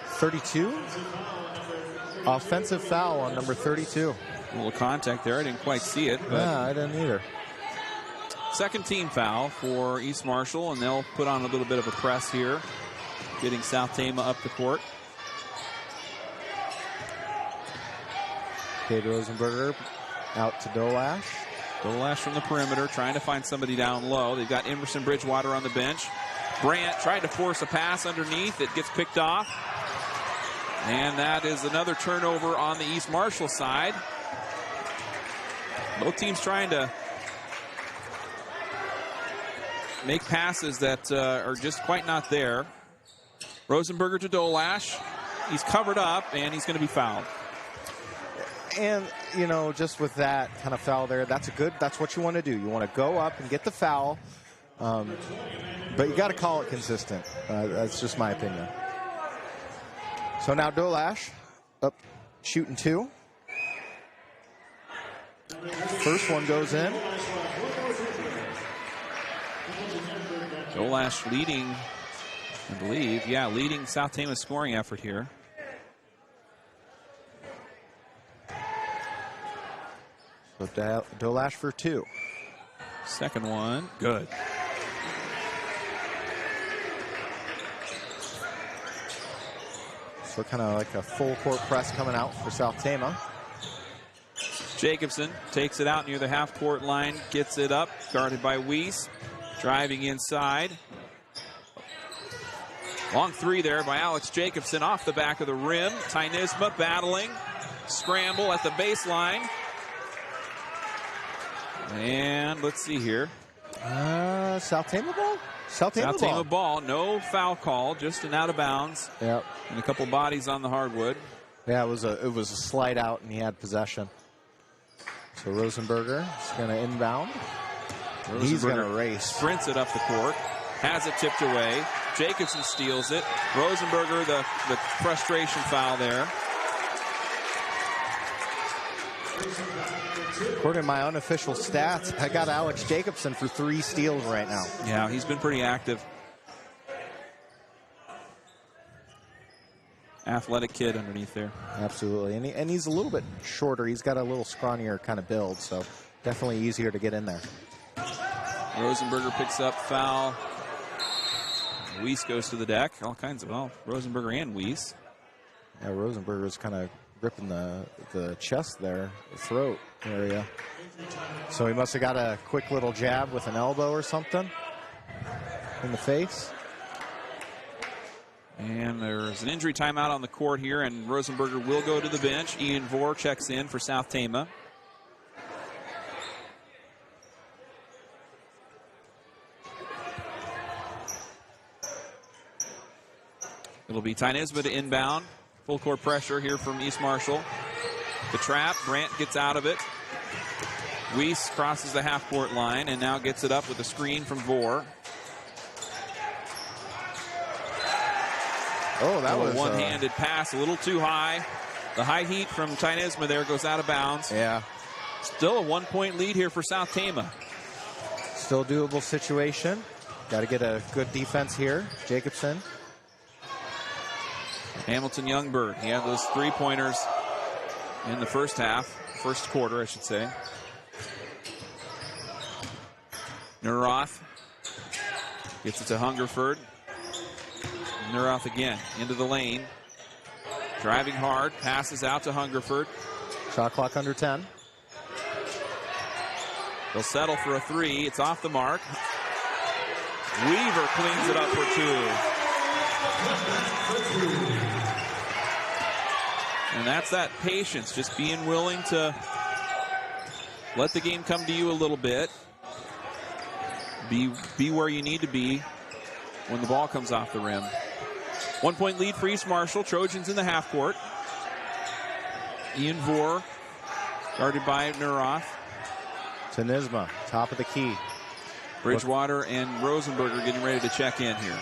32. Offensive foul on number 32. A little contact there. I didn't quite see it. But Yeah, I didn't either. second team foul for East Marshall, and they'll put on a little bit of a press here, getting South Tama up the court. Cade Rosenberger out to Dolash. Dolash from the perimeter, trying to find somebody down low. They've got Emerson Bridgewater on the bench. Brandt tried to force a pass underneath. It gets picked off. And that is another turnover on the East Marshall side. Both teams trying to make passes that are just quite not there. Rosenberger to Dolash. He's covered up, and he's going to be fouled. And, just with that kind of foul there, that's what you want to do. You want to go up and get the foul, but you got to call it consistent. That's just my opinion. So now Dolash up shooting two. First one goes in. Dolash leading, I believe, leading South Tama's scoring effort here. So Dolash for two. Second one, good. So kind of like a full court press coming out for South Tama. Jacobson takes it out near the half-court line, gets it up, guarded by Weiss, driving inside. Long three there by Alex Jacobson off the back of the rim. Tynisma battling, scramble at the baseline. And let's see here. South Tama ball? South Tama ball. No foul call, just an out of bounds. Yep. And a couple bodies on the hardwood. Yeah, it was a slide out, and he had possession. So Rosenberger is going to inbound. He's going to race. Sprints it up the court. Has it tipped away. Jacobson steals it. Rosenberger, the frustration foul there. According to my unofficial stats, I got Alex Jacobson for 3 steals right now. Yeah, he's been pretty active. Athletic kid underneath there. Absolutely. And he's a little bit shorter. He's got a little scrawnier kind of build, so definitely easier to get in there. Rosenberger picks up foul. Weiss goes to the deck. All kinds of, Rosenberger and Weiss. Yeah, Rosenberger's kind of gripping the chest there, the throat area. So he must have got a quick little jab with an elbow or something in the face. And there's an injury timeout on the court here, and Rosenberger will go to the bench. Ian Vore checks in for South Tama. It'll be Tynisma to inbound Full court pressure here from East Marshall. The trap, Brandt gets out of it. Weiss crosses the half-court line and now gets it up with a screen from Vore. Oh, that was a one-handed pass, a little too high. The high heat from Tynesma there goes out of bounds. Yeah. Still a 1-point lead here for South Tama. Still doable situation. Got to get a good defense here. Jacobson. Hamilton Youngberg. He had those three-pointers in the first quarter, I should say. Neuroth gets it to Hungerford. Neuroth again into the lane. Driving hard, passes out to Hungerford. Shot clock under 10. They'll settle for a three. It's off the mark. Weaver cleans it up for two. And that's that patience, just being willing to let the game come to you a little bit. Be where you need to be when the ball comes off the rim. 1-point lead for East Marshall. Trojans in the half court. Ian Vore, guarded by Neuroth. Tynesma, top of the key. Bridgewater and Rosenberger getting ready to check in here.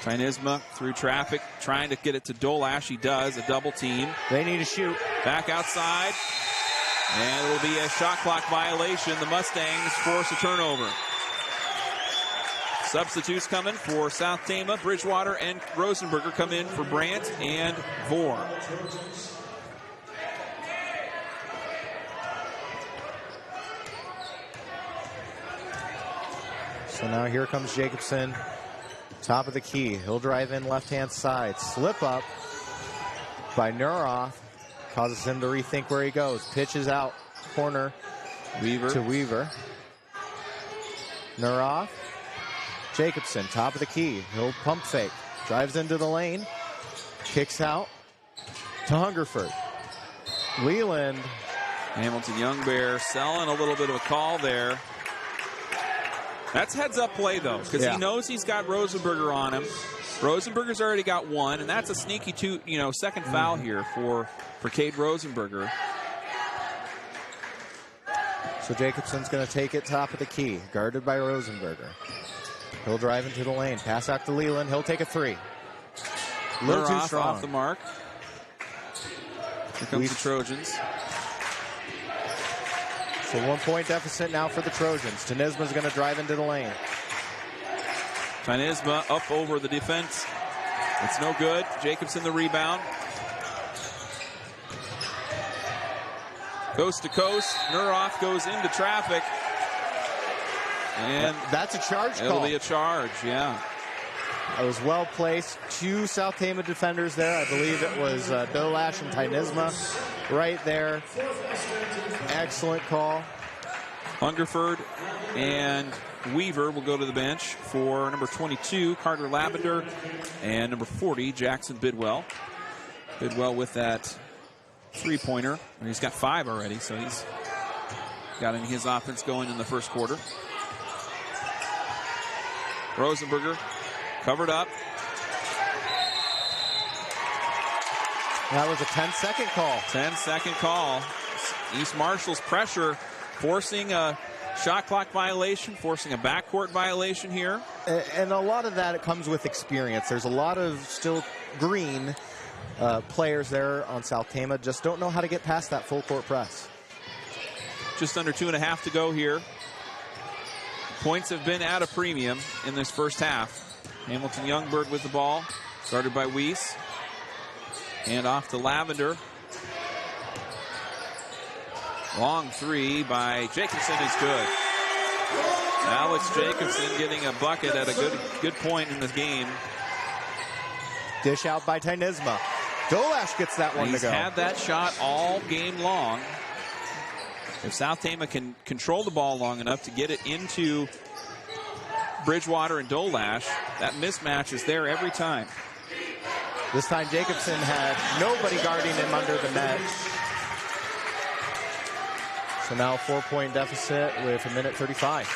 Tynesma through traffic, trying to get it to Dolash. He does, a double team. They need to shoot. Back outside. And it will be a shot clock violation. The Mustangs force a turnover. Substitutes coming for South Tama. Bridgewater and Rosenberger come in for Brandt and Vore. So now here comes Jacobson. Top of the key. He'll drive in left-hand side. Slip up by Neuroth. Causes him to rethink where he goes. Pitches out corner to Weaver. Neuroth. Jacobson, top of the key. He'll pump fake. Drives into the lane. Kicks out to Hungerford. Leland. Hamilton Youngbear selling a little bit of a call there. That's heads-up play, though, because he knows he's got Rosenberger on him. Rosenberger's already got one, and that's a sneaky second foul here for Cade Rosenberger. So Jacobson's going to take it top of the key, guarded by Rosenberger. He'll drive into the lane, pass out to Leland. He'll take a three. A little too strong. Off the mark. Here comes the Trojans. So 1-point deficit now for the Trojans. Tynesma's going to drive into the lane. Tynesma up over the defense. It's no good. Jacobson the rebound. Coast to coast. Neuroth goes into traffic. And that's a charge call. It'll be a charge, yeah. It was well placed. Two South Tama defenders there. I believe it was Dolash and Tynesma right there. Excellent call. Hungerford and Weaver will go to the bench for number 22, Carter Lavender, and number 40, Jackson Bidwell. Bidwell with that three-pointer. And he's got 5 already, so he's got his offense going in the first quarter. Rosenberger covered up. That was a 10-second call. 10-second call. East Marshall's pressure forcing a shot clock violation, forcing a backcourt violation here. And a lot of that, it comes with experience. There's a lot of still green players there on South Tama. Just don't know how to get past that full court press. Just under 2.5 to go here. Points have been at a premium in this first half. Hamilton Youngberg with the ball, guarded by Weiss. And off to Lavender. Long three by Jacobson is good. Alex Jacobson getting a bucket at a good point in this game. Dish out by Tynesma. Dolash gets that one to go. He's had that shot all game long. If South Tama can control the ball long enough to get it into Bridgewater and Dolash, that mismatch is there every time. This time Jacobson had nobody guarding him under the net. So now a 4-point deficit with 1:35.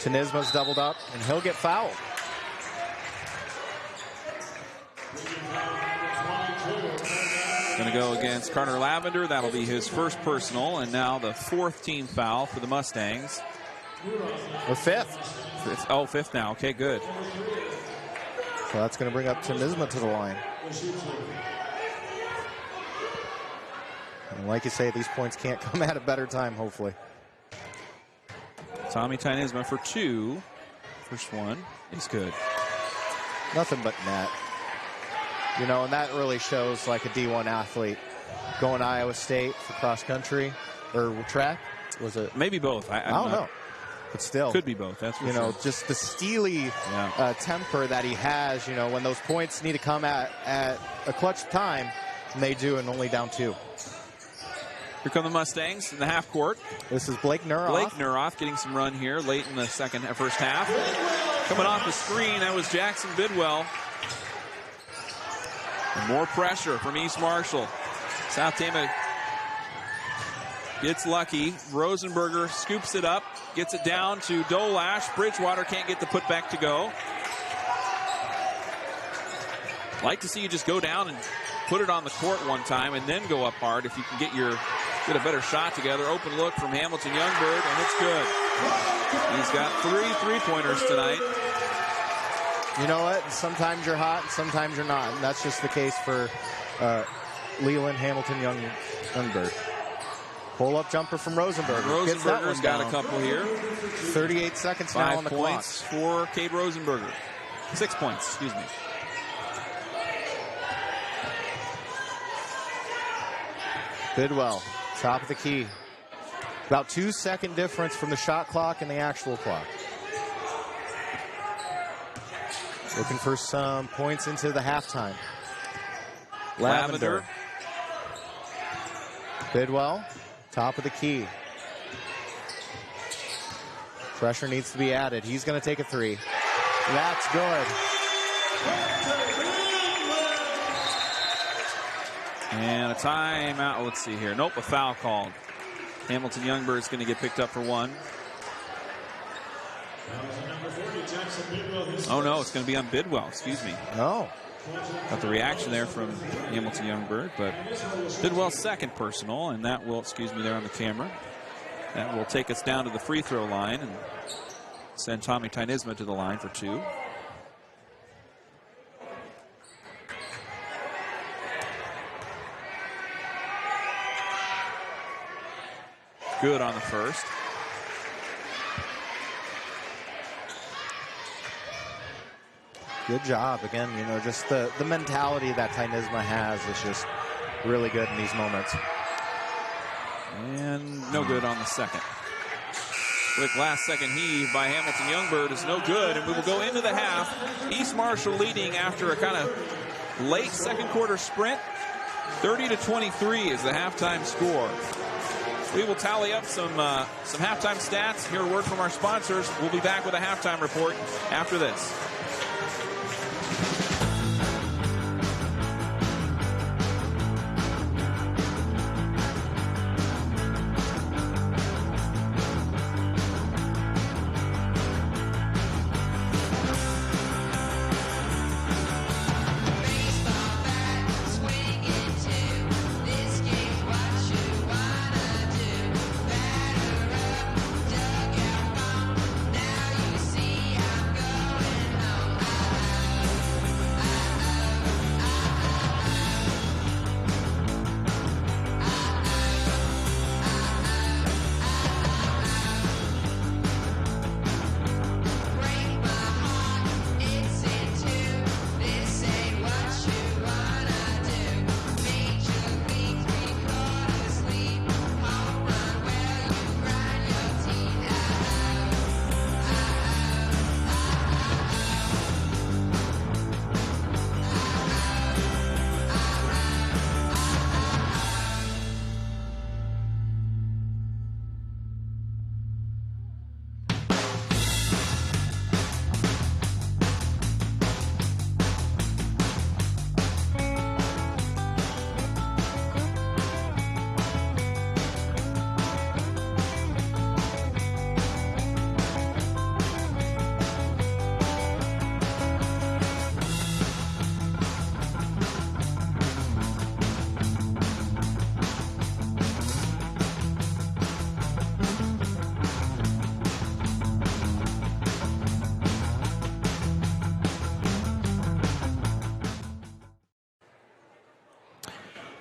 Tynesma's doubled up, and he'll get fouled. Going to go against Carter Lavender. That'll be his first personal, and now the 4th team foul for the Mustangs. Or 5th. Fifth now. Okay, good. So that's going to bring up Tanisma to the line. And like you say, these points can't come at a better time, hopefully. Tommy Tanisma for 2. First one is good. Nothing but net. You know, and that really shows like a D1 athlete. Going to Iowa State for cross country or track. Was it? Maybe both. I don't know. But still. Could be both. That's for you know, sure. just the steely temper that he has, you know, when those points need to come at a clutch time, and they do, and only down 2. Here come the Mustangs in the half court. This is Blake Nuroff. Blake Nuroff getting some run here late in the first half. Coming off the screen, that was Jackson Bidwell. And more pressure from East Marshall. South Tama gets lucky. Rosenberger scoops it up, gets it down to Dolash. Bridgewater can't get the putback to go. Like to see you just go down and put it on the court one time and then go up hard if you can get a better shot together. Open look from Hamilton Youngberg, and it's good. He's got 3 3-pointers tonight. You know what? Sometimes you're hot, and sometimes you're not. And that's just the case for Leland Hamilton Youngberg. Pull-up jumper from Rosenberger. Rosenberger's got a couple here. 38 seconds now on the clock. 5 points for Cade Rosenberger. 6 points, excuse me. Bidwell, top of the key. About 2-second difference from the shot clock and the actual clock. Looking for some points into the halftime. Lavender. Bidwell, top of the key. Pressure needs to be added. He's going to take a 3. That's good. And a timeout. Let's see here. Nope, a foul called. Hamilton Youngberg is going to get picked up for 1. Oh, no, it's going to be on Bidwell. Excuse me. Oh. Got the reaction there from Hamilton Youngberg, but Bidwell's second personal, and that will, excuse me, there on the camera. That will take us down to the free throw line and send Tommy Tynisma to the line for 2. Good on the first. Good job. Again, you know, just the mentality that Tynisma has is just really good in these moments. And no good on the second. Quick last-second heave by Hamilton Youngberg is no good, and we will go into the half. East Marshall leading after a kind of late second-quarter sprint. 30-23 is the halftime score. We will tally up some halftime stats. Hear a word from our sponsors. We'll be back with a halftime report after this.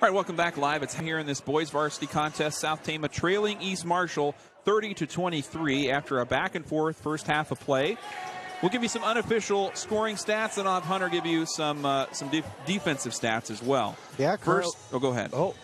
All right, welcome back live. It's here in this boys varsity contest. South Tama trailing East Marshall 30-23 after a back and forth first half of play. We'll give you some unofficial scoring stats, and I'll have Hunter give you some defensive stats as well. Yeah, first. Oh, go ahead. Oh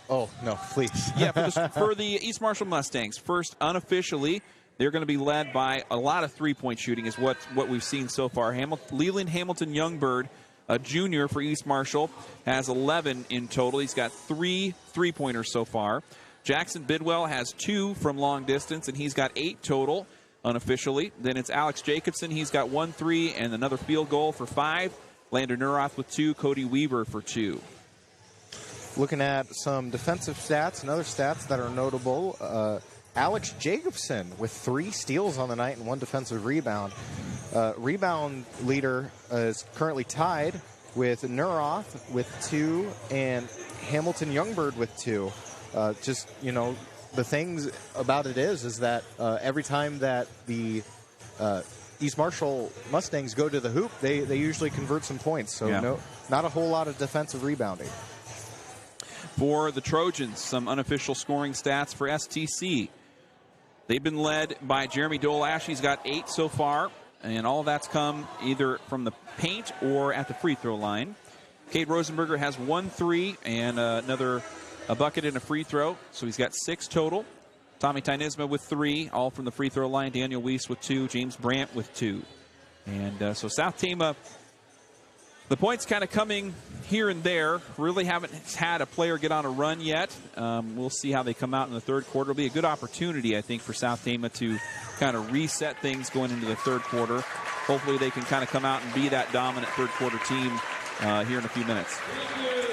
no, please. Yeah, for the East Marshall Mustangs, first unofficially, they're going to be led by a lot of three-point shooting, is what we've seen so far. Leland Hamilton Youngbird, a junior for East Marshall, has 11 in total. He's got 3 three-pointers so far. Jackson Bidwell has 2 from long distance, and he's got 8 total unofficially. Then it's Alex Jacobson. He's got 1 3 and another field goal for 5. Landon Neuroth with 2. Cody Weaver for 2. Looking at some defensive stats and other stats that are notable, Alex Jacobson with 3 steals on the night and 1 defensive rebound. Rebound leader is currently tied with Neuroth with 2 and Hamilton Youngbird with 2. The things about it is that every time that the East Marshall Mustangs go to the hoop, they usually convert some points. So not a whole lot of defensive rebounding. For the Trojans, some unofficial scoring stats for STC. They've been led by Jeremy Dolash. He's got 8 so far, and all of that's come either from the paint or at the free throw line. Cade Rosenberger has 1 3 and a bucket and a free throw, so he's got 6 total. Tommy Tynisma with 3, all from the free throw line. Daniel Weiss with 2. James Brandt with 2. And so South Tama, the points kind of coming here and there. Really haven't had a player get on a run yet. We'll see how they come out in the third quarter. It'll be a good opportunity, I think, for South Tama to kind of reset things going into the third quarter. Hopefully they can kind of come out and be that dominant third quarter team here in a few minutes.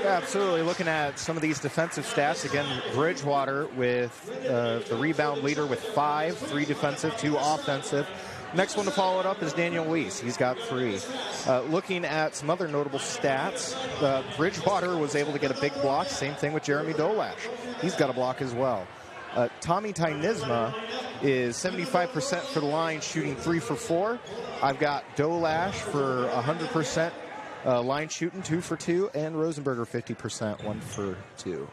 Yeah, absolutely. Looking at some of these defensive stats, again, Bridgewater with the rebound leader with 5, 3 defensive, 2 offensive. Next one to follow it up is Daniel Weiss. He's got 3. Looking at some other notable stats, Bridgewater was able to get a big block. Same thing with Jeremy Dolash. He's got a block as well. Tommy Tynisma is 75% for the line, shooting 3 for 4. I've got Dolash for 100%. Line shooting 2 for 2, and Rosenberger 50%, 1 for 2.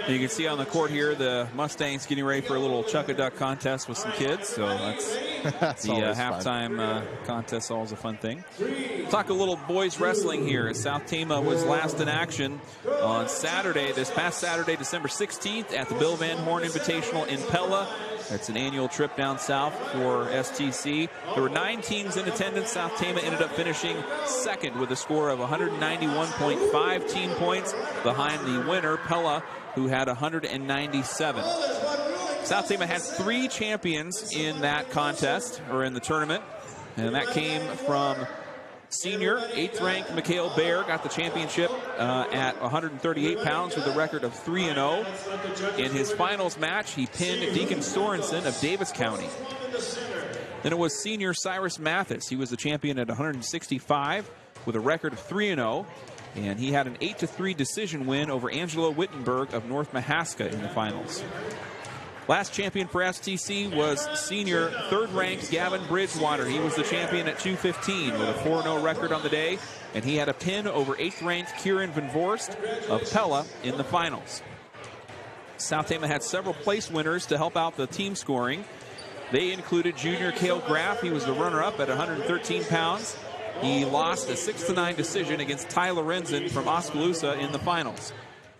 You can see on the court here the Mustangs getting ready for a little chuck-a-duck contest with some kids, so that's the halftime contest. Always a fun thing. Talk a little boys wrestling here as South Tama was last in action on Saturday, this past Saturday, December 16th at the Bill Van Horn Invitational in Pella. It's an annual trip down south for STC. There were 9 teams in attendance. South Tama ended up finishing second with a score of 191.5 team points behind the winner, Pella, who had 197. South Tama had 3 champions in that contest, or in the tournament, and that came from senior 8th ranked Mikhail Baer, got the championship at 138 pounds with a record of 3-0. In his finals match, he pinned Deacon Sorensen of Davis County. Then it was senior Cyrus Mathis. He was the champion at 165 with a record of 3-0. And he had an 8-3 decision win over Angelo Wittenberg of North Mahaska in the finals. Last champion for STC was senior 3rd ranked Gavin Bridgewater. He was the champion at 215 with a 4-0 record on the day, and he had a pin over 8th ranked Kieran Van Vorst of Pella in the finals. South Tama had several place winners to help out the team scoring. They included junior Cale Graff. He was the runner-up at 113 pounds. He lost a 6-9 decision against Ty Lorenzen from Oskaloosa in the finals.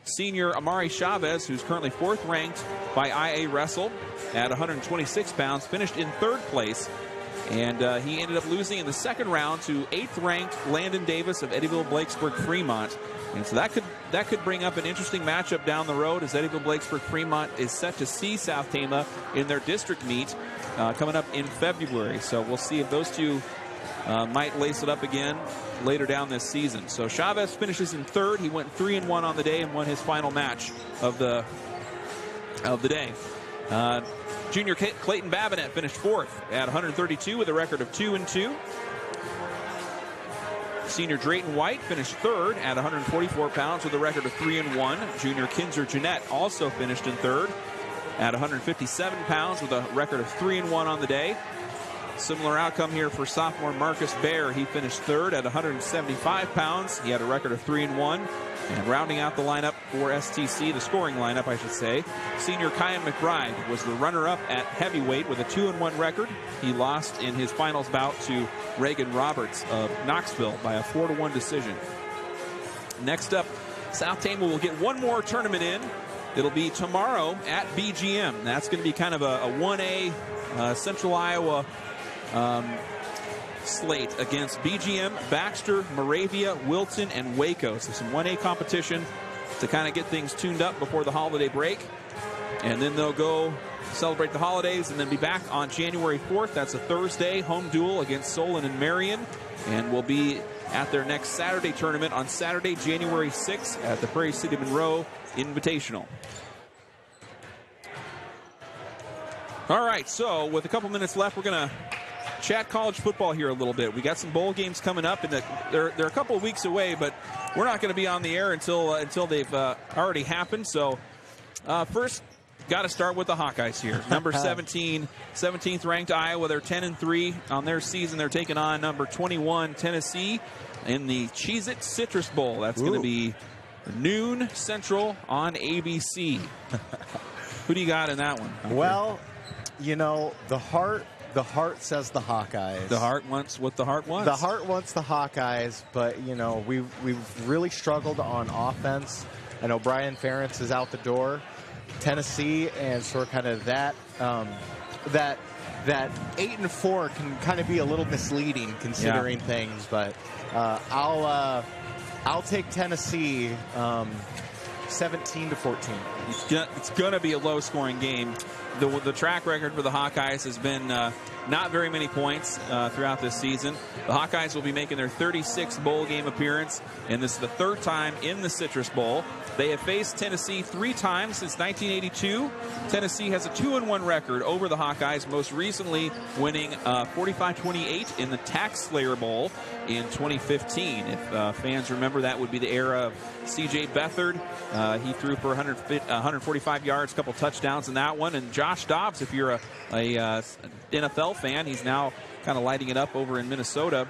Senior Amari Chavez, who's currently 4th ranked by IA Wrestle at 126 pounds, finished in 3rd place. And he ended up losing in the second round to 8th ranked Landon Davis of Eddyville Blakesburg Fremont. And so that could bring up an interesting matchup down the road, as Eddyville Blakesburg Fremont is set to see South Tama in their district meet coming up in February. So we'll see if those two might lace it up again later down this season. So Chavez finishes in 3rd. He went 3-1 on the day and won his final match of the day. Junior Clayton Babinet finished 4th at 132 with a record of 2-2. Senior Drayton White finished 3rd at 144 pounds with a record of 3-1. Junior Kinzer Jeanette also finished in 3rd at 157 pounds with a record of 3-1 on the day. Similar outcome here for sophomore Marcus Baer. He finished 3rd at 175 pounds. He had a record of 3-1. And rounding out the lineup for STC, the scoring lineup, I should say, senior Kyan McBride was the runner-up at heavyweight with a 2-1 record. He lost in his finals bout to Reagan Roberts of Knoxville by a 4-1 decision. Next up, South Tama will get one more tournament in. It'll be tomorrow at BGM. That's going to be kind of a 1A Central Iowa slate against BGM, Baxter, Moravia, Wilton, and Waco. So some 1A competition to kind of get things tuned up before the holiday break. And then they'll go celebrate the holidays and then be back on January 4th. That's a Thursday home duel against Solon and Marion. And we'll be at their next Saturday tournament on Saturday, January 6th at the Prairie City Monroe Invitational. All right, so with a couple minutes left, we're going to chat college football here a little bit. We got some bowl games coming up, and they're a couple of weeks away, but we're not going to be on the air until they've already happened. So first, got to start with the Hawkeyes here. Number 17, 17th ranked Iowa. They're 10-3 on their season. They're taking on number 21 Tennessee in the Cheez-It Citrus Bowl. That's going to be noon Central on ABC. Who do you got in that one? Well, you know, the heart says the Hawkeyes. The heart wants what the heart wants. The heart wants the Hawkeyes, but, you know, we've really struggled on offense. I know Brian Ferentz is out the door. Tennessee, and sort of kind of that 8-4 can kind of be a little misleading considering things, but I'll take Tennessee 17-14. It's going to be a low-scoring game. The track record for the Hawkeyes has been not very many points throughout this season. The Hawkeyes will be making their 36th bowl game appearance, and this is the third time in the Citrus Bowl. They have faced Tennessee 3 times since 1982. Tennessee has a 2-1 record over the Hawkeyes, most recently winning 45-28 in the Tax Slayer Bowl in 2015. If fans remember, that would be the era of C.J. Beathard. He threw for 145 yards, a couple touchdowns in that one. And Josh Dobbs, if you're a NFL fan, he's now kind of lighting it up over in Minnesota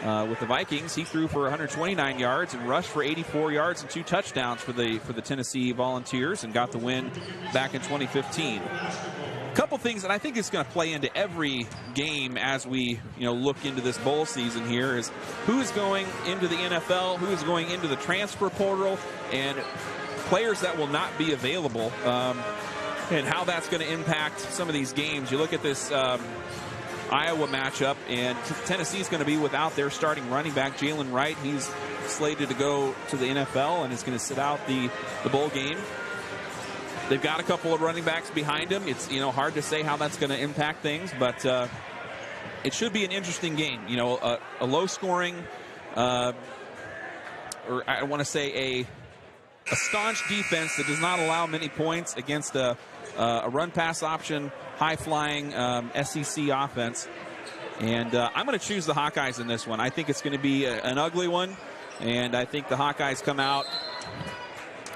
with the Vikings. He threw for 129 yards and rushed for 84 yards and 2 touchdowns for the Tennessee Volunteers and got the win back in 2015. A couple things that I think is going to play into every game as we look into this bowl season here is who is going into the NFL, who is going into the transfer portal, and players that will not be available, and how that's going to impact some of these games. You look at this Iowa matchup, and Tennessee's going to be without their starting running back, Jalen Wright. He's slated to go to the NFL and is going to sit out the bowl game. They've got a couple of running backs behind him. It's hard to say how that's going to impact things, but it should be an interesting game. A low-scoring, or I want to say a staunch defense that does not allow many points against a run-pass option, high-flying SEC offense. And I'm going to choose the Hawkeyes in this one. I think it's going to be an ugly one, and I think the Hawkeyes come out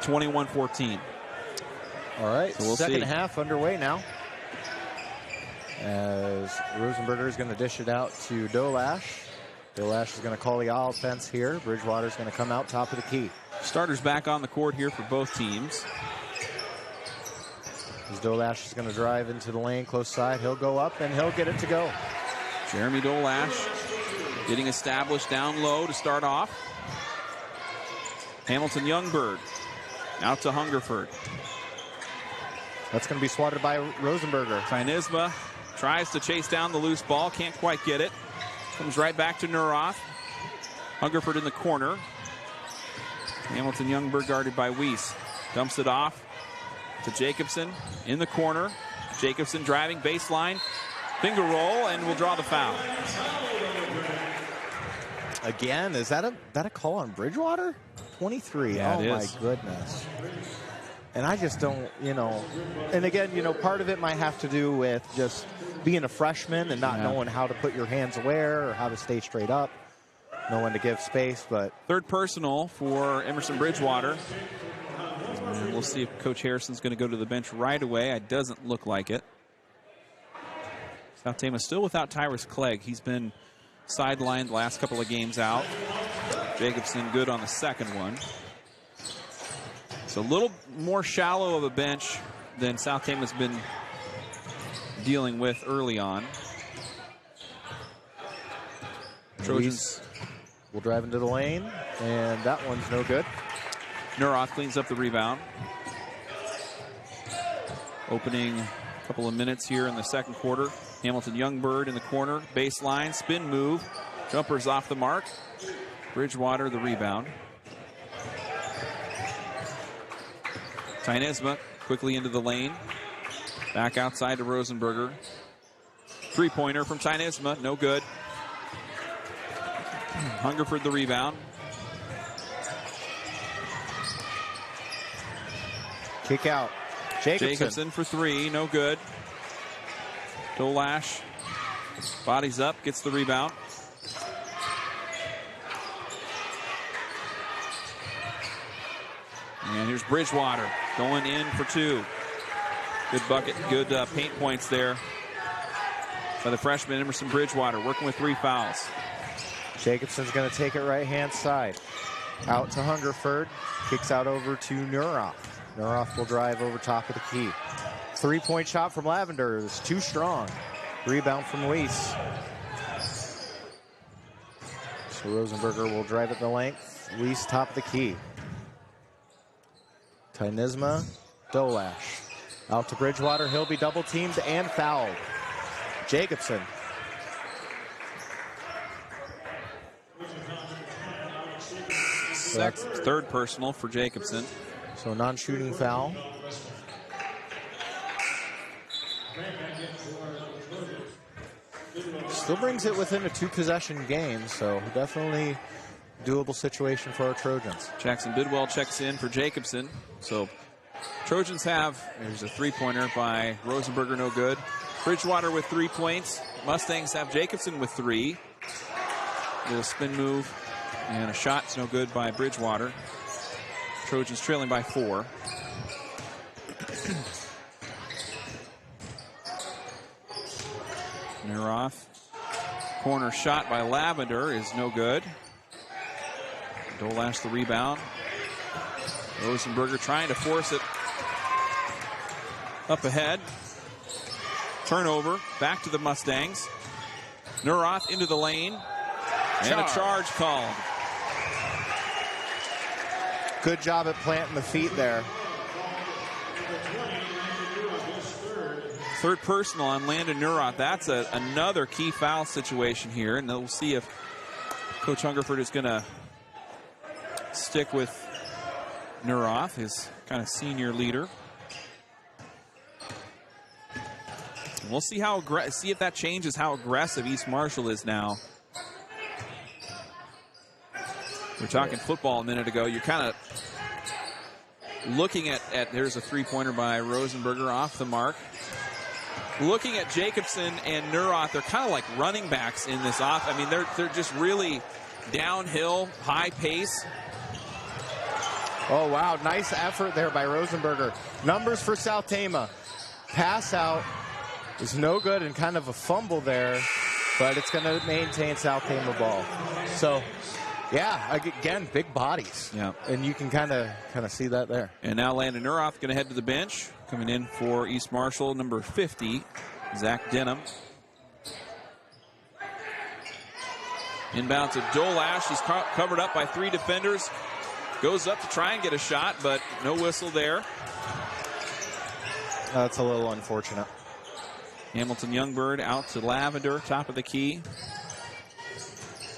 21-14. All right, so we'll second see. half underway now. As Rosenberger is going to dish it out to Dolash. Dolash is going to call the offense here. Bridgewater is going to come out top of the key. Starters back on the court here for both teams. As Dolash is going to drive into the lane close side, he'll go up and he'll get it to go. Jeremy Dolash getting established down low to start off. Hamilton Youngberg out to Hungerford. That's going to be swatted by Rosenberger. Tynisma tries to chase down the loose ball, can't quite get it. Comes right back to Nuroth. Hungerford in the corner. Hamilton Youngberg guarded by Weiss. Dumps it off to Jacobson in the corner. Jacobson driving baseline. Finger roll, and will draw the foul. Again, is that a call on Bridgewater? 23. Yeah, oh, it my is. goodness. And I just don't, and again, part of it might have to do with just being a freshman and not knowing how to put your hands where or how to stay straight up, know when to give space. But third personal for Emerson Bridgewater. And we'll see if Coach Harrison's going to go to the bench right away. It doesn't look like it. South Tama still without Tyrus Clegg. He's been sidelined the last couple of games out. Jacobson good on the second one. So a little more shallow of a bench than South Tama's been dealing with early on. Trojans will drive into the lane, and that one's no good. Nuroth cleans up the rebound. Opening a couple of minutes here in the second quarter. Hamilton Youngbird in the corner, baseline, spin move. Jumper's off the mark. Bridgewater the rebound. Tynesma quickly into the lane. Back outside to Rosenberger. Three-pointer from Tynesma, no good. Hungerford the rebound. Kick out. Jacobson for three, no good. Dolash bodies up, gets the rebound. And here's Bridgewater going in for two. Good bucket, good paint points there by the freshman Emerson Bridgewater, working with 3 fouls. Jacobson's going to take it right-hand side. Out to Hungerford. Kicks out over to Nuroth. Nuroth will drive over top of the key. 3-point shot from Lavender is too strong. Rebound from Weiss. So Rosenberger will drive it the length. Weiss top of the key. Tynesma, Dolash. Out to Bridgewater. He'll be double teamed and fouled. Jacobson. Third personal for Jacobson. So non-shooting foul. Still brings it within a 2-possession game, so definitely doable situation for our Trojans. Jackson Bidwell checks in for Jacobson. So Trojans have, there's a 3-pointer by Rosenberger, no good. Bridgewater with 3 points. Mustangs have Jacobson with 3. Little spin move and a shot, it's no good by Bridgewater. Trojans trailing by 4. Nuroth. Corner shot by Lavender is no good. Dolash the rebound. Rosenberger trying to force it up ahead. Turnover, back to the Mustangs. Nuroth into the lane. And a charge called. Good job at planting the feet there. Third personal on Landon Nuroth. That's another key foul situation here. And we'll see if Coach Hungerford is going to stick with Nuroth, his kind of senior leader. And we'll see see if that changes how aggressive East Marshall is now. We were talking football a minute ago. You're kind of looking at there's a 3-pointer by Rosenberger off the mark. Looking at Jacobson and Nuroth, they're kind of like running backs in this off. I mean, they're just really downhill, high pace. Oh, wow. Nice effort there by Rosenberger. Numbers for South Tama. Pass out is no good and kind of a fumble there, but it's going to maintain South Tama ball. So, yeah, again, big bodies. Yeah. And you can kind of see that there. And now Landon Nuroth going to head to the bench. Coming in for East Marshall, number 50, Zach Denham. Inbound to Dolash. He's covered up by 3 defenders. Goes up to try and get a shot, but no whistle there. That's a little unfortunate. Hamilton Youngbird out to Lavender, top of the key.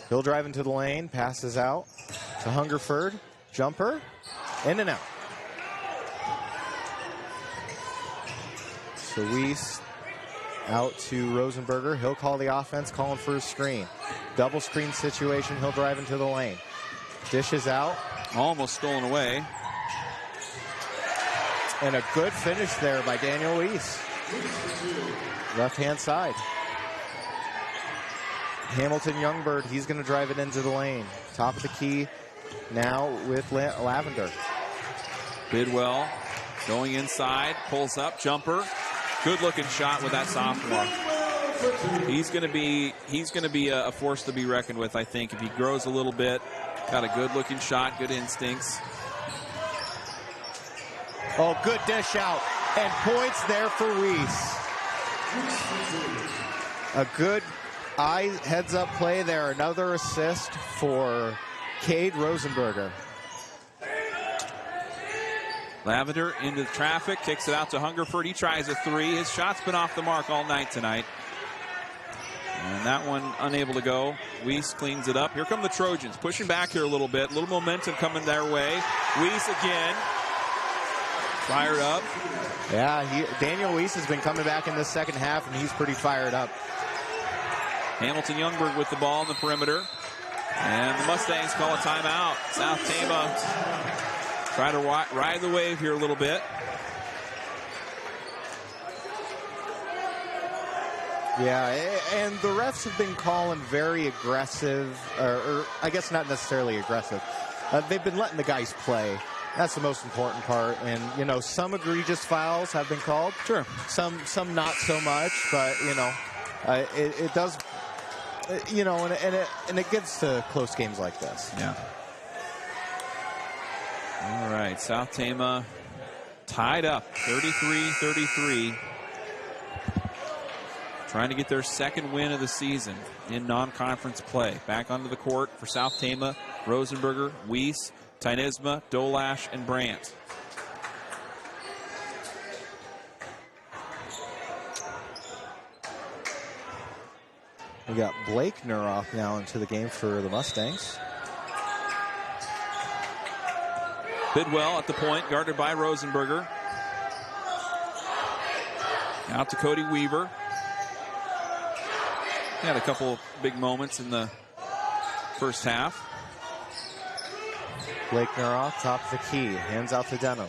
He'll drive into the lane, passes out to Hungerford. Jumper, in and out. So Weiss out to Rosenberger. He'll call the offense, calling for a screen. Double screen situation. He'll drive into the lane. Dishes out. Almost stolen away. And a good finish there by Daniel Weiss. Left-hand side. Hamilton Youngbird, he's going to drive it into the lane. Top of the key now with Lavender. Bidwell Going inside, pulls up, jumper. Good looking shot with that sophomore. He's going to be a force to be reckoned with, I think, if he grows a little bit. Got a good looking shot, good instincts. Oh, good dish out. And points there for Weiss. A good heads-up play there. Another assist for Cade Rosenberger. Lavender into traffic, kicks it out to Hungerford. He tries a three. His shot's been off the mark all night tonight. And that one unable to go. Weiss cleans it up. Here come the Trojans, pushing back here a little bit. A little momentum coming their way. Weiss again. Fired up. Yeah, Daniel Weiss has been coming back in this second half, and he's pretty fired up. Hamilton Youngberg with the ball in the perimeter. And the Mustangs call a timeout. South Tama try to ride the wave here a little bit. Yeah, and the refs have been calling very aggressive, or I guess not necessarily aggressive. They've been letting the guys play. That's the most important part. And, you know, some egregious fouls have been called. Sure. Some not so much, but, you know, it does, you know, and it gets to close games like this. Yeah. All right, South Tama tied up, 33-33. Trying to get their second win of the season in non-conference play. Back onto the court for South Tama, Rosenberger, Weiss, Tynisma, Dolash, and Brandt. We got Blake Nuroff now into the game for the Mustangs. Bidwell at the point, guarded by Rosenberger. Out to Cody Weaver. He had a couple big moments in the first half. Blake Nuroff, top of the key, hands out to Denham.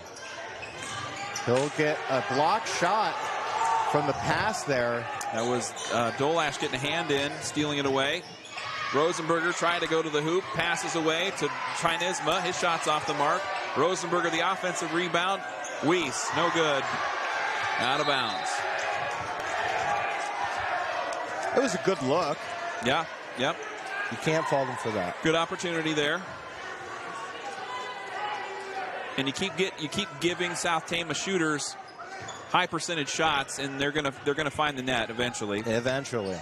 He'll get a block shot from the pass there. That was Dolash getting a hand in, stealing it away. Rosenberger trying to go to the hoop, passes away to Trinisma. His shot's off the mark. Rosenberger, the offensive rebound. Weiss, no good. Out of bounds. It was a good look. Yeah, yep. You can't fault him for that. Good opportunity there. And you keep giving South Tama shooters high percentage shots, and they're gonna find the net eventually. Eventually.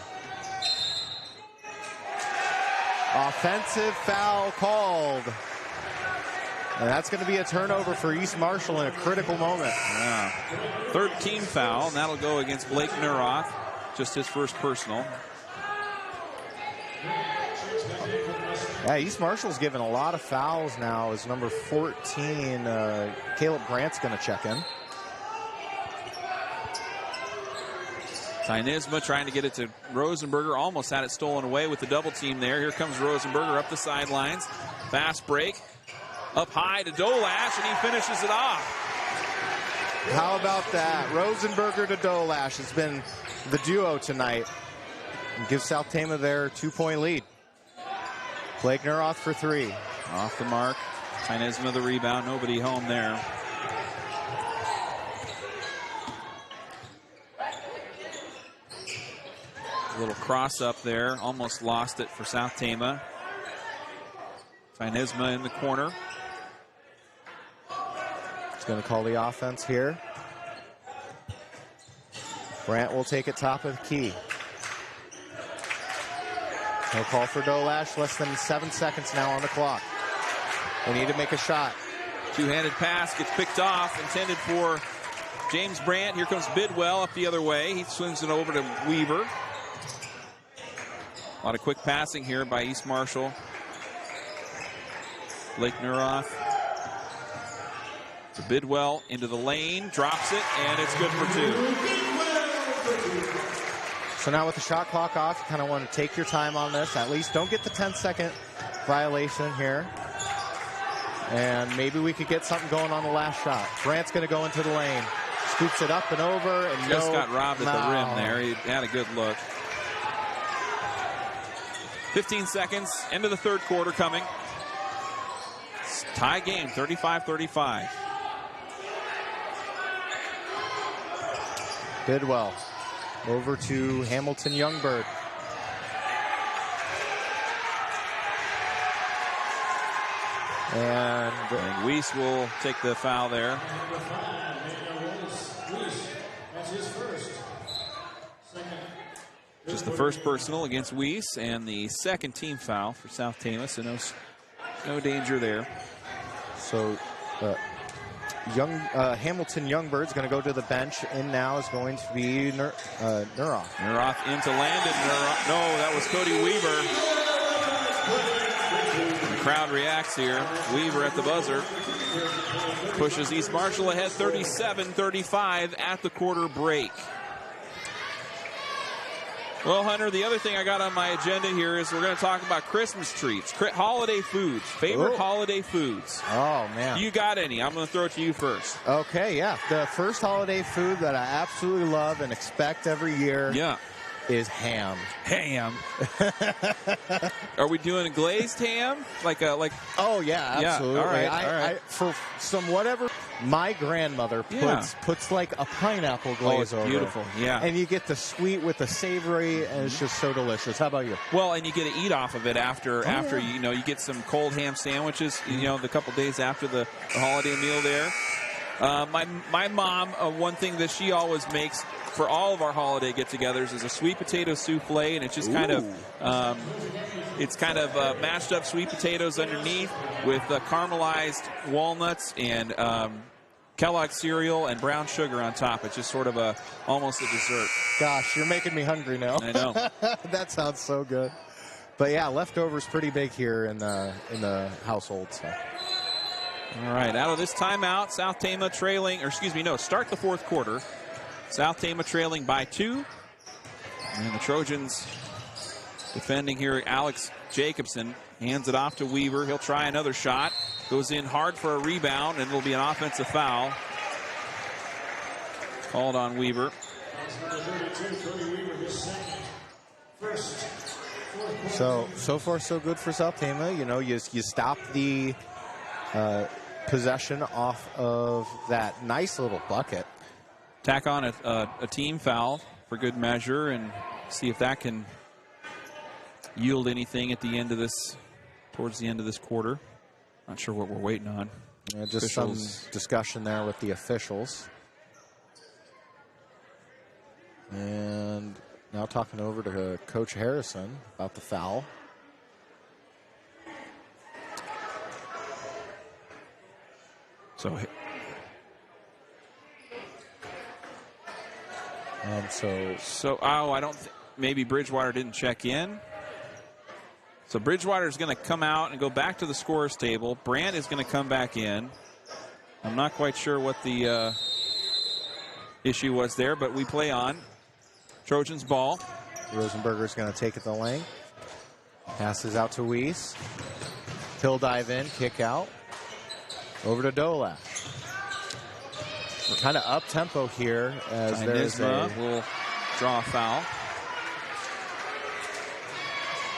Offensive foul called. And that's going to be a turnover for East Marshall in a critical moment. Yeah. Third team foul, and that'll go against Blake Nuroff. Just his first personal. Yeah, East Marshall's given a lot of fouls now as number 14, Caleb Brandt's going to check in. Tynisma trying to get it to Rosenberger. Almost had it stolen away with the double team there. Here comes Rosenberger up the sidelines. Fast break. Up high to Dolash, and he finishes it off. How about that? Rosenberger to Dolash has been the duo tonight. And gives South Tama their 2-point lead. Blake Nuroff for three. Off the mark. Tynisma the rebound. Nobody home there. A little cross up there. Almost lost it for South Tama. Tynisma in the corner. He's going to call the offense here. Brandt will take it top of the key. He'll call for Dolash. Less than 7 seconds now on the clock. They need to make a shot. Two-handed pass gets picked off, intended for James Brandt. Here comes Bidwell up the other way. He swings it over to Weaver. A lot of quick passing here by East Marshall. Blake Nuroff to Bidwell into the lane, drops it, and it's good for two. So now with the shot clock off, you kind of want to take your time on this. At least don't get the 10-second violation here. And maybe we could get something going on the last shot. Brandt's going to go into the lane. Scoops it up and over. And just got robbed at the rim there. He had a good look. 15 seconds, end of the third quarter coming. Tie game, 35-35. Bidwell over to Hamilton Youngberg. And Weiss will take the foul there. That's his first. Just the first personal against Weiss, and the second team foul for South Tama, so no danger there. so Hamilton Youngbird's going to go to the bench. In now is going to be Nuroff. Nuroff into Landon. No, that was Cody Weaver. The crowd reacts here. Weaver at the buzzer. Pushes East Marshall ahead 37-35 at the quarter break. Well, Hunter, the other thing I got on my agenda here is we're going to talk about Christmas treats, holiday foods, favorite holiday foods. Oh, man. You got any? I'm going to throw it to you first. Okay, yeah. The first holiday food that I absolutely love and expect every year is ham. Ham. Are we doing a glazed ham? Oh, yeah, absolutely. Yeah, all right. I for some whatever, my grandmother puts like a pineapple glaze over beautiful. it. Yeah. And you get the sweet with the savory, and it's just so delicious. How about you? Well, and you get to eat off of it after you get some cold ham sandwiches, the couple days after the holiday meal there. My mom, one thing that she always makes for all of our holiday get-togethers is a sweet potato souffle, and it's just kind of mashed up sweet potatoes underneath with caramelized walnuts and Kellogg's cereal and brown sugar on top. It's just sort of almost a dessert. Gosh, you're making me hungry now. I know. That sounds so good. But yeah, leftovers pretty big here in the household. So. All right, out of this timeout, South Tama start the fourth quarter. South Tama trailing by 2. And the Trojans defending here, Alex Jacobson hands it off to Weaver. He'll try another shot. Goes in hard for a rebound, and it'll be an offensive foul called on Weaver. So far so good for South Tama. You stop the possession off of that nice little bucket. Tack on a team foul for good measure and see if that can yield anything at the end of this, towards the end of this quarter. Not sure what we're waiting on. Yeah, just some discussion there with the officials. And now talking over to Coach Harrison about the foul. I don't maybe Bridgewater didn't check in. So Bridgewater is going to come out and go back to the scorer's table. Brandt is going to come back in. I'm not quite sure what the issue was there, but we play on. Trojans ball. Rosenberger's going to take it the lane. Passes out to Weiss. He'll dive in, kick out. Over to Dolash. Kind of up-tempo here as there's will draw a foul.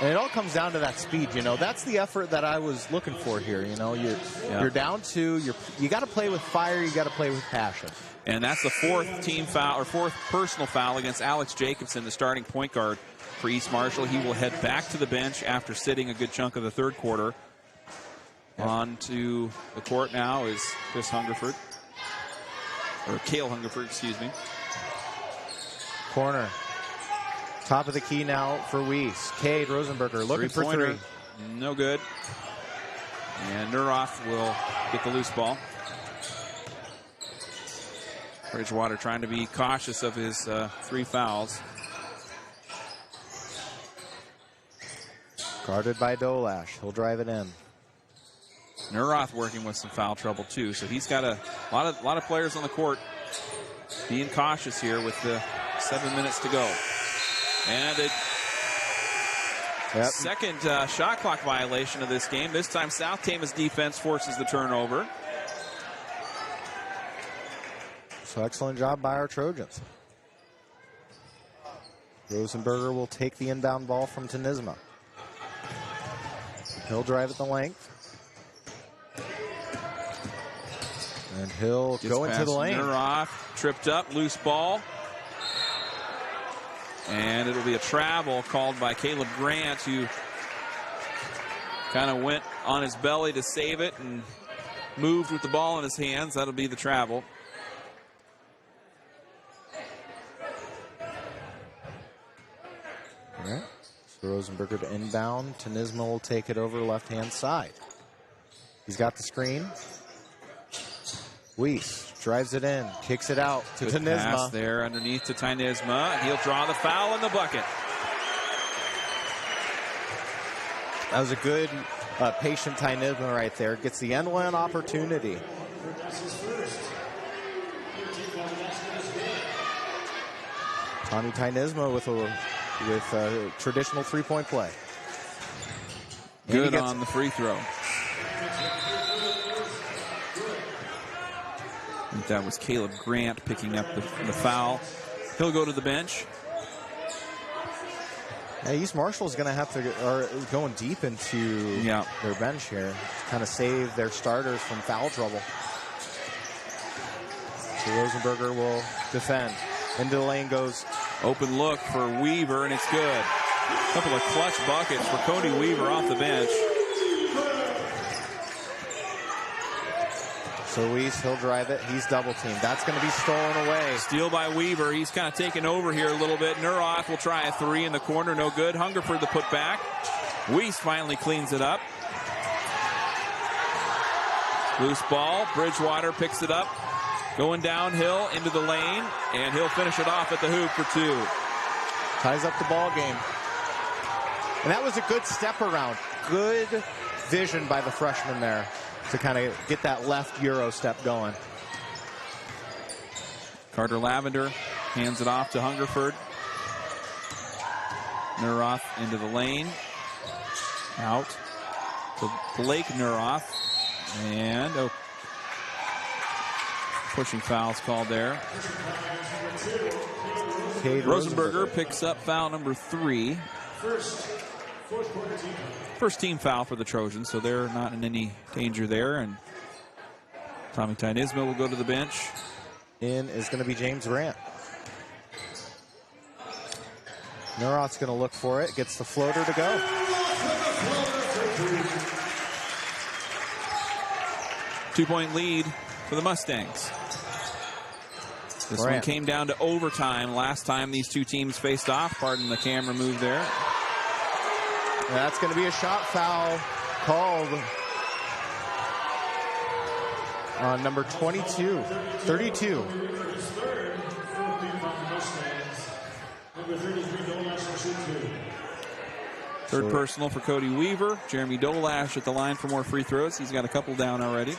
And it all comes down to that speed, That's the effort that I was looking for here, You're down 2. You got to play with fire. You got to play with passion. And that's the fourth team foul, or fourth personal foul against Alex Jacobson, the starting point guard for East Marshall. He will head back to the bench after sitting a good chunk of the third quarter. Yep. On to the court now is Chris Hungerford. Or Cale Hungerford, excuse me. Corner. Top of the key now for Weiss. Cade Rosenberger looking for 3. No good. And Nuroff will get the loose ball. Bridgewater trying to be cautious of his 3 fouls. Guarded by Dolash. He'll drive it in. Nuroff working with some foul trouble too, so he's got a lot of players on the court being cautious here with the 7 minutes to go. And a second shot clock violation of this game. This time South Tama's defense forces the turnover. So excellent job by our Trojans. Rosenberger will take the inbound ball from Tanisma. He'll drive at the length. And he'll go into the lane. Nuroff tripped up, loose ball. And it'll be a travel called by Caleb Grant, who kind of went on his belly to save it and moved with the ball in his hands. That'll be the travel. All right. So Rosenberger to inbound. Tanisma will take it over left-hand side. He's got the screen. Weiss drives it in, kicks it out to Good pass Tanisma. there underneath to Tanisma. He'll draw the foul in the bucket. That was a good, patient Tanisma right there. Gets the end one opportunity. Tommy Tanisma with a traditional three-point play. Good on the free throw. I think that was Caleb Grant picking up the foul. He'll go to the bench. Hey, East Marshall's going to have to, or going deep into their bench here to kind of save their starters from foul trouble. So Rosenberger will defend. Into the lane goes. Open look for Weaver, and it's good. A couple of clutch buckets for Cody Weaver off the bench. So Weiss, he'll drive it. He's double teamed. That's going to be stolen away. Steal by Weaver. He's kind of taken over here a little bit. Nuroff will try a three in the corner. No good. Hungerford the put back. Weiss finally cleans it up. Loose ball. Bridgewater picks it up. Going downhill into the lane. And he'll finish it off at the hoop for two. Ties up the ball game. And that was a good step around. Good vision by the freshman there to kind of get that left Euro step going. Carter Lavender hands it off to Hungerford. Nuroff into the lane. Out to Blake Nuroff. And pushing fouls called there. Rosenberger picks up foul number 3. First team foul for the Trojans, so they're not in any danger there. And Tommy Tanisma will go to the bench. In is going to be James Grant. Nuroff's going to look for it. Gets the floater to go. Two-point lead for the Mustangs. This one came down to overtime last time these two teams faced off. Pardon the camera move there. And that's going to be a shot foul called on number 22, 32. Third personal for Cody Weaver. Jeremy Dolash at the line for more free throws. He's got a couple down already.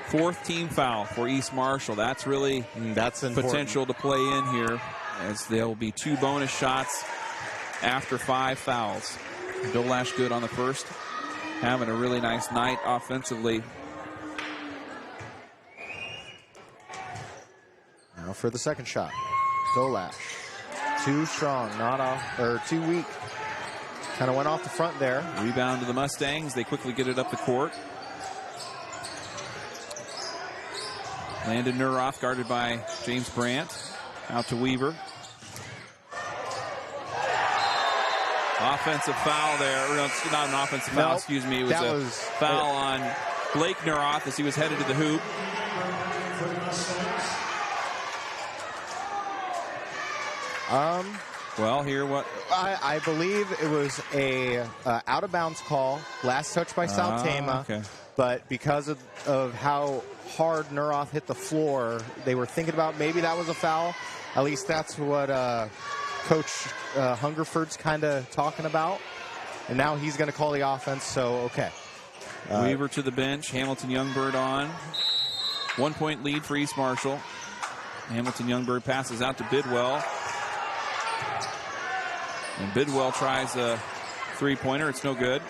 Fourth team foul for East Marshall. That's really potential to play in here, as there will be 2 bonus shots after 5 fouls. Dolash good on the first. Having a really nice night offensively. Now for the second shot. Dolash. Too strong, too weak. Kind of went off the front there. Rebound to the Mustangs. They quickly get it up the court. Landon Nuroff guarded by James Brandt. Out to Weaver. Offensive foul there. No, it's not an offensive foul, excuse me. It was a foul on Blake Nuroff as he was headed to the hoop. Well, here what? I believe it was a out of bounds call. Last touch by South Tama. Okay. But because of how hard Nuroff hit the floor, they were thinking about maybe that was a foul. At least that's what Coach Hungerford's kind of talking about. And now he's going to call the offense, so okay. Weaver to the bench. Hamilton Youngbird on. 1 point lead for East Marshall. Hamilton Youngbird passes out to Bidwell. And Bidwell tries a three-pointer. It's no good.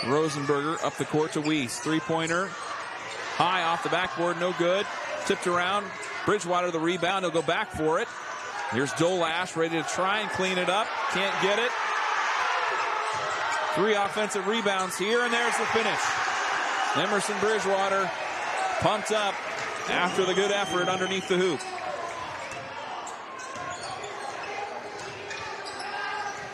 Rosenberger up the court to Weiss. Three-pointer. High off the backboard. No good. Tipped around. Bridgewater the rebound. He'll go back for it. Here's Dolash ready to try and clean it up. Can't get it. 3 offensive rebounds here, and there's the finish. Emerson Bridgewater pumped up after the good effort underneath the hoop.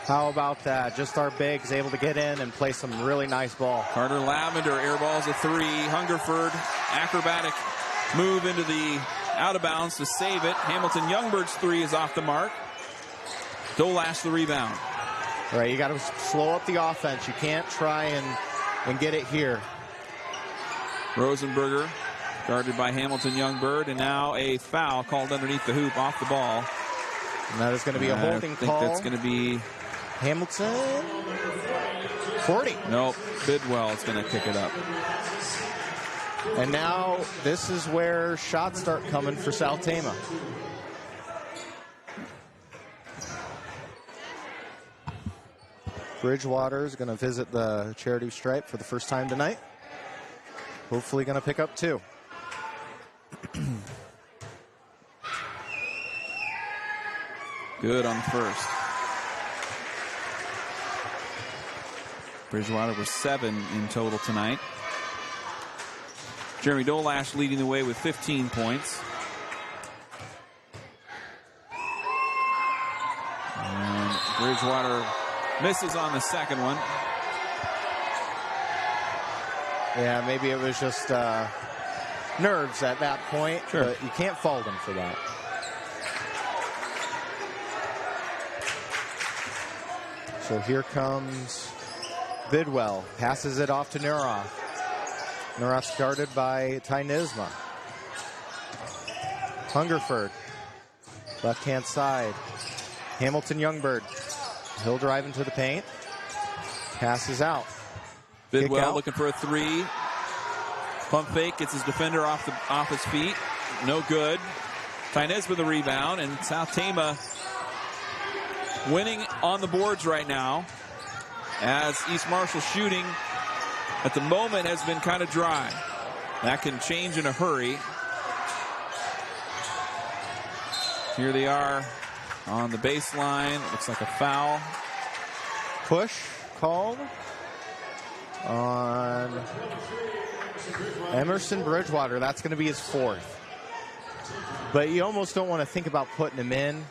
How about that? Just our bigs able to get in and play some really nice ball. Carter Lavender airballs a 3. Hungerford, acrobatic move into the out of bounds to save it. Hamilton Youngbird's 3 is off the mark. Dolash the rebound. Right, you got to slow up the offense. You can't try and get it here. Rosenberger guarded by Hamilton Youngbird, and now a foul called underneath the hoop off the ball. And that is going to be a holding call. I think that's going to be Hamilton. 40. Nope, Bidwell is going to kick it up. And now this is where shots start coming for South Tama. Bridgewater is going to visit the charity stripe for the first time tonight. Hopefully going to pick up 2. Good on the first. Bridgewater was 7 in total tonight. Jeremy Dolash leading the way with 15 points. And Bridgewater misses on the second one. Yeah, maybe it was just nerves at that point, sure. But you can't fault him for that. So here comes Bidwell, passes it off to Nuroff. Nuroff's guarded by Ty Nisma. Hungerford, left-hand side. Hamilton Youngbird, he'll drive into the paint, passes out. Bidwell looking for a 3. Pump fake, gets his defender off his feet. No good. Tynes with the rebound, and South Tama winning on the boards right now as East Marshall shooting at the moment has been kind of dry. That can change in a hurry. Here they are on the baseline. Looks like a foul. Push called on Emerson Bridgewater. That's going to be his 4th. But you almost don't want to think about putting him in.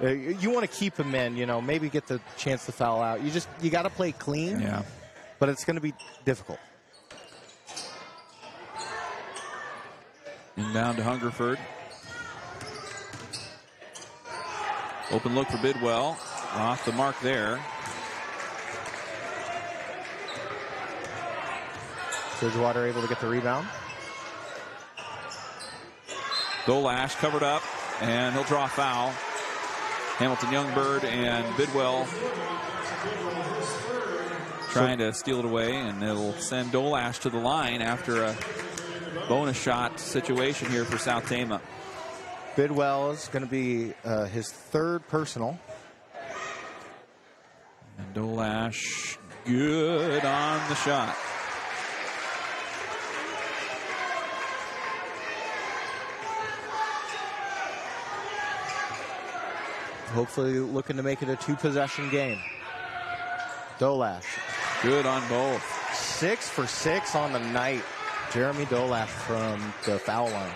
You want to keep him in, maybe get the chance to foul out. You got to play clean. Yeah. But it's going to be difficult. Inbound to Hungerford. Open look for Bidwell. Off the mark there. Bridgewater able to get the rebound. Dolash covered up, and he'll draw a foul. Hamilton Youngbird and Bidwell trying to steal it away, and it'll send Dolash to the line after a bonus shot situation here for South Tama. Bidwell is going to be his 3rd personal. And Dolash good on the shot. Hopefully looking to make it a 2-possession game. Dolash. Good on both. 6 for 6 on the night. Jeremy Dolash from the foul line.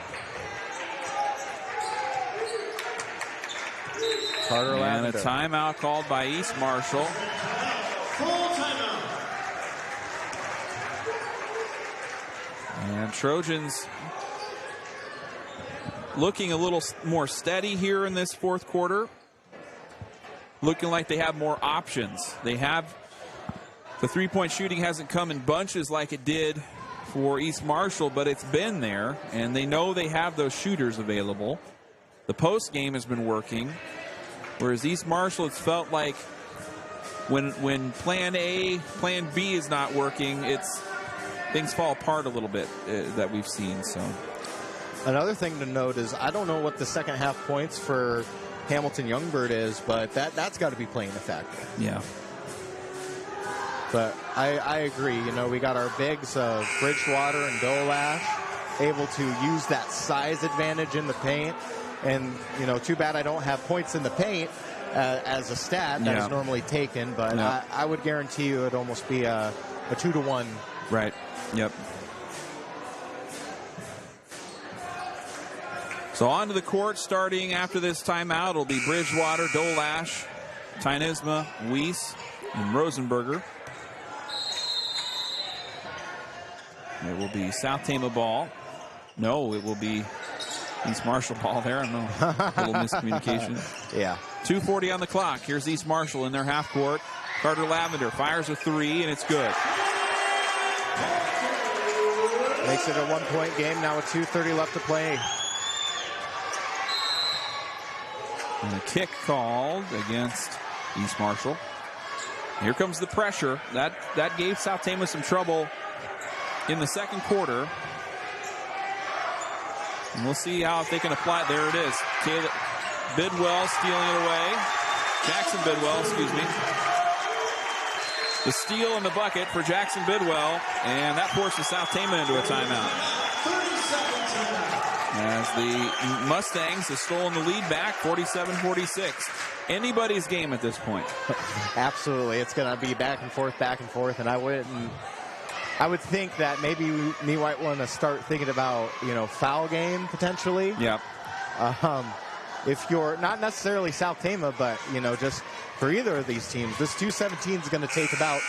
Carter And Lavender. a timeout called by East Marshall. Full timeout. And Trojans looking a little more steady here in this 4th quarter. Looking like they have more options. They have the 3-point shooting hasn't come in bunches like it did for East Marshall, but it's been there, and they know they have those shooters available. The post game has been working, whereas East Marshall, it's felt like when plan A, plan B is not working, things fall apart a little bit that we've seen. So another thing to note is I don't know what the second half points for Hamilton Youngbird is, but that's got to be playing a factor. Yeah. But I agree. We got our bigs of Bridgewater and Dolash able to use that size advantage in the paint. And, too bad I don't have points in the paint as a stat that is normally taken. But I would guarantee you it'd almost be a 2-to-1. Right. Yep. So on to the court starting after this timeout. It'll be Bridgewater, Dolash, Tynisma, Weiss, and Rosenberger. It will be South Tama ball. No, it will be East Marshall ball there. I don't know. A little miscommunication. Yeah. 2:40 on the clock. Here's East Marshall in their half court. Carter Lavender fires a three, and it's good. Makes it a 1-point game now with 2:30 left to play. And a kick called against East Marshall. Here comes the pressure. That gave South Tama some trouble in the second quarter. And we'll see how if they can apply it. There it is. Bidwell stealing it away. Jackson Bidwell, excuse me. The steal in the bucket for Jackson Bidwell, and that forces South Tama into a timeout. As the Mustangs have stolen the lead back, 47-46. Anybody's game at this point. Absolutely. It's going to be back and forth, and I would think that maybe we might want to start thinking about, foul game potentially. Yeah. If you're not necessarily South Tama, but, just for either of these teams, this 2:17 is going to take about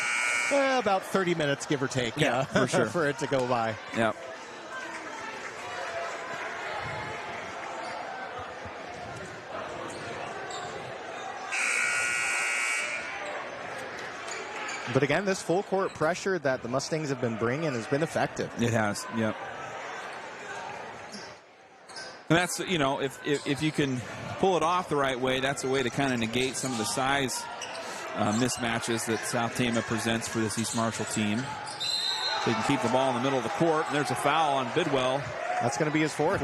30 minutes, give or take. Yeah, for sure. For it to go by. Yeah. But again, this full court pressure that the Mustangs have been bringing has been effective. It has, yep. And that's, if you can pull it off the right way, that's a way to kind of negate some of the size mismatches that South Tama presents for this East Marshall team. They can keep the ball in the middle of the court, and there's a foul on Bidwell. That's going to be his fourth.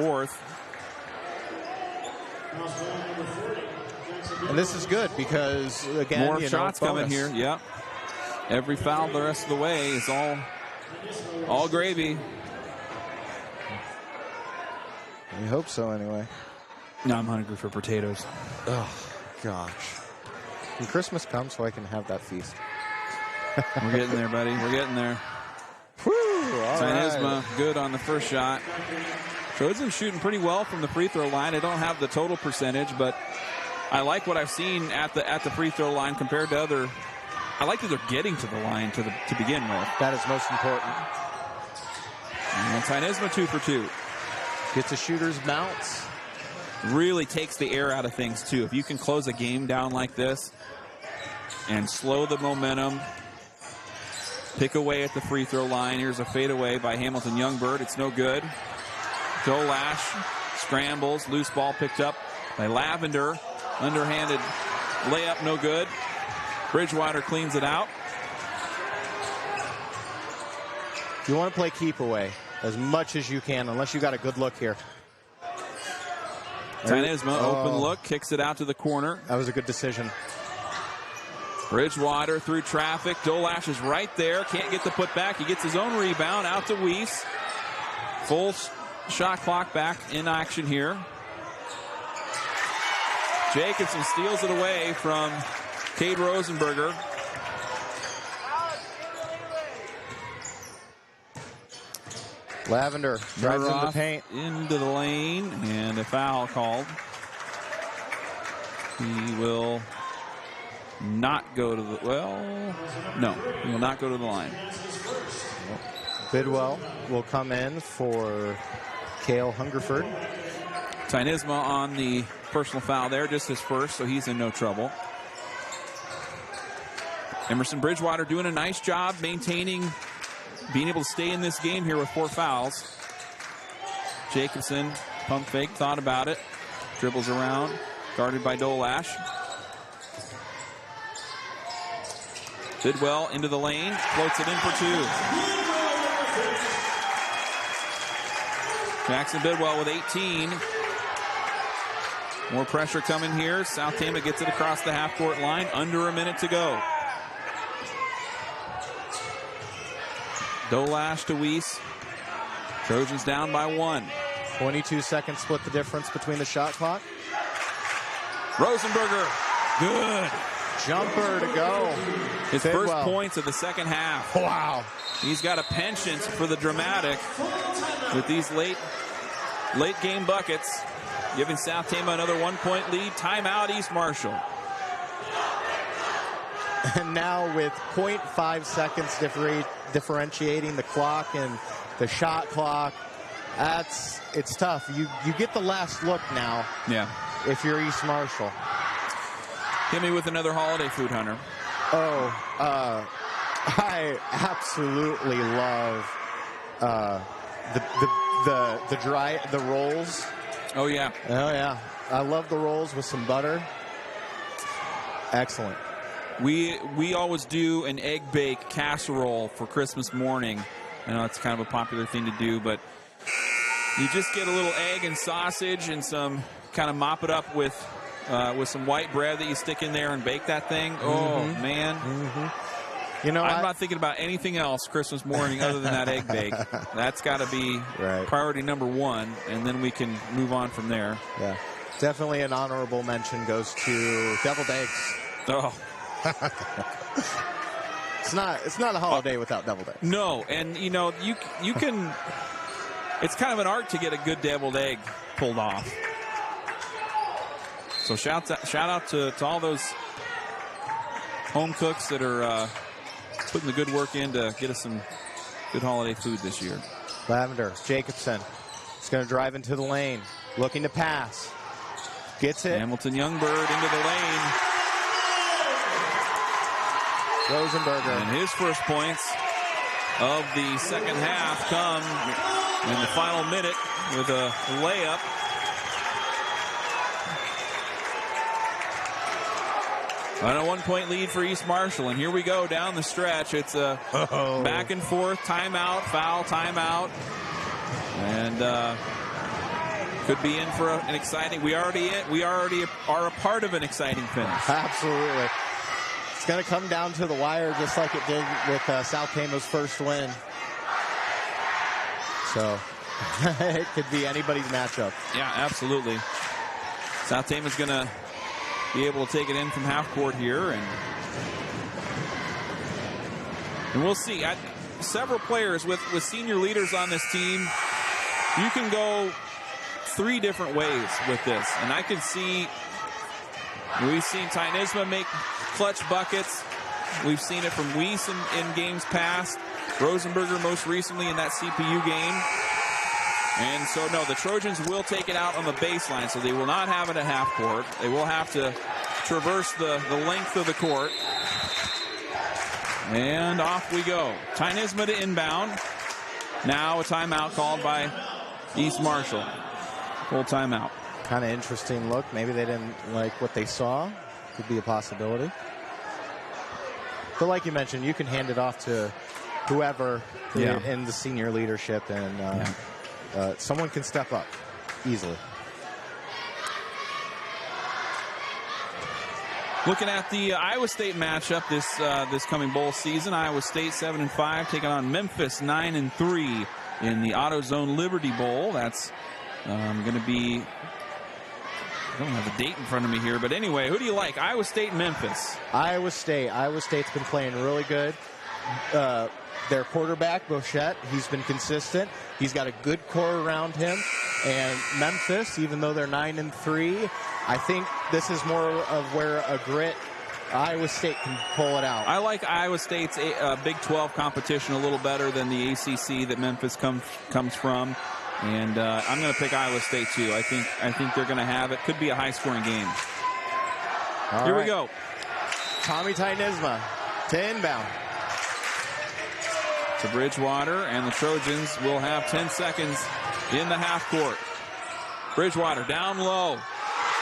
And this is good because, again, more shots coming here, yep. Every foul the rest of the way is all gravy. We hope so, anyway. No, I'm hungry for potatoes. Oh, gosh. Can Christmas come so I can have that feast? We're getting there, buddy. We're getting there. Whew, all right. Good on the first shot. Trojans shooting pretty well from the free throw line. I don't have the total percentage, but I like what I've seen at the free throw line compared to other. I like that they're getting to the line to begin with. That is most important. And Tynisma 2 for 2. Gets a shooter's bounce. Really takes the air out of things, too. If you can close a game down like this and slow the momentum, pick away at the free throw line. Here's a fadeaway by Hamilton Youngbird. It's no good. Dolash scrambles. Loose ball picked up by Lavender. Underhanded layup, no good. Bridgewater cleans it out. You want to play keep away as much as you can, unless you got a good look here. Tynisma, open look, kicks it out to the corner. That was a good decision. Bridgewater through traffic. Dolash is right there. Can't get the putback. He gets his own rebound out to Weiss. Full shot clock back in action here. Jacobson steals it away from Cade Rosenberger. Lavender drives in the paint. Into the lane, and a foul called. He will not go to the, no, he will not go to the line. Bidwell will come in for Cale Hungerford. Tynisma on the personal foul there, just his first, so he's in no trouble. Emerson Bridgewater doing a nice job maintaining, being able to stay in this game here with 4 fouls. Jacobson, pump fake, thought about it. Dribbles around, guarded by Dolash. Bidwell into the lane, floats it in for 2. Jackson Bidwell with 18. More pressure coming here. South Tama gets it across the half-court line. Under a minute to go. Dolash to Weiss. Trojans down by 1. 22 seconds split the difference between the shot clock. Rosenberger. Good. Jumper to go. His Bidwell. first points of the second half. Wow. He's got a penchant for the dramatic with these late game buckets, giving South Tama another 1-point lead. Timeout, East Marshall. And now with 0.5 seconds differentiating the clock and the shot clock, it's tough. You get the last look now. Yeah. If you're East Marshall. Hit me with another holiday food, Hunter. I absolutely love the rolls. Oh yeah. Oh yeah. I love the rolls with some butter. Excellent. We always do an egg bake casserole for Christmas morning. I know it's kind of a popular thing to do, but you just get a little egg and sausage and some, kind of mop it up with some white bread that you stick in there and bake that thing. Oh man. You know, I'm not thinking about anything else Christmas morning other than that egg bake. That's got to be priority number one, and then we can move on from there. Yeah. Definitely an honorable mention goes to deviled eggs. Oh. It's not a holiday without deviled eggs. No, and you know, you can, it's kind of an art to get a good deviled egg pulled off. So shout out to all those home cooks that are putting the good work in to get us some good holiday food this year. Lavender, Jacobson is going to drive into the lane, looking to pass. Gets it. Hamilton Youngberg into the lane. Rosenberger. And his first points of the second half come in the final minute with a layup. On a 1-point lead for East Marshall, and here we go down the stretch. It's a back and forth, timeout, foul, timeout, and could be in for an exciting. We already are a part of an exciting finish. Absolutely, it's going to come down to the wire, just like it did with South Tama's first win. So it could be anybody's matchup. Yeah, absolutely. South Tama's going to be able to take it in from half court here, and we'll see. Several players with senior leaders on this team, you can go 3 different ways with this, and I can see we've seen Tynisma make clutch buckets. We've seen it from Weiss in games past, Rosenberger most recently in that CPU game. And so, no, the Trojans will take it out on the baseline, so they will not have it at half court. They will have to traverse the length of the court. And off we go. Tynisma to inbound. Now a timeout called by East Marshall. Full timeout. Kind of interesting look. Maybe they didn't like what they saw. Could be a possibility. But like you mentioned, you can hand it off to whoever in the senior leadership, and someone can step up easily. Looking at the Iowa State matchup this coming bowl season, Iowa State 7-5 taking on Memphis 9-3 in the AutoZone Liberty Bowl. That's going to be, I don't have the date in front of me here, but anyway, who do you like? Iowa State, Memphis. Iowa State. Iowa State's been playing really good. Their quarterback, Bochette, he's been consistent. He's got a good core around him. And Memphis, even though they're 9-3, I think this is more of where a grit Iowa State can pull it out. I like Iowa State's Big 12 competition a little better than the ACC that Memphis comes from. And I'm going to pick Iowa State, too. I think they're going to have it. Could be a high-scoring game. Here we go. Tommy Tynisma to inbound. To Bridgewater, and the Trojans will have 10 seconds in the half court. Bridgewater down low.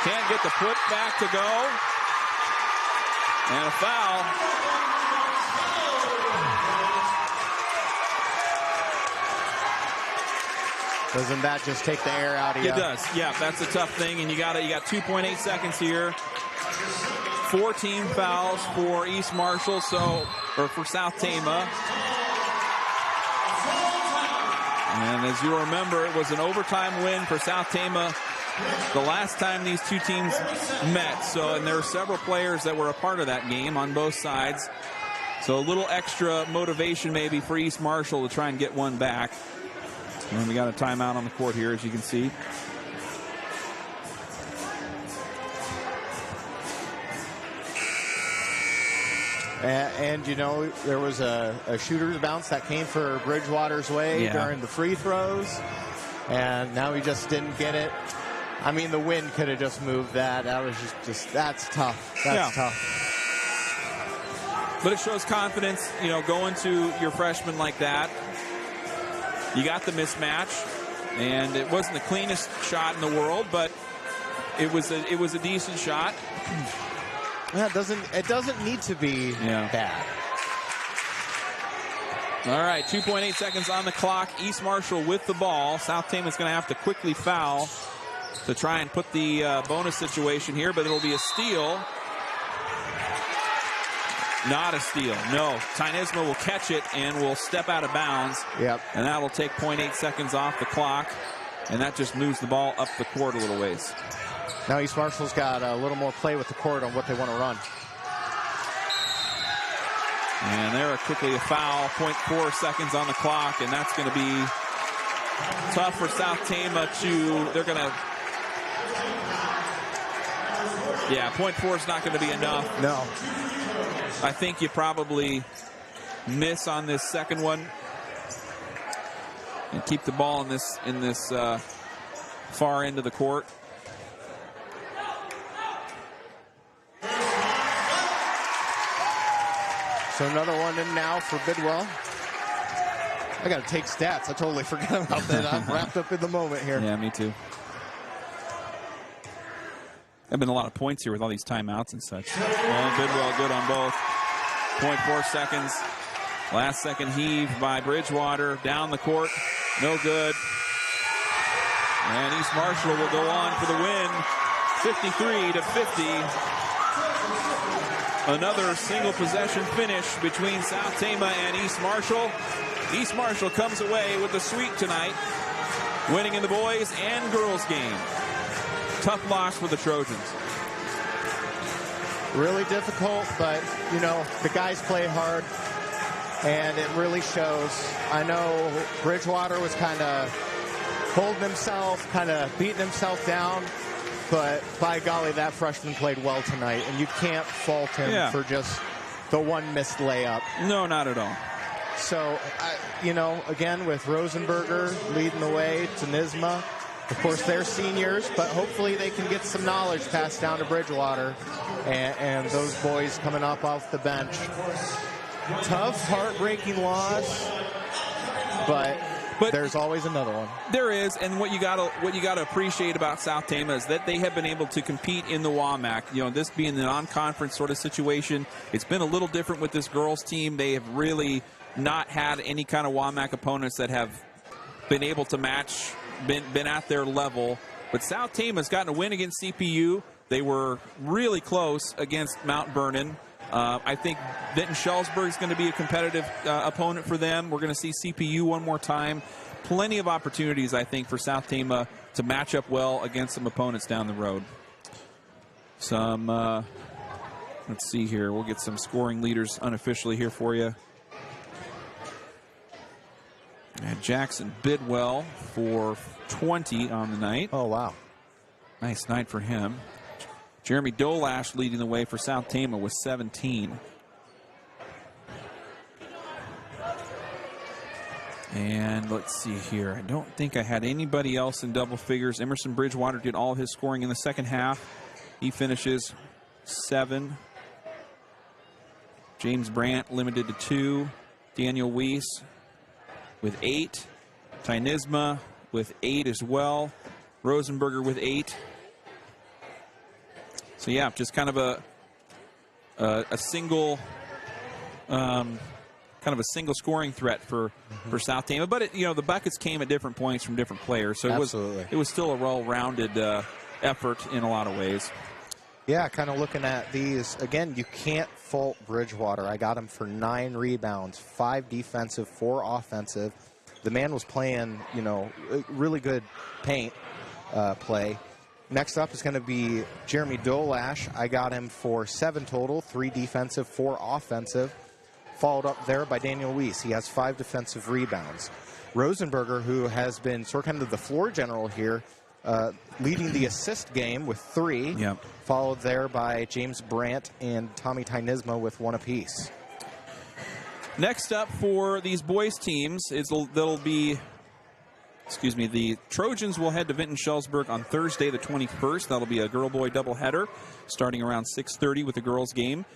Can't get the put back to go. And a foul. Doesn't that just take the air out of you? It does. Yeah, that's a tough thing. And you got 2.8 seconds here. 14 fouls for East Marshall, or for South Tama. And as you remember, it was an overtime win for South Tama the last time these two teams met. And there were several players that were a part of that game on both sides. So a little extra motivation maybe for East Marshall to try and get one back. And we got a timeout on the court here, as you can see. And, you know, there was a shooter's bounce that came for Bridgewater's way during the free throws. And now he just didn't get it. I mean, the wind could have just moved that. That was just that's tough. That's tough. But it shows confidence, you know, going to your freshman like that. You got the mismatch, and it wasn't the cleanest shot in the world, but it was a decent shot. Yeah, it doesn't need to be bad. All right, 2.8 seconds on the clock. East Marshall with the ball. South Tama's going to have to quickly foul to try and put the bonus situation here, but it'll be a steal. Not a steal. No. Tynisma will catch it and will step out of bounds. Yep. And that will take 0.8 seconds off the clock. And that just moves the ball up the court a little ways. Now East Marshall's got a little more play with the court on what they want to run. And there quickly a foul. 0.4 seconds on the clock. And that's going to be tough for South Tama to... They're going to... Yeah, 0.4 is not going to be enough. No. I think you probably miss on this second one and keep the ball in this far end of the court. So another one in now for Bidwell. I got to take stats. I totally forgot about that. I'm wrapped up in the moment here. Yeah, me too. There have been a lot of points here with all these timeouts and such. Well, Bidwell good on both. 0.4 seconds. Last second heave by Bridgewater. Down the court. No good. And East Marshall will go on for the win. 53-50. Another single possession finish between South Tama and East Marshall. East Marshall comes away with the sweep tonight, winning in the boys and girls game. Tough loss for the Trojans. Really difficult, but, you know, the guys play hard, and it really shows. I know Bridgewater was kind of holding himself, kind of beating himself down, but by golly, that freshman played well tonight, and you can't fault him for just the one missed layup. No, not at all. So, you know, again, with Rosenberger leading the way to Nisma, of course, they're seniors, but hopefully they can get some knowledge passed down to Bridgewater and those boys coming up off the bench. Tough, heartbreaking loss, but there's always another one. There is, and what you gotta appreciate about South Tama is that they have been able to compete in the WAMAC. You know, this being the non-conference sort of situation, it's been a little different with this girls team. They have really not had any kind of WAMAC opponents that have been able to match. Been at their level, but South Tama's gotten a win against CPU. They were really close against Mount Vernon. I think Vinton Shellsburg is going to be a competitive opponent for them. We're going to see CPU one more time. Plenty of opportunities, I think, for South Tama to match up well against some opponents down the road. Let's see here. We'll get some scoring leaders unofficially here for you. And Jackson Bidwell for 20 on the night. Oh, wow. Nice night for him. Jeremy Dolash leading the way for South Tama with 17. And let's see here. I don't think I had anybody else in double figures. Emerson Bridgewater did all his scoring in the second half. He finishes 7. James Brandt limited to 2. Daniel Weiss with 8. Tynisma with 8 as well. Rosenberger with 8. So yeah, just kind of a single kind of a single scoring threat for South Tama. But you know, the buckets came at different points from different players, so it was still a well-rounded effort in a lot of ways. Yeah, kind of looking at these again, you can't fault Bridgewater. I got him for 9 rebounds, 5 defensive, 4 offensive. The man was playing, you know, really good paint play. Next up is going to be Jeremy Dolash. I got him for 7 total, 3 defensive, 4 offensive. Followed up there by Daniel Weiss. He has 5 defensive rebounds. Rosenberger, who has been sort of kind of the floor general here, leading the assist game with 3. Yep. Followed there by James Brandt and Tommy Tynisma with 1 apiece. Next up for these boys teams there'll be, the Trojans will head to Vinton-Schellsburg on Thursday the 21st. That'll be a girl-boy doubleheader starting around 6:30 with the girls game.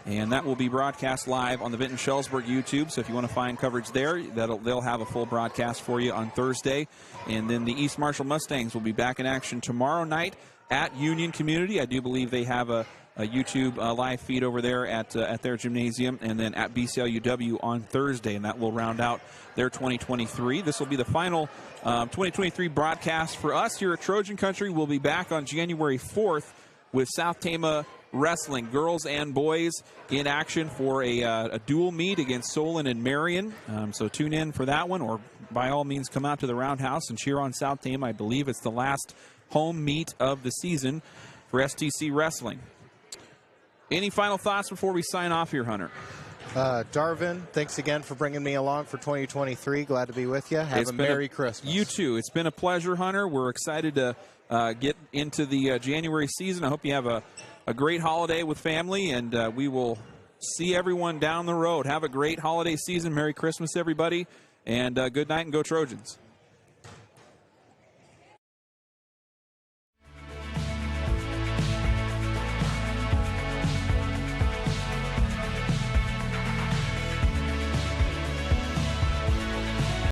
And that will be broadcast live on the Vinton-Schellsburg YouTube. So if you want to find coverage there, they'll have a full broadcast for you on Thursday. And then the East Marshall Mustangs will be back in action tomorrow night at Union Community. I do believe they have a YouTube live feed over there at their gymnasium, and then at BCLUW on Thursday, and that will round out their 2023. This will be the final 2023 broadcast for us here at Trojan Country. We'll be back on January 4th with South Tama Wrestling, girls and boys in action for a dual meet against Solon and Marion. So tune in for that one, or by all means come out to the Roundhouse and cheer on South Tama. I believe it's the last home meet of the season for STC Wrestling. Any final thoughts before we sign off here, Hunter? Darvin, thanks again for bringing me along for 2023. Glad to be with you. Have a Merry Christmas. You too. It's been a pleasure, Hunter. We're excited to get into the January season. I hope you have a great holiday with family, and we will see everyone down the road. Have a great holiday season. Merry Christmas, everybody, and good night, and go Trojans.